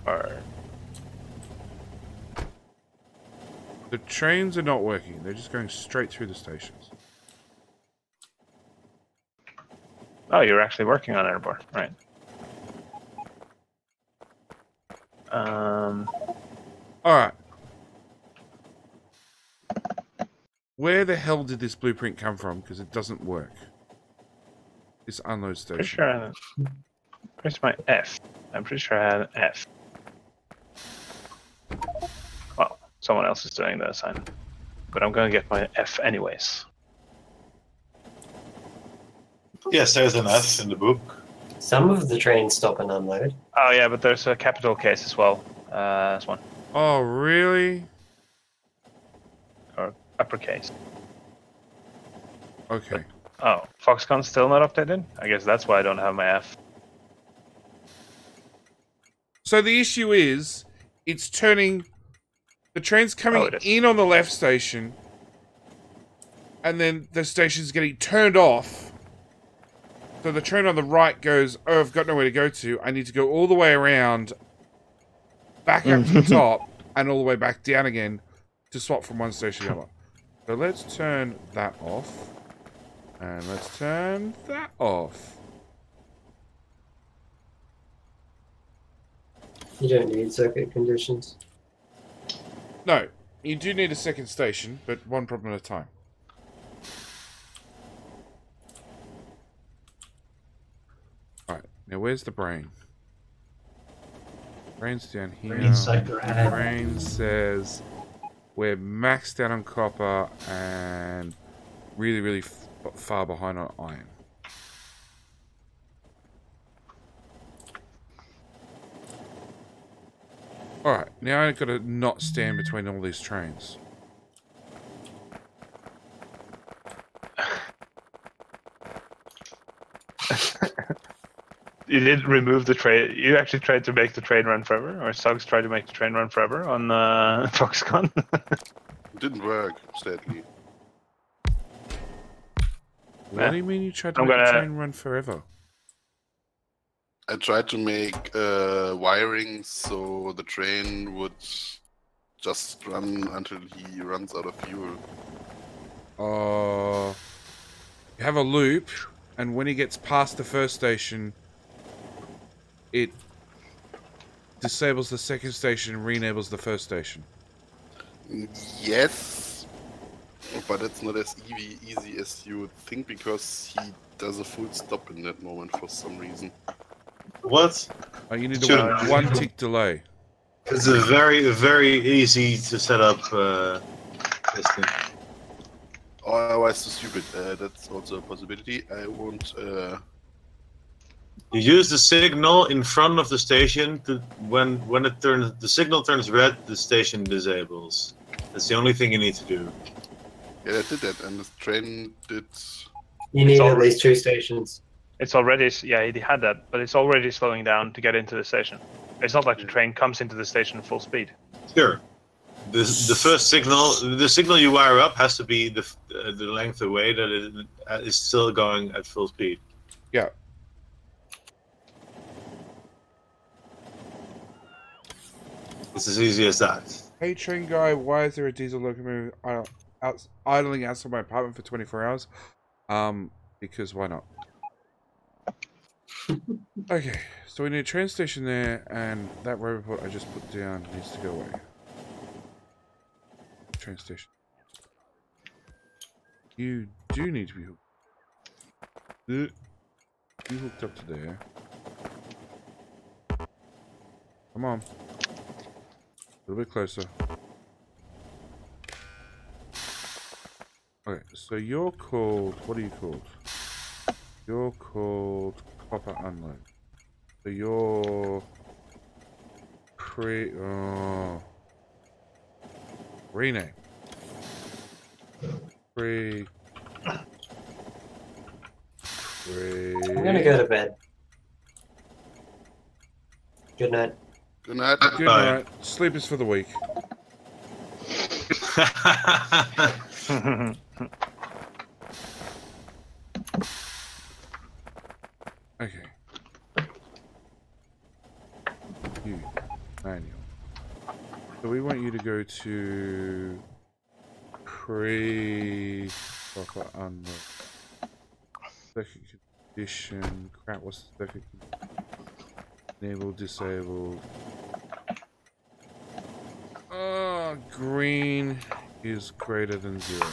Or The trains are not working. They're just going straight through the stations. oh, you're actually working on Erebor, right? Alright. Where the hell did this blueprint come from? Because it doesn't work. This unload station. Pretty sure I had. Where's my F? I'm pretty sure I had an F. Well, someone else is doing the assignment. But I'm gonna get my F anyways. Yes, there's an F in the book. Some of the trains stop and unload. Oh yeah, but there's a capital case as well. This one. Oh, really? Or uppercase. Okay. Oh, Foxconn's still not updated? I guess that's why I don't have my F. So the issue is, it's turning... The train's coming in on the left station, and then the station's getting turned off. So the train on the right goes, oh, I've got nowhere to go to. I need to go all the way around, back up to the top, and all the way back down again to swap from one station to the other. So let's turn that off. And let's turn that off. You don't need circuit conditions. No, you do need a second station, but one problem at a time. Alright, now where's the brain? Brain's down here. Inside your head. Brain says we're maxed out on copper and really, really far behind on iron. Alright, now I've got to not stand between all these trains. You did remove the train. You actually tried to make the train run forever, or Suggs tried to make the train run forever on Foxconn. It didn't work, sadly. What do you mean you tried to I'm make the gonna- train run forever? I tried to make wiring so the train would just run until he runs out of fuel. You have a loop, and when he gets past the first station, it disables the second station and re-enables the first station. Yes, but it's not as easy as you would think because he does a full stop in that moment for some reason. What? You need Sure. a one tick delay. It's a very easy to set up system. Oh, I was so stupid. That's also a possibility. I won't. You use the signal in front of the station to when the signal turns red, the station disables. That's the only thing you need to do. Yeah, I did that, and the train did. You need at least 2 stations. It's already, yeah, he had that, but it's already slowing down to get into the station. It's not like the train comes into the station full speed. Sure. The first signal, the signal you wire up has to be the length away that it is still going at full speed. Yeah. It's as easy as that. Hey, train guy, why is there a diesel locomotive idling outside my apartment for 24 hours? Because why not? Okay, so we need a train station there, and that robot I just put down needs to go away. Train station. You do need to be hooked. You hooked up to there. Come on. A little bit closer. Okay, so you're called... What are you called? You're called Copper Unload. So you're... Rename. I'm gonna go to bed. Good night. Good night. Good night. Sleep is for the weak. Okay. You, manual. So we want you to go to proper unload. Second condition. Crap, what's the second condition? Enable, disabled. Green is greater than 0. I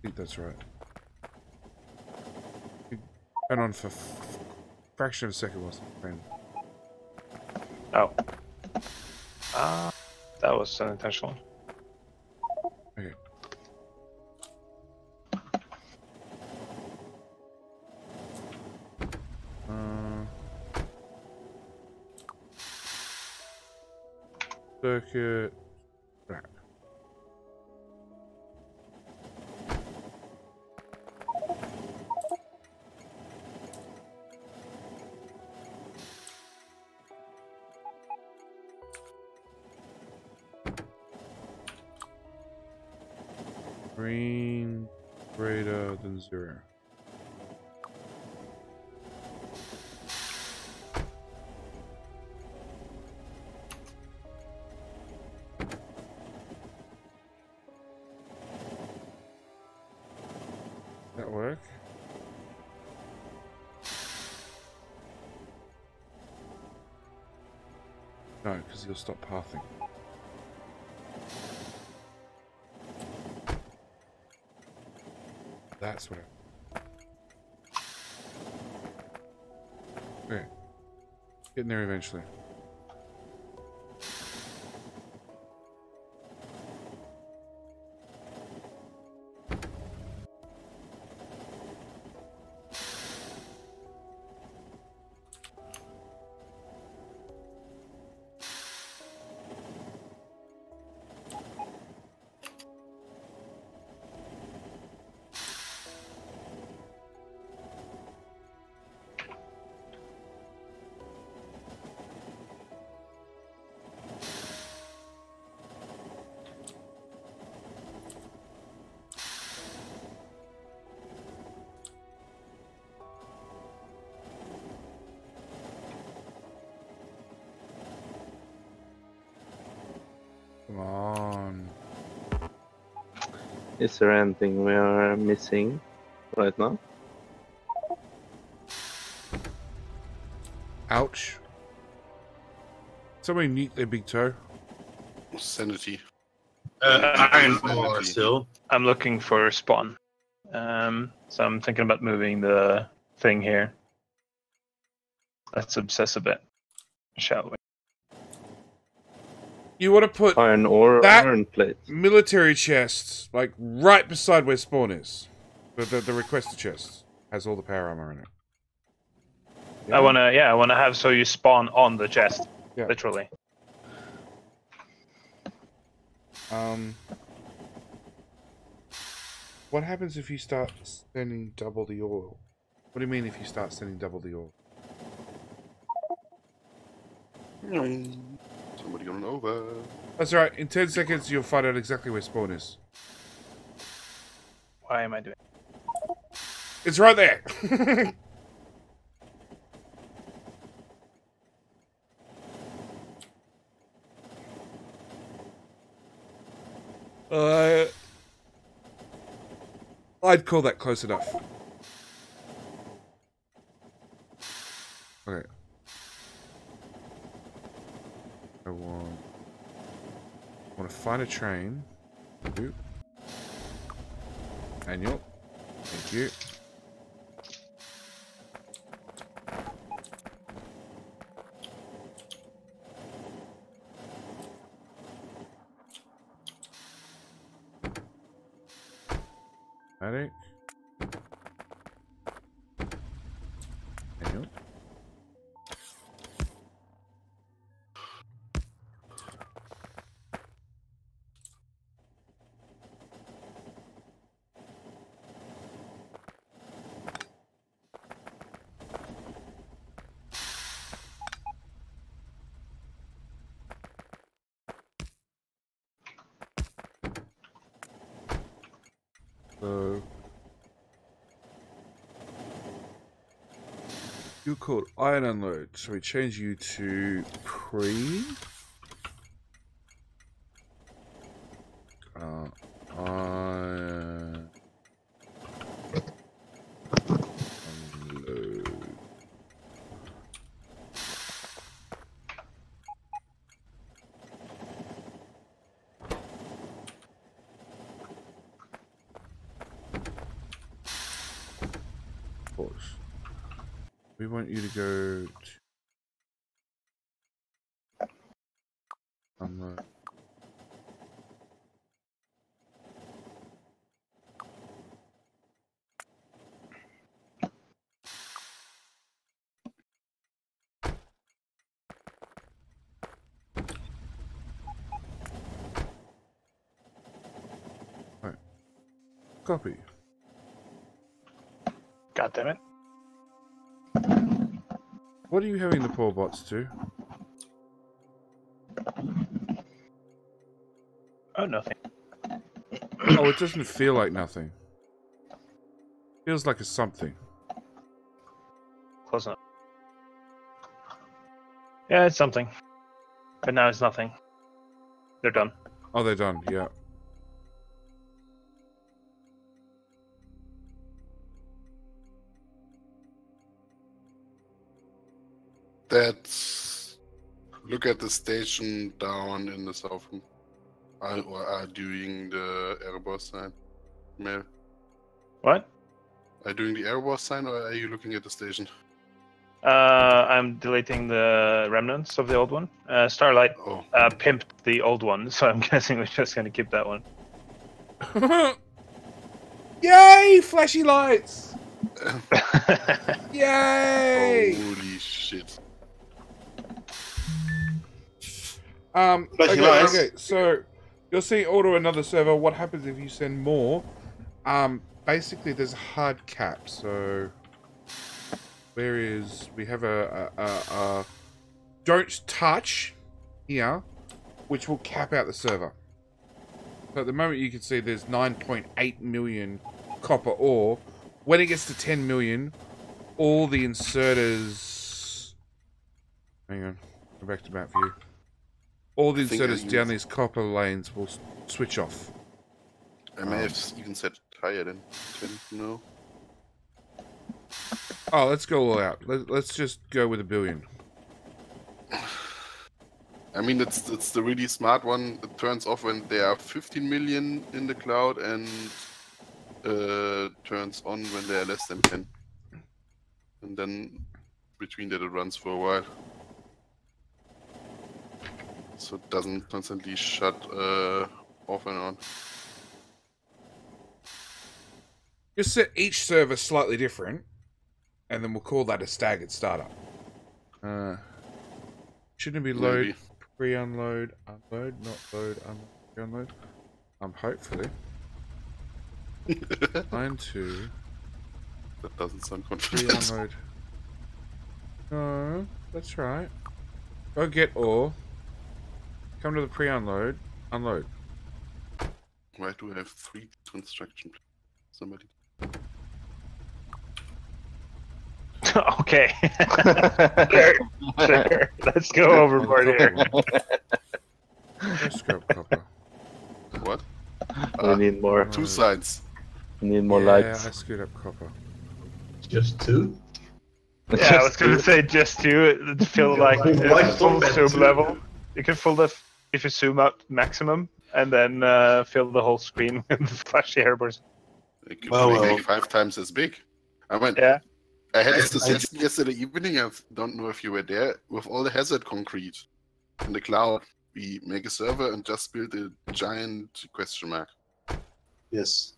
think that's right. Turn on for fraction of a second was green. Oh. That was unintentional. Okay. Circuit. Crap. Green greater than 0. That work? No, because you'll stop pathing. That's what Okay. Getting there eventually. Come on. Is there anything we are missing right now? Ouch. Somebody neat their big toe. Sanity. Iron ore still. I'm looking for spawn. So I'm thinking about moving the thing here. Let's obsess a bit, shall we? You want to put Iron ore, that iron plates. military chest like right beside where spawn is. The requester chest has all the power armor in it. Yeah? I wanna have so you spawn on the chest, Yeah. literally. What happens if you start sending double the oil? What do you mean if you start sending double the oil? Somebody going over. That's right. In 10 seconds, you'll find out exactly where spawn is. Why am I doing? It's right there. I'd call that close enough. Okay. I want to find a train. Oop. Manual. Thank you. Attic. Manual. So you're called iron unload, so we change you to pre. Iron unload. Pause. We want you to go to unload. Right. Copy. God damn it! What are you having the poor bots to? Oh, nothing. Oh, it doesn't feel like nothing. Feels like a something. Close enough. Yeah, it's something. But now it's nothing. They're done. Oh, they're done. Yeah. That's. Look at the station down in the southern. Are doing the Airbus sign. Mail. What? Are you doing the Airbus sign or are you looking at the station? I'm deleting the remnants of the old one. Starlight pimped the old one, so I'm guessing we're just gonna keep that one. Yay! Flashy lights! Yay! Holy shit. Okay, so you'll see order another server. What happens if you send more? Basically there's a hard cap, so where is we have a don't touch here, which will cap out the server. So at the moment you can see there's 9.8 million copper ore. When it gets to 10 million, all the inserters, hang on, go back to map view. All the inserters down these copper lanes will switch off. I may have even set it higher than 10, no? Oh, let's go all out. Let's just go with 1 billion. I mean, it's the really smart one. It turns off when there are 15 million in the cloud and turns on when there are less than 10. And then between that it runs for a while. So it doesn't constantly shut off and on. Just set each server slightly different, and then we'll call that a staggered startup. Shouldn't it be load, Maybe. pre-unload, unload, not load, unload, pre-unload? Hopefully. Line 2. That doesn't sound confident. Pre-unload. No, that's right. Go get ore. Come to the pre-unload. Unload. Why do I have 3 construction? Somebody. Okay. Sure. Let's go overboard here. Let's go, copper. What? We need more. 2 signs. We need more Yeah, lights. I screwed up copper. Just 2? Yeah, I was gonna say just to feel like Why a full stop at zoom 2? level. You can fill the if you zoom out maximum and then fill the whole screen with flashy airbursts. It could Well, make well. it 5 times as big. I mean, Yeah. I had this discussion yesterday evening. I don't know if you were there. With all the hazard concrete in the cloud, we make a server and just build a giant question mark. Yes.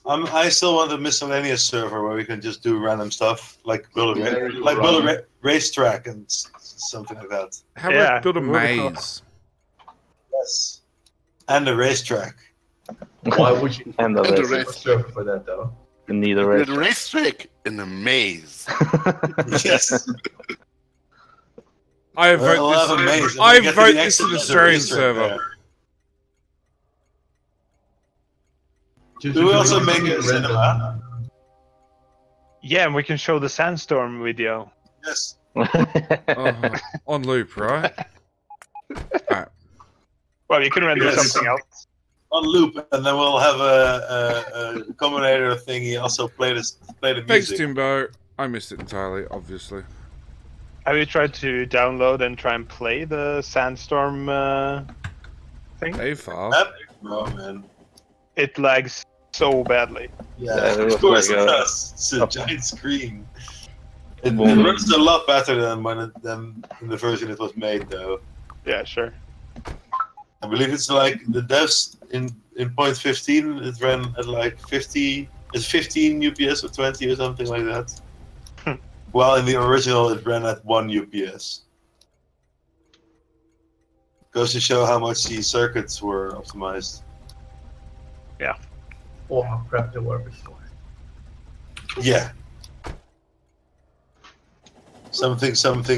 I still want a miscellaneous server where we can just do random stuff, like build a racetrack and something like that. How about build a maze? Yes. And a racetrack. Why would you And the need a race. server for that though? You need a Build race. a racetrack in a maze. Yes. I vote We'll have a maze. this. And I we'll get to vote the this exit an of the Australian racetrack server. there. Just Do we to also do make something a cinema? Yeah, and we can show the sandstorm video. Yes. On loop, right? Alright. Well, you can render Yes. something else. On loop, and then we'll have a combinator thingy also play the music. Thanks, Timbo. I missed it entirely, obviously. Have you tried to download and try and play the sandstorm thing? Hey, far. Oh man. It lags so badly. Yeah, it was of course like it a- does. It's a giant screen. It runs a lot better than in the version it was made, though. Yeah, sure. I believe it's like the devs in 0.15 it ran at like 50. It's 15 UPS or 20 or something like that. While in the original it ran at 1 UPS. Goes to show how much the circuits were optimized. Yeah. Or how crap they were before. Yeah. Something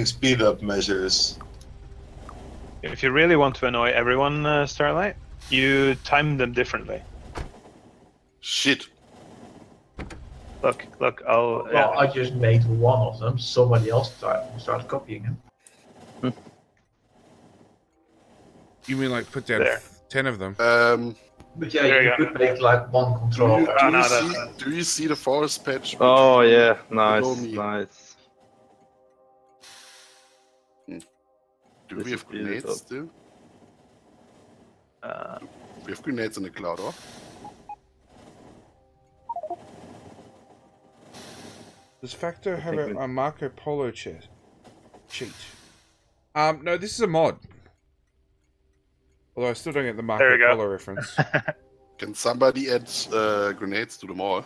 speed up measures. If you really want to annoy everyone, Starlight, you time them differently. Shit. Look, I'll... Well, I just made one of them. Somebody else started copying him. You mean like put down There. 10 of them? But yeah, There you you could make like one control. Do you see the forest patch? Oh yeah, nice, below me? nice. Do This we have is beautiful. grenades still? We have grenades in the cloud, or? Does Factor have think a Marco Polo cheat? No, this is a mod. Although I still don't get the Marco There we go. Polo reference. Can somebody add grenades to the mall?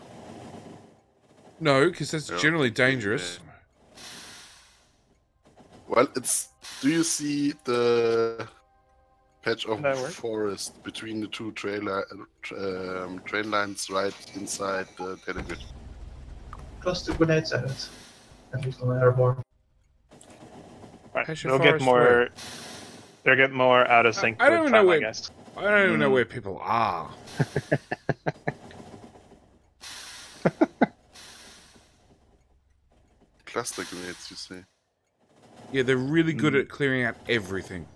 No, because that's Yeah. generally dangerous. Well, it's. Do you see the patch of That works. forest between the two train lines right inside the telegrid? Cluster grenades at it. At least on airborne. Right. Patch of They'll get forest more... where? They'll get more out of sync I don't with even know time, I where- guess. I don't even know where people are. Cluster grenades, you say? Yeah, they're really good at clearing out everything,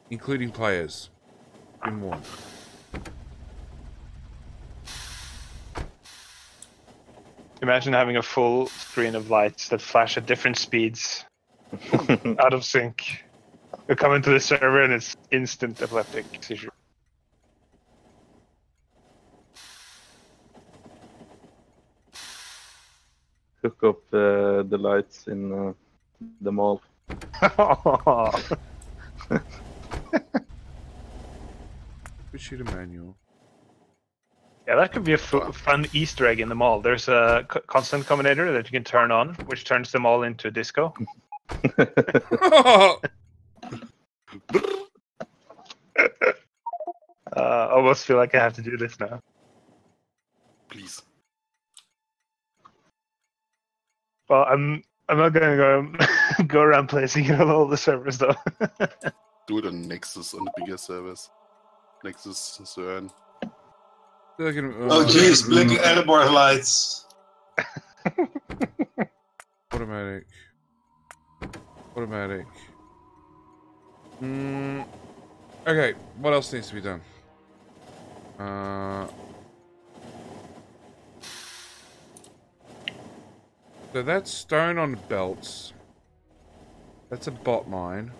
including players. In one. Imagine having a full screen of lights that flash at different speeds, out of sync. You come into the server and it's instant epileptic seizure. hook up the lights in the mall. Shoot a manual. Yeah, that could be a fun Easter egg in the mall. There's a constant combinator that you can turn on, which turns them all into disco. I almost feel like I have to do this now. Please. Well, I'm not gonna go around placing it on all the servers though. Do it on Nexus, on the bigger servers. Nexus, CERN. Oh jeez, blinking Erebor lights. Automatic. Okay, what else needs to be done? So that's stone on belts. That's a bot mine.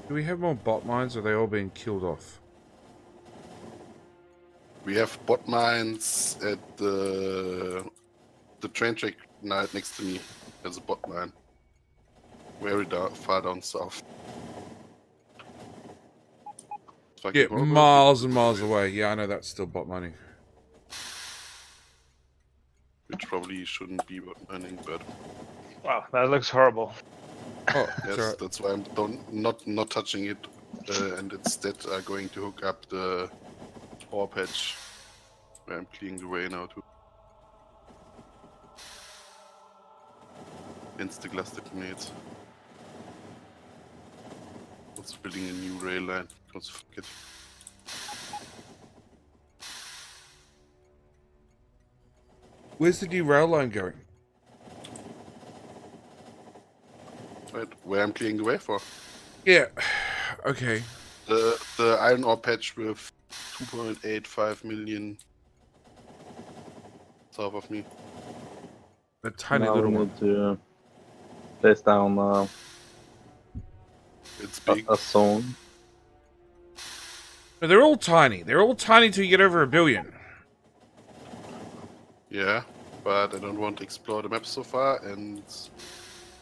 Do we have more bot mines, or are they all being killed off? We have bot mines at the train track next to me. There's a bot mine. Very far down south. Yeah, miles and miles away. Yeah, I know that's still bot mining. Which probably shouldn't be bot mining, but Wow, that looks horrible. Oh, yes, right. that's why I'm not touching it, and instead are going to hook up the ore patch where I'm clearing the way now too. Hence the cluster grenades. Also building a new rail line, because fuck it. Where's the new rail line going? Right, where I'm clearing the way for. Yeah. Okay. The iron ore patch with 2.85 million south of me. A tiny now little we one. need to place down It's big. a zone. No, they're all tiny. They're all tiny till you get over 1 billion. Yeah, but I don't want to explore the map so far, and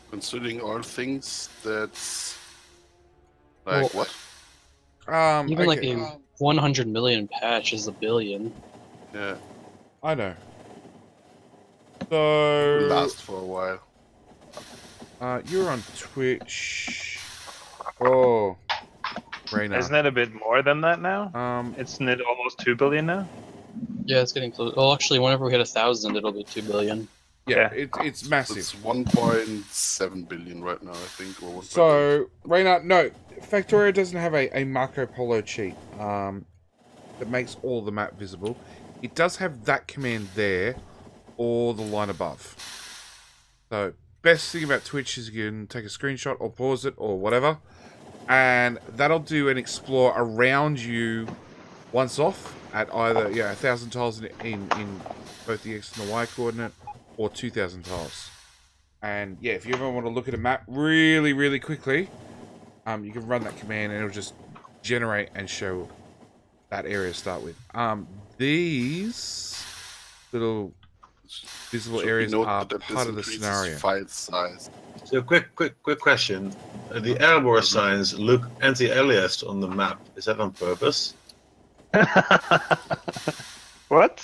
considering all things, that's like Well, what? Even like a 100 million patch is a billion. Yeah. I know. Will So last for a while. you're on Twitch. Oh, Raina. Isn't it a bit more than that now? Isn't it almost 2 billion now? Yeah, it's getting close. Well, actually, whenever we hit 1,000, it'll be 2 billion. Yeah, it's massive. It's 1.7 billion right now, I think. Or 1.8. So, Raina, no, Factorio doesn't have a Marco Polo cheat that makes all the map visible. It does have that command there, or the line above. So, best thing about Twitch is you can take a screenshot or pause it or whatever, and that'll do an explore around you once off at either 1,000 tiles in both the X and the Y coordinate, or 2,000 tiles. And yeah, if you ever want to look at a map really, really quickly, you can run that command and it'll just generate and show that area to start with. These little visible areas are part of the scenario. File size. So quick question. The Erebor signs look anti-aliased on the map. Is that on purpose? What?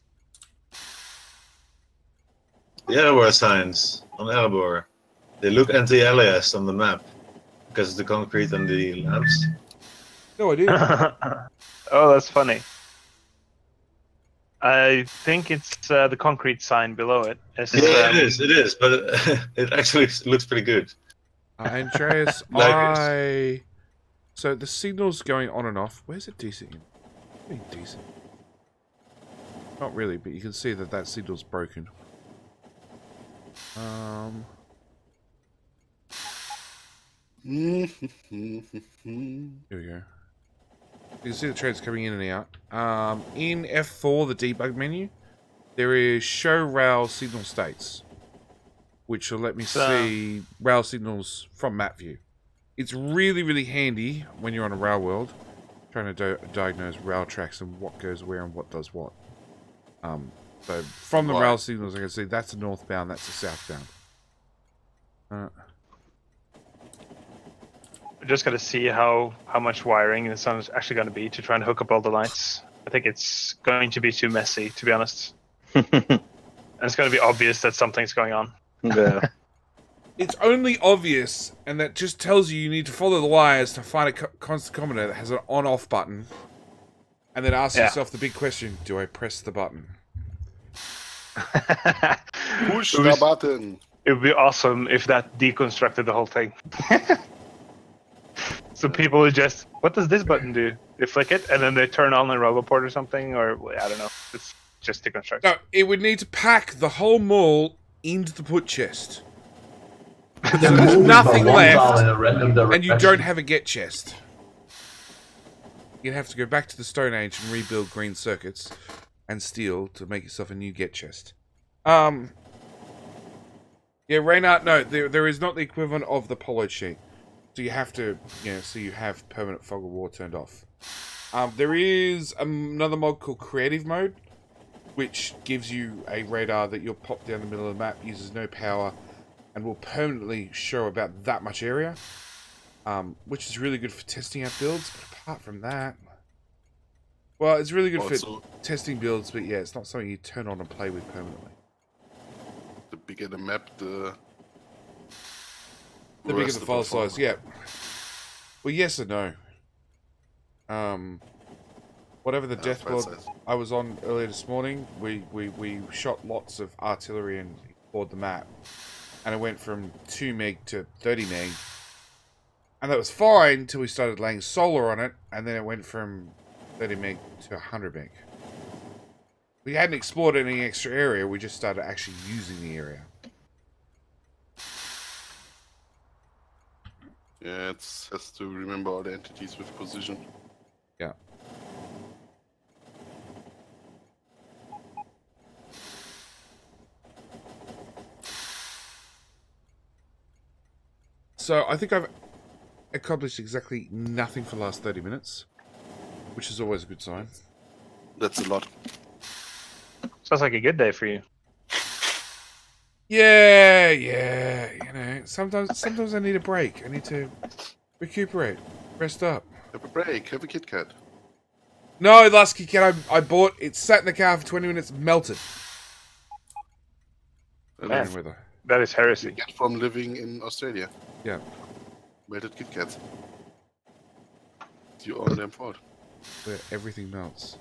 The Erebor signs on Erebor, they look anti-aliased on the map because of the concrete and the lamps. No idea. Oh, that's funny. I think it's the concrete sign below it. It's, Yeah, it is, but it actually looks pretty good. Andreas, Like so the signal's going on and off. Where's it decent? Pretty decent. Not really, but you can see that signal's broken. Here we go. You can see the trains coming in and out. In F4, the debug menu, there is show rail signal states, which will let me see rail signals from map view. It's really, really handy when you're on a rail world, trying to diagnose rail tracks and what goes where and what does what. So from the Right. rail signals, I can see that's a northbound, that's a southbound. We're just gonna see how much wiring this one's actually gonna be to try and hook up all the lights. I think it's going to be too messy, to be honest. And it's gonna be obvious that something's going on. Yeah. It's only obvious, and that just tells you need to follow the wires to find a constant combinator that has an on-off button, and then ask yourself the big question: do I press the button? Push the button. It would be awesome if that deconstructed the whole thing. So people would just, what does this button do? They flick it, and then they turn on a Roboport or something, or I don't know. It's just deconstruct. No, it would need to pack the whole mall into the put chest. So there's nothing left, and you don't have a get chest. You'd have to go back to the Stone Age and rebuild green circuits and steel to make yourself a new get chest. Yeah, Reynard, no, there is not the equivalent of the polo sheet. So you have to, so you have permanent fog of war turned off. There is another mod called Creative Mode, which gives you a radar that you'll pop down the middle of the map, uses no power, and will permanently show about that much area, which is really good for testing out builds. But apart from that, well, it's really good for testing builds, but yeah, it's not something you turn on and play with permanently. The bigger the map, the bigger the file size, yeah. Well, yes and no. Whatever the death mod I was on earlier this morning, we shot lots of artillery and explored the map. And it went from 2 meg to 30 meg. And that was fine until we started laying solar on it, and then it went from 30 meg to 100 meg. We hadn't explored any extra area, we just started actually using the area. Yeah, it has to remember all the entities with position. Yeah. So I think I've accomplished exactly nothing for the last 30 minutes, which is always a good sign. That's a lot. Sounds like a good day for you. Yeah, sometimes I need a break. I need to recuperate, rest up. Have a break, have a Kit Kat. No, the last Kit Kat I bought, it sat in the car for 20 minutes, melted. Man, that is heresy. You get from living in Australia. Yeah. Melted Kit Kats. It's your own damn fault. Where everything melts.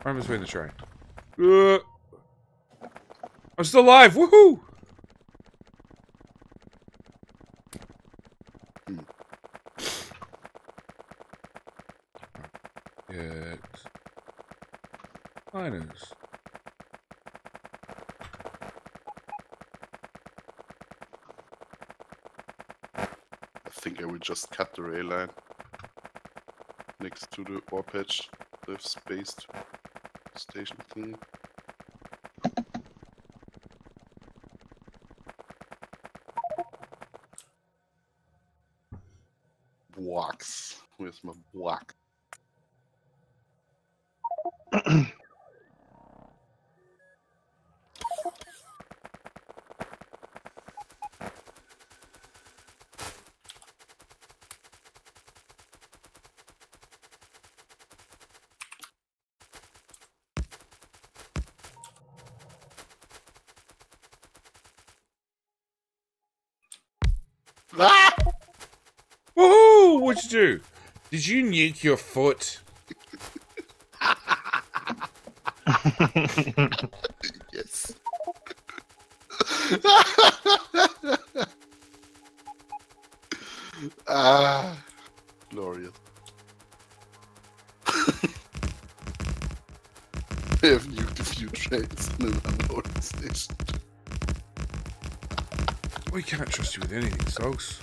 I'm between the train. I'm still alive! Woohoo! Yes. Minus. I think I will just cut the rail line next to the ore patch. They've spaced station thing. Blocks. Where's my block? Ah! Woohoo! What'd you do? Did you nuke your foot? Yes. Ah, glorious. I have nuked a few trains in an unloading station. We can't trust you with anything, Sogs.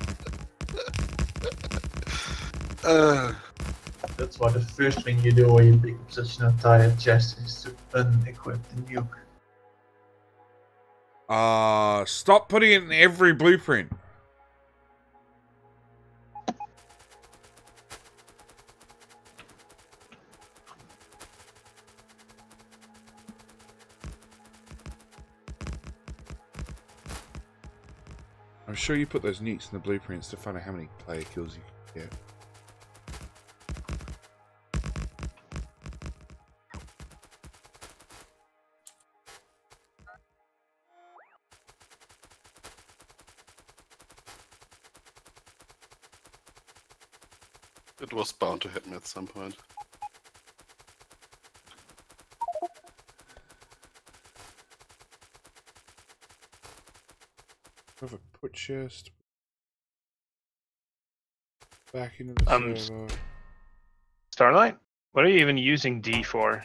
That's why the first thing you do when you pick up such an entire chest is to unequip the nuke. Stop putting it in every blueprint. I'm sure you put those nukes in the blueprints to find out how many player kills you can get. It was bound to happen at some point. Have a put chest back into the server. Starlight? What are you even using D for?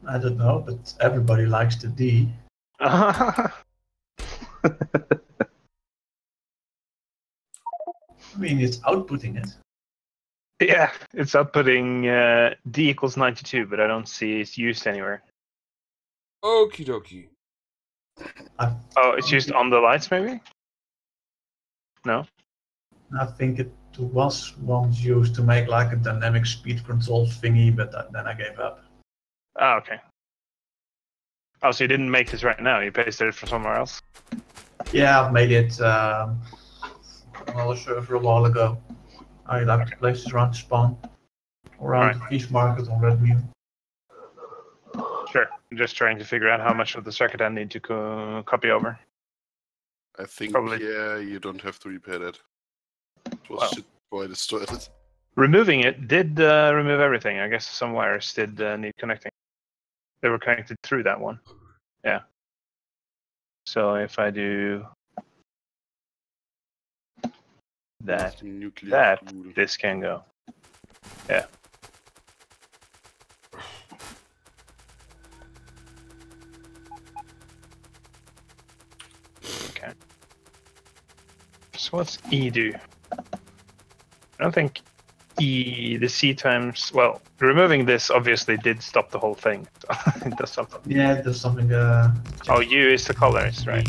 I don't know, but everybody likes the D. I mean, it's outputting it. Yeah, it's outputting D equals 92, but I don't see it's used anywhere. Okie dokie. Oh, it's used on the lights, maybe? No? I think it was once used to make like a dynamic speed control thingy, but then I gave up. Oh, okay. Oh, so you didn't make this right now? You pasted it from somewhere else? Yeah, I've made it on another server a while ago. I like the places around spawn, around the fish market on Red Mule. Sure. I'm just trying to figure out how much of the circuit I need to copy over. I think, Probably. yeah, you don't have to repair that. It was shit before I destroyed it. Removing it did remove everything. I guess some wires did need connecting. They were connected through that one. Yeah. So if I do that, this can go. Yeah. Okay. So what's E do? I don't think the C times, well, removing this obviously did stop the whole thing. So it does something. Yeah, it does something. Oh, U is the colors, right?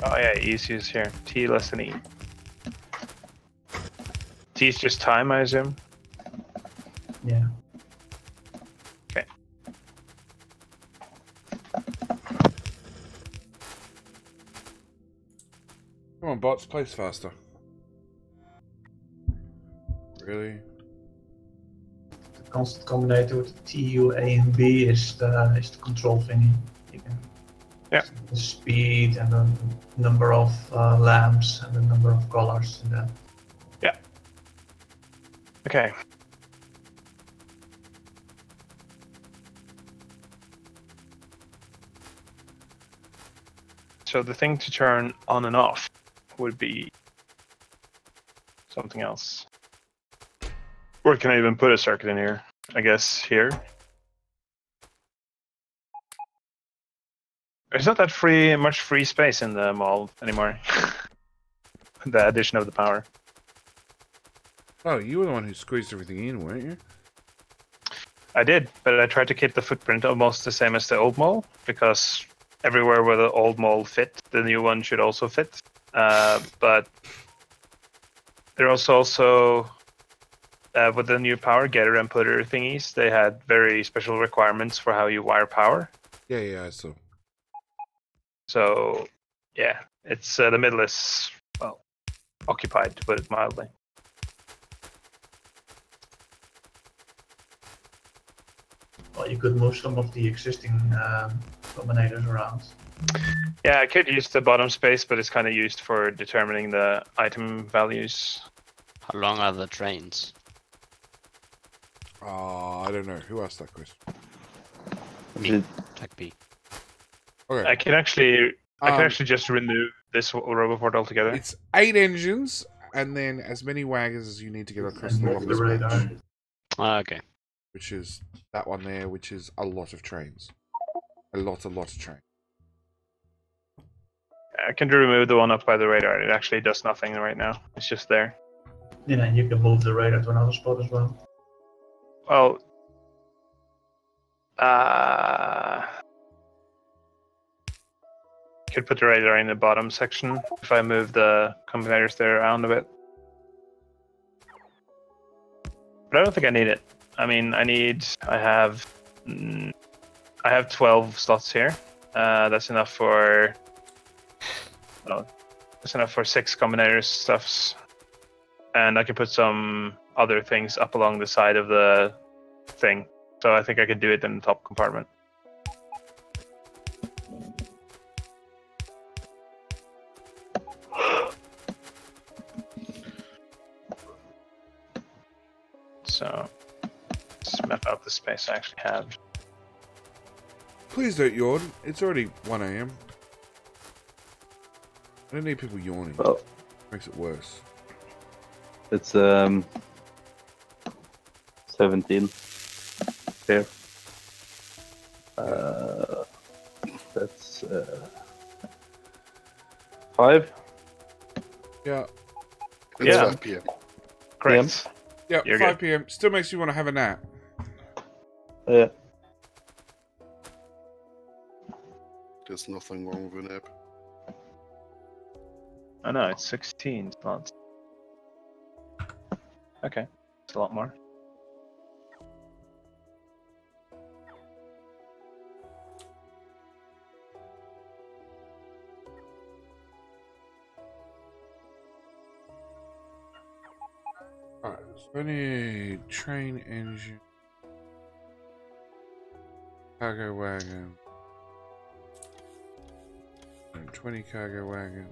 Oh yeah, E is used here. T less than E. T is just time, I assume? Yeah. Okay. Come on, bots, place faster. Really? The constant combinator with the T, U, A, and B is the control thingy. Yeah. The speed and the number of lamps and the number of colors and that. Yeah. Okay. So the thing to turn on and off would be something else. Or can I even put a circuit in here? I guess here. There's not that much free space in the mall anymore. The addition of the power. Oh, you were the one who squeezed everything in, weren't you? I did, but I tried to keep the footprint almost the same as the old mall, because everywhere where the old mall fit, the new one should also fit. But there was also with the new power getter and putter thingies, they had very special requirements for how you wire power. Yeah, I saw. So, yeah, it's the middle is, well, occupied, to put it mildly. Well, you could move some of the existing combinators around. Yeah, I could use the bottom space, but it's kind of used for determining the item values. How long are the trains? I don't know. Who asked that question? Me. Type B. Okay. I can actually just remove this roboport altogether. It's 8 engines, and then as many wagons as you need to get across the longest match. Okay. Which is that one there, which is a lot of trains. A lot of trains. I can remove the one up by the radar. It actually does nothing right now. It's just there. Yeah, and you can move the radar to another spot as well. Well, could put the radar in the bottom section if I move the combinators there around a bit. But I don't think I need it. I mean, I have I have 12 slots here. That's enough for. Oh, that's enough for 6 combinators stuffs, and I can put some other things up along the side of the thing. So I think I could do it in the top compartment. So let's map out the space I actually have. Please don't yawn. It's already 1 AM. I don't need people yawning. Well, Makes it worse. it's 17 here. That's 5. Yeah. It's 5 p.m. Correct. Yeah, You're 5 good. PM. Still makes you want to have a nap. Yeah. There's nothing wrong with an app. Oh no, it's 16 slots. Okay, it's a lot more. Alright, so I need train engine, cargo wagon, and 20 cargo wagon.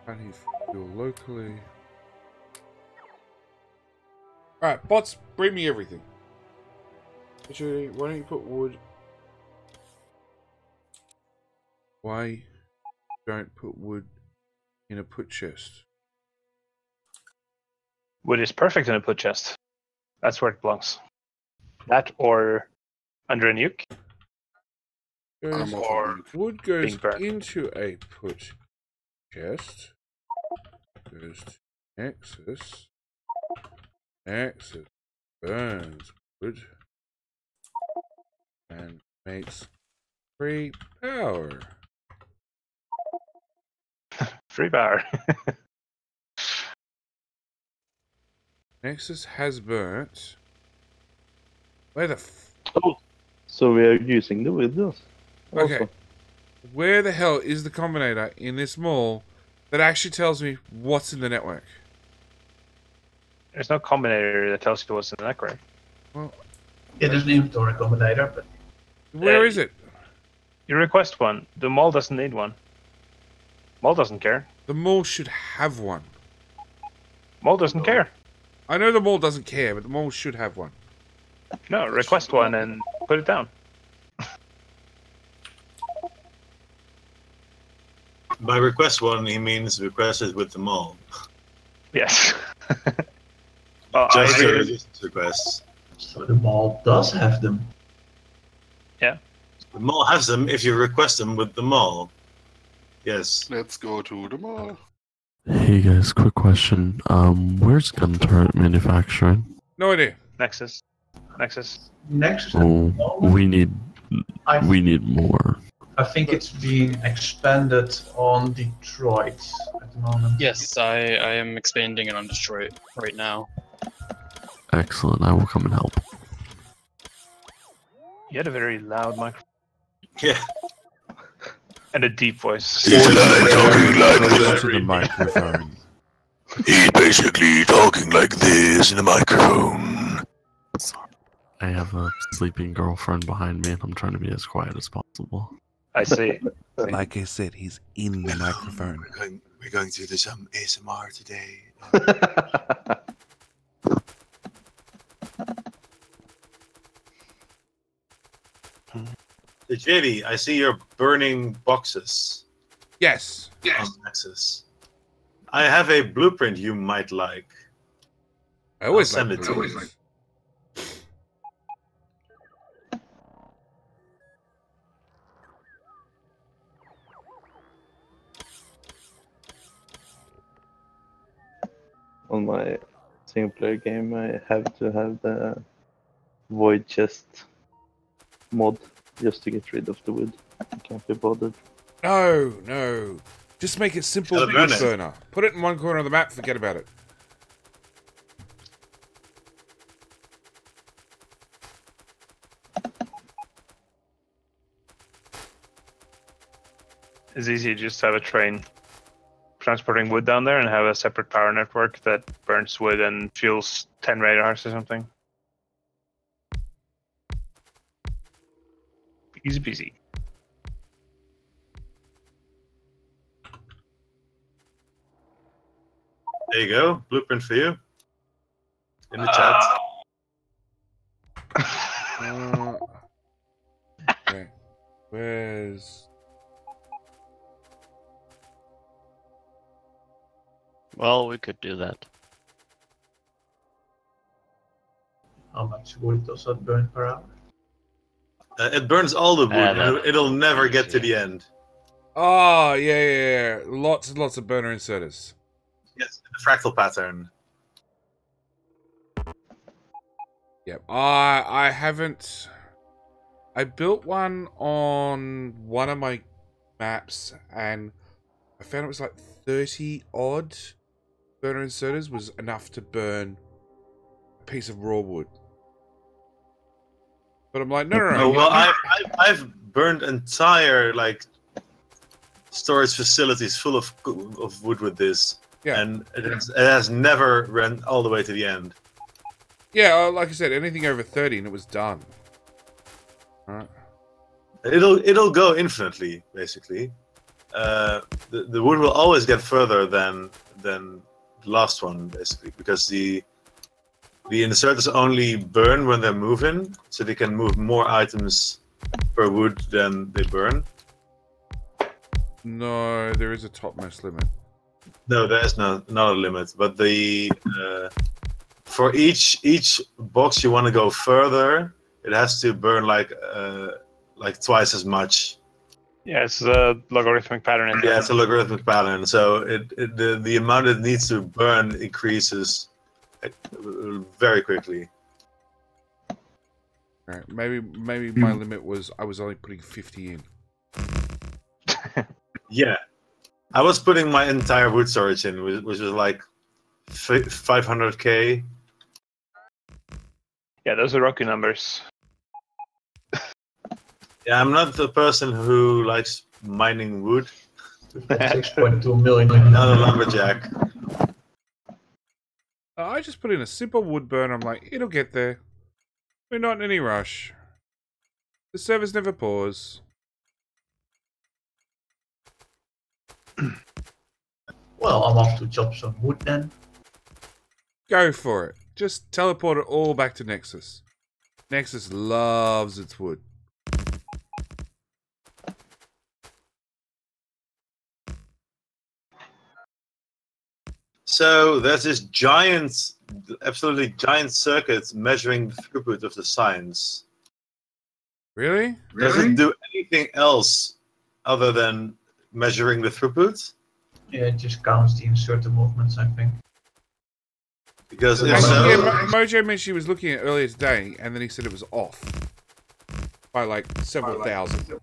I need fuel locally. Alright, bots, bring me everything. Actually, why don't you put wood? Why don't put wood in a put chest? Wood is perfect in a put chest. That's where it belongs. That or under a nuke. Goes, Or wood goes being burned. into a put chest. Goes to Nexus. Nexus burns wood and makes free power. Free power. Nexus has burnt. Where the Oh, so we are using the windows. Okay. Where the hell is the combinator in this mall that actually tells me what's in the network? There's no combinator that tells you what's in the network. Well, It is an inventory combinator, but where is it? You request one. The mall doesn't need one. Mall doesn't care. The mall should have one. Mall doesn't care. I know the mall doesn't care, but the mall should have one. No, request one and put it down. By request one, he means request it with the mall. Yes. Well, Just I the really- resistance requests. so the mall does have them. Yeah. The mall has them if you request them with the mall. Yes. Let's go to the mall. Hey guys, quick question. Where's gun turret manufacturing? No idea. Nexus. Nexus. Oh, we need more. I think it's being expanded on Detroit at the moment. Yes, I am expanding it on Detroit right now. Excellent. I will come and help. You had a very loud microphone. Yeah. And a deep voice. Closer to the microphone. He's basically talking like this in a microphone. I have a sleeping girlfriend behind me, and I'm trying to be as quiet as possible. I see. Like I said, he's in the microphone. We're going to do some ASMR today. Hey, JV, I see you're burning boxes. Yes. On Nexus. I have a blueprint you might like. I always I'll send like it to you. blueprints. On my single player game, I have to have the void chest mod just to get rid of the wood. I can't be bothered. No. Just make it simple Shall I burn wood it? burner. Put it in one corner of the map, forget about it. It's easy to just have a train transporting wood down there and have a separate power network that burns wood and fuels 10 radars or something. Easy peasy. There you go. Blueprint for you. In the chat. Okay. Where's... Well, we could do that. How much wood does that burn per hour? It burns all the wood. That- It'll never get to the end. Oh, yeah. Lots and lots of burner inserters. Yes, the fractal pattern. Yep. I haven't... I built one on one of my maps, and I found it was like 30 odd burner inserters was enough to burn a piece of raw wood. But I'm like, no. Oh, well, I've burned entire like storage facilities full of wood with this, and it has never run all the way to the end. Yeah, like I said, anything over 30 and it was done. Alright. It'll go infinitely, basically. The wood will always get further than the last one, basically, because the inserters only burn when they're moving, so they can move more items per wood than they burn. No, there is a topmost limit. No, there is not a limit, but the for each box you want to go further, it has to burn like twice as much. Yeah, it's a logarithmic pattern. Yeah, it's a logarithmic pattern. So the amount it needs to burn increases very quickly. Right, maybe my limit was I was only putting 50 in. Yeah, I was putting my entire wood storage in, which was like 500k. Yeah, those are rocky numbers. Yeah, I'm not the person who likes mining wood. 6.2 million. Not a lumberjack. I just put in a simple wood burner. I'm like, it'll get there. We're not in any rush. The servers never pause. Well, I'm off to chop some wood then. Go for it. Just teleport it all back to Nexus. Nexus loves its wood. So there's this giant, absolutely giant circuit measuring the throughput of the science. Really? Does it do anything else other than measuring the throughput? Yeah, it just counts the inserter movements, I think. Because if And, so, yeah, Mojo mentioned he was looking at it earlier today, and then he said it was off by like several thousand.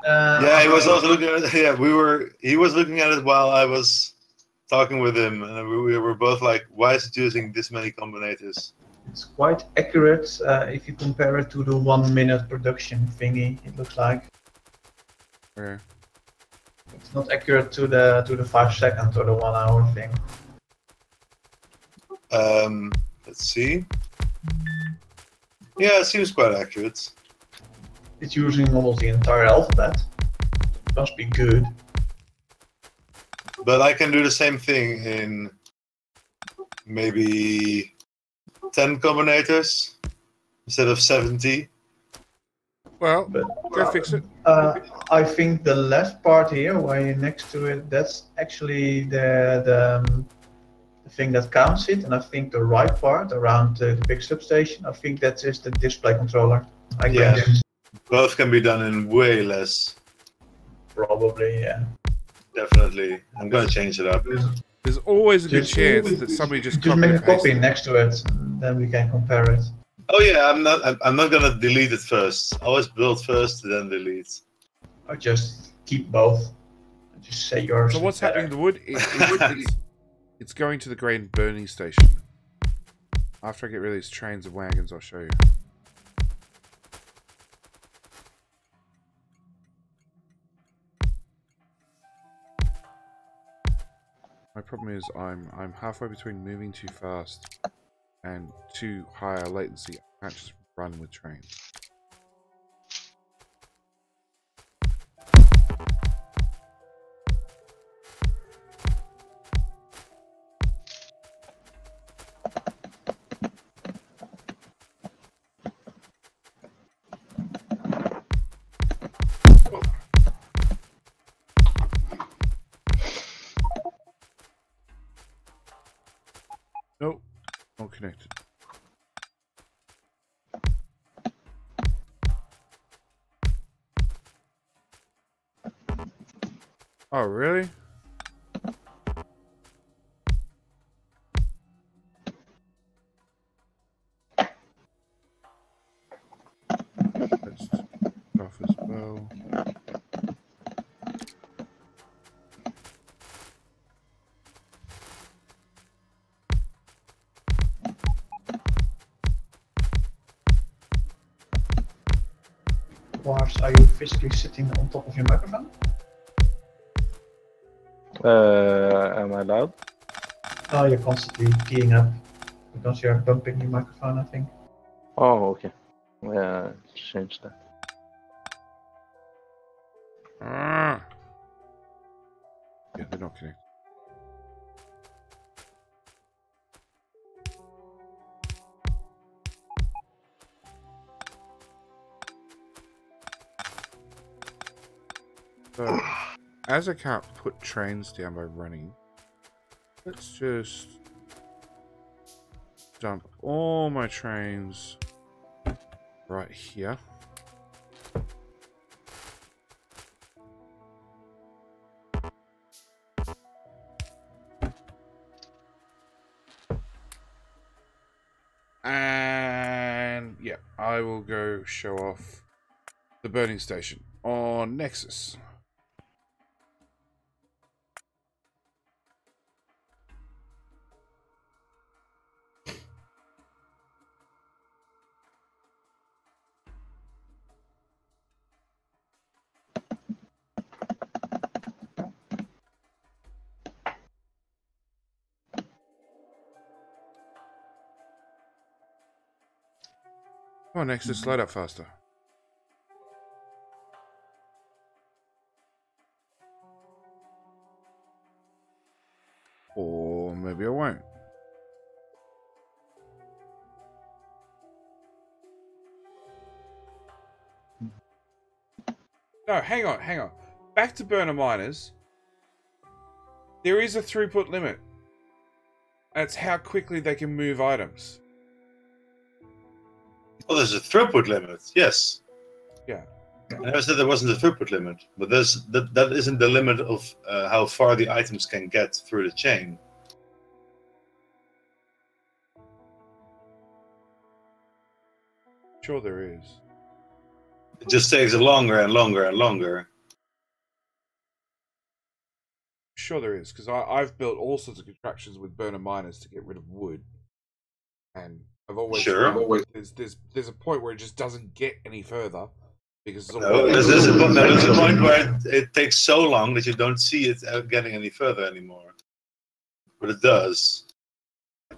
yeah, he was also looking at it. Yeah, he was looking at it while I was talking with him, and we were both like, "Why is it using this many combinators?" It's quite accurate if you compare it to the 1 minute production thingy. It looks like. Yeah. It's not accurate to the 5 second or the 1 hour thing. Let's see. Yeah, it seems quite accurate. It's using almost the entire alphabet. It must be good. But I can do the same thing in maybe 10 combinators instead of 70. Well, go fix it. I think the left part here, where you're next to it, that's actually the thing that counts it, and I think the right part around the big substation, I think that is the display controller. I guess. Both can be done in way less. Probably, yeah. Definitely. I'm gonna change it up. There's always a good chance that somebody just make a and copy pasted. next to it, then we can compare it. Oh yeah, I'm not gonna delete it first. Always build first, then delete. Or just keep both. Just say yours. So what's is better. happening to the wood? It's going to the grain burning station. After I get rid of these trains of wagons, I'll show you. My problem is I'm halfway between moving too fast and too higher latency. I can't just run with trains. Nope, not connected. Oh, really? That's tough as well. Wars, are you physically sitting on top of your microphone? Am I loud? Oh, you're constantly keying up because you're bumping your microphone, I think. Oh, okay. Yeah, change that. Yeah, they're not connected. So, as I can't put trains down by running, let's just dump all my trains right here. And yeah, I will go show off the burning station on Nexus. Come on, Nexus, load up faster. Or maybe I won't. No, hang on. Back to burner miners. There is a throughput limit. That's how quickly they can move items. Oh, there's a throughput limit. Yes. Yeah. I never said there wasn't a throughput limit, but that isn't the limit of how far the items can get through the chain. Sure there is. It just takes longer and longer and longer. Sure there is, because I've built all sorts of contraptions with burner miners to get rid of wood. And I've always found there's a point where it just doesn't get any further. Because it's all There's a point where it takes so long that you don't see it getting any further anymore. But it does.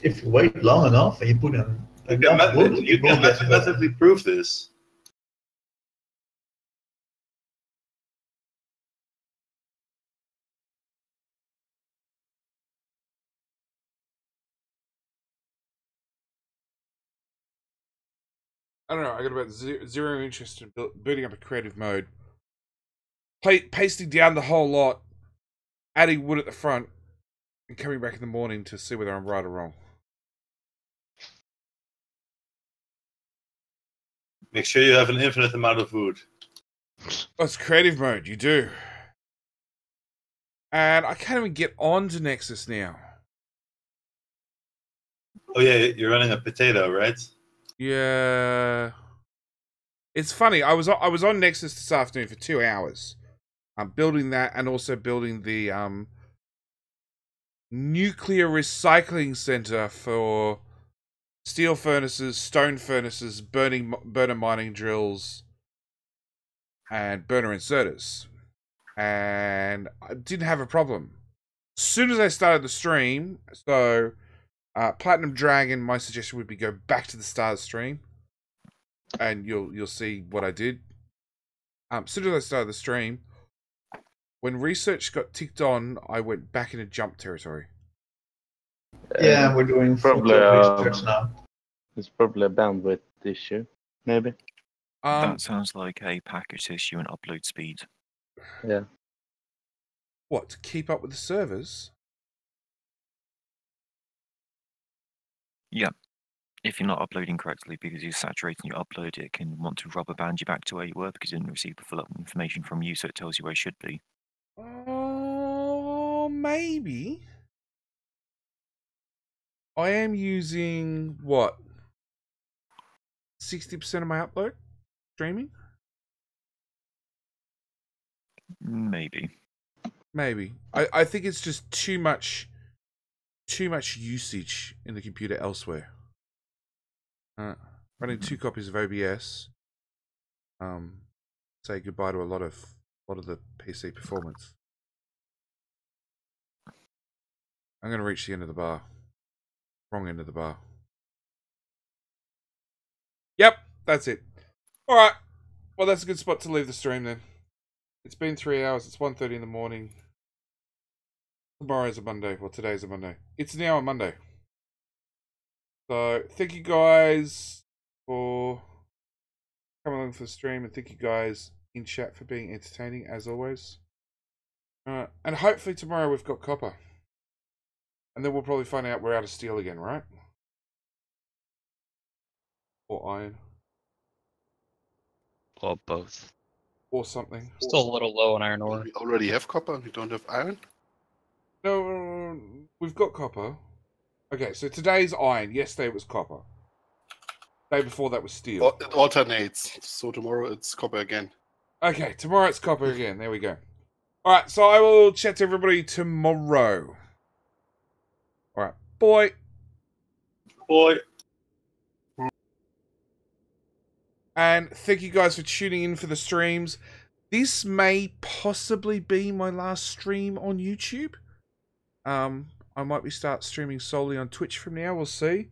If you wait long enough and you put in enough wood, you can mathematically prove this. I don't know, I got about zero interest in building up a creative mode. Pasting down the whole lot, adding wood at the front, and coming back in the morning to see whether I'm right or wrong. Make sure you have an infinite amount of wood. That's creative mode, you do. And I can't even get onto Nexus now. Oh yeah, you're running a potato, right? Yeah. It's funny, I was on Nexus this afternoon for 2 hours. I'm building that and also building the nuclear recycling center for steel furnaces, stone furnaces, burner mining drills, and burner inserters. And I didn't have a problem. As soon as I started the stream, so Platinum Dragon, my suggestion would be go back to the start of the stream, and you'll see what I did. As soon as I started the stream, when research got ticked on, I went back into jump territory. Yeah, we're doing probably research now. It's probably a bandwidth issue, maybe. That sounds like a package issue and upload speed. Yeah. What, to keep up with the servers? Yeah. If you're not uploading correctly because you're saturating your upload, it can want to rubber band you back to where you were because it didn't receive the full information from you, so it tells you where it should be. Oh, maybe. I am using, what, 60% of my upload streaming? Maybe. Maybe. I think it's just too much usage in the computer elsewhere. Running 2 copies of OBS. Say goodbye to a lot of the PC performance. I'm gonna reach the end of the bar. Wrong end of the bar. Yep, that's it. Alright. Well, that's a good spot to leave the stream then. It's been 3 hours. It's 1:30 in the morning. Tomorrow's a Monday. Well, today's a Monday. It's now a Monday. So, thank you guys for coming along for the stream, and thank you guys in chat for being entertaining, as always. And hopefully tomorrow we've got copper. And then we'll probably find out we're out of steel again, right? Or iron. Or both. Or something. Still a little low on iron ore. We already have copper, we don't have iron? No, we've got copper. Okay, so today's iron. Yesterday it was copper. Day before that was steel. It alternates, so tomorrow it's copper again. Okay, tomorrow it's copper again. There we go. Alright, so I will chat to everybody tomorrow. Alright, bye. Bye. And thank you guys for tuning in for the streams. This may possibly be my last stream on YouTube. I might start streaming solely on Twitch from now. We'll see.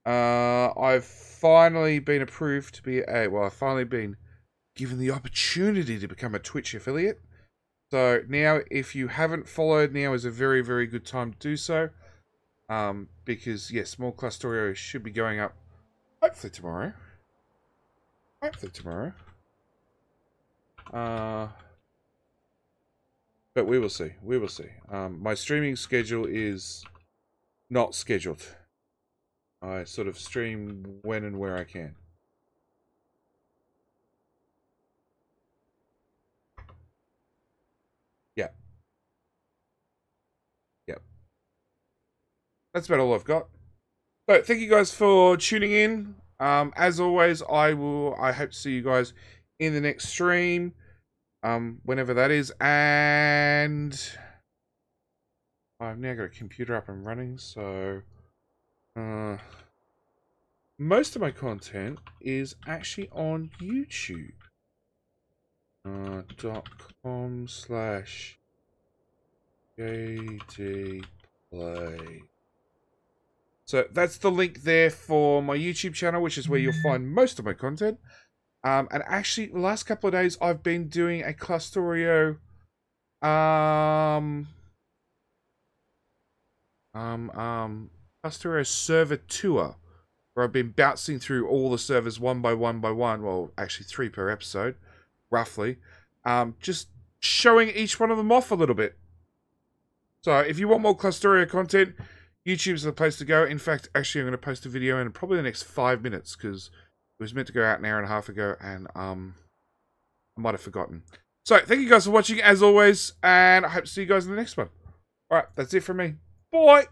I've finally been approved to be I've finally been given the opportunity to become a Twitch affiliate. So now, if you haven't followed, now is a very, very good time to do so. Because, yes, more Clustorio should be going up hopefully tomorrow. But we will see. We will see. My streaming schedule is not scheduled. I sort of stream when and where I can. Yeah. Yep. That's about all I've got. So thank you guys for tuning in. As always, I hope to see you guys in the next stream. Whenever that is, and I've now got a computer up and running, so most of my content is actually on YouTube. .com/JDPlay. So that's the link there for my YouTube channel, which is where you'll find most of my content. And actually, the last couple of days, I've been doing a Clustorio, Clustorio server tour, where I've been bouncing through all the servers one by one by one. Well, actually 3 per episode, roughly. Just showing each one of them off a little bit. So if you want more Clustorio content, YouTube's the place to go. In fact, actually, I'm going to post a video in probably the next 5 minutes, because it was meant to go out an hour and a half ago, and I might have forgotten. So, thank you guys for watching, as always, and I hope to see you guys in the next one. Alright, that's it from me. Bye!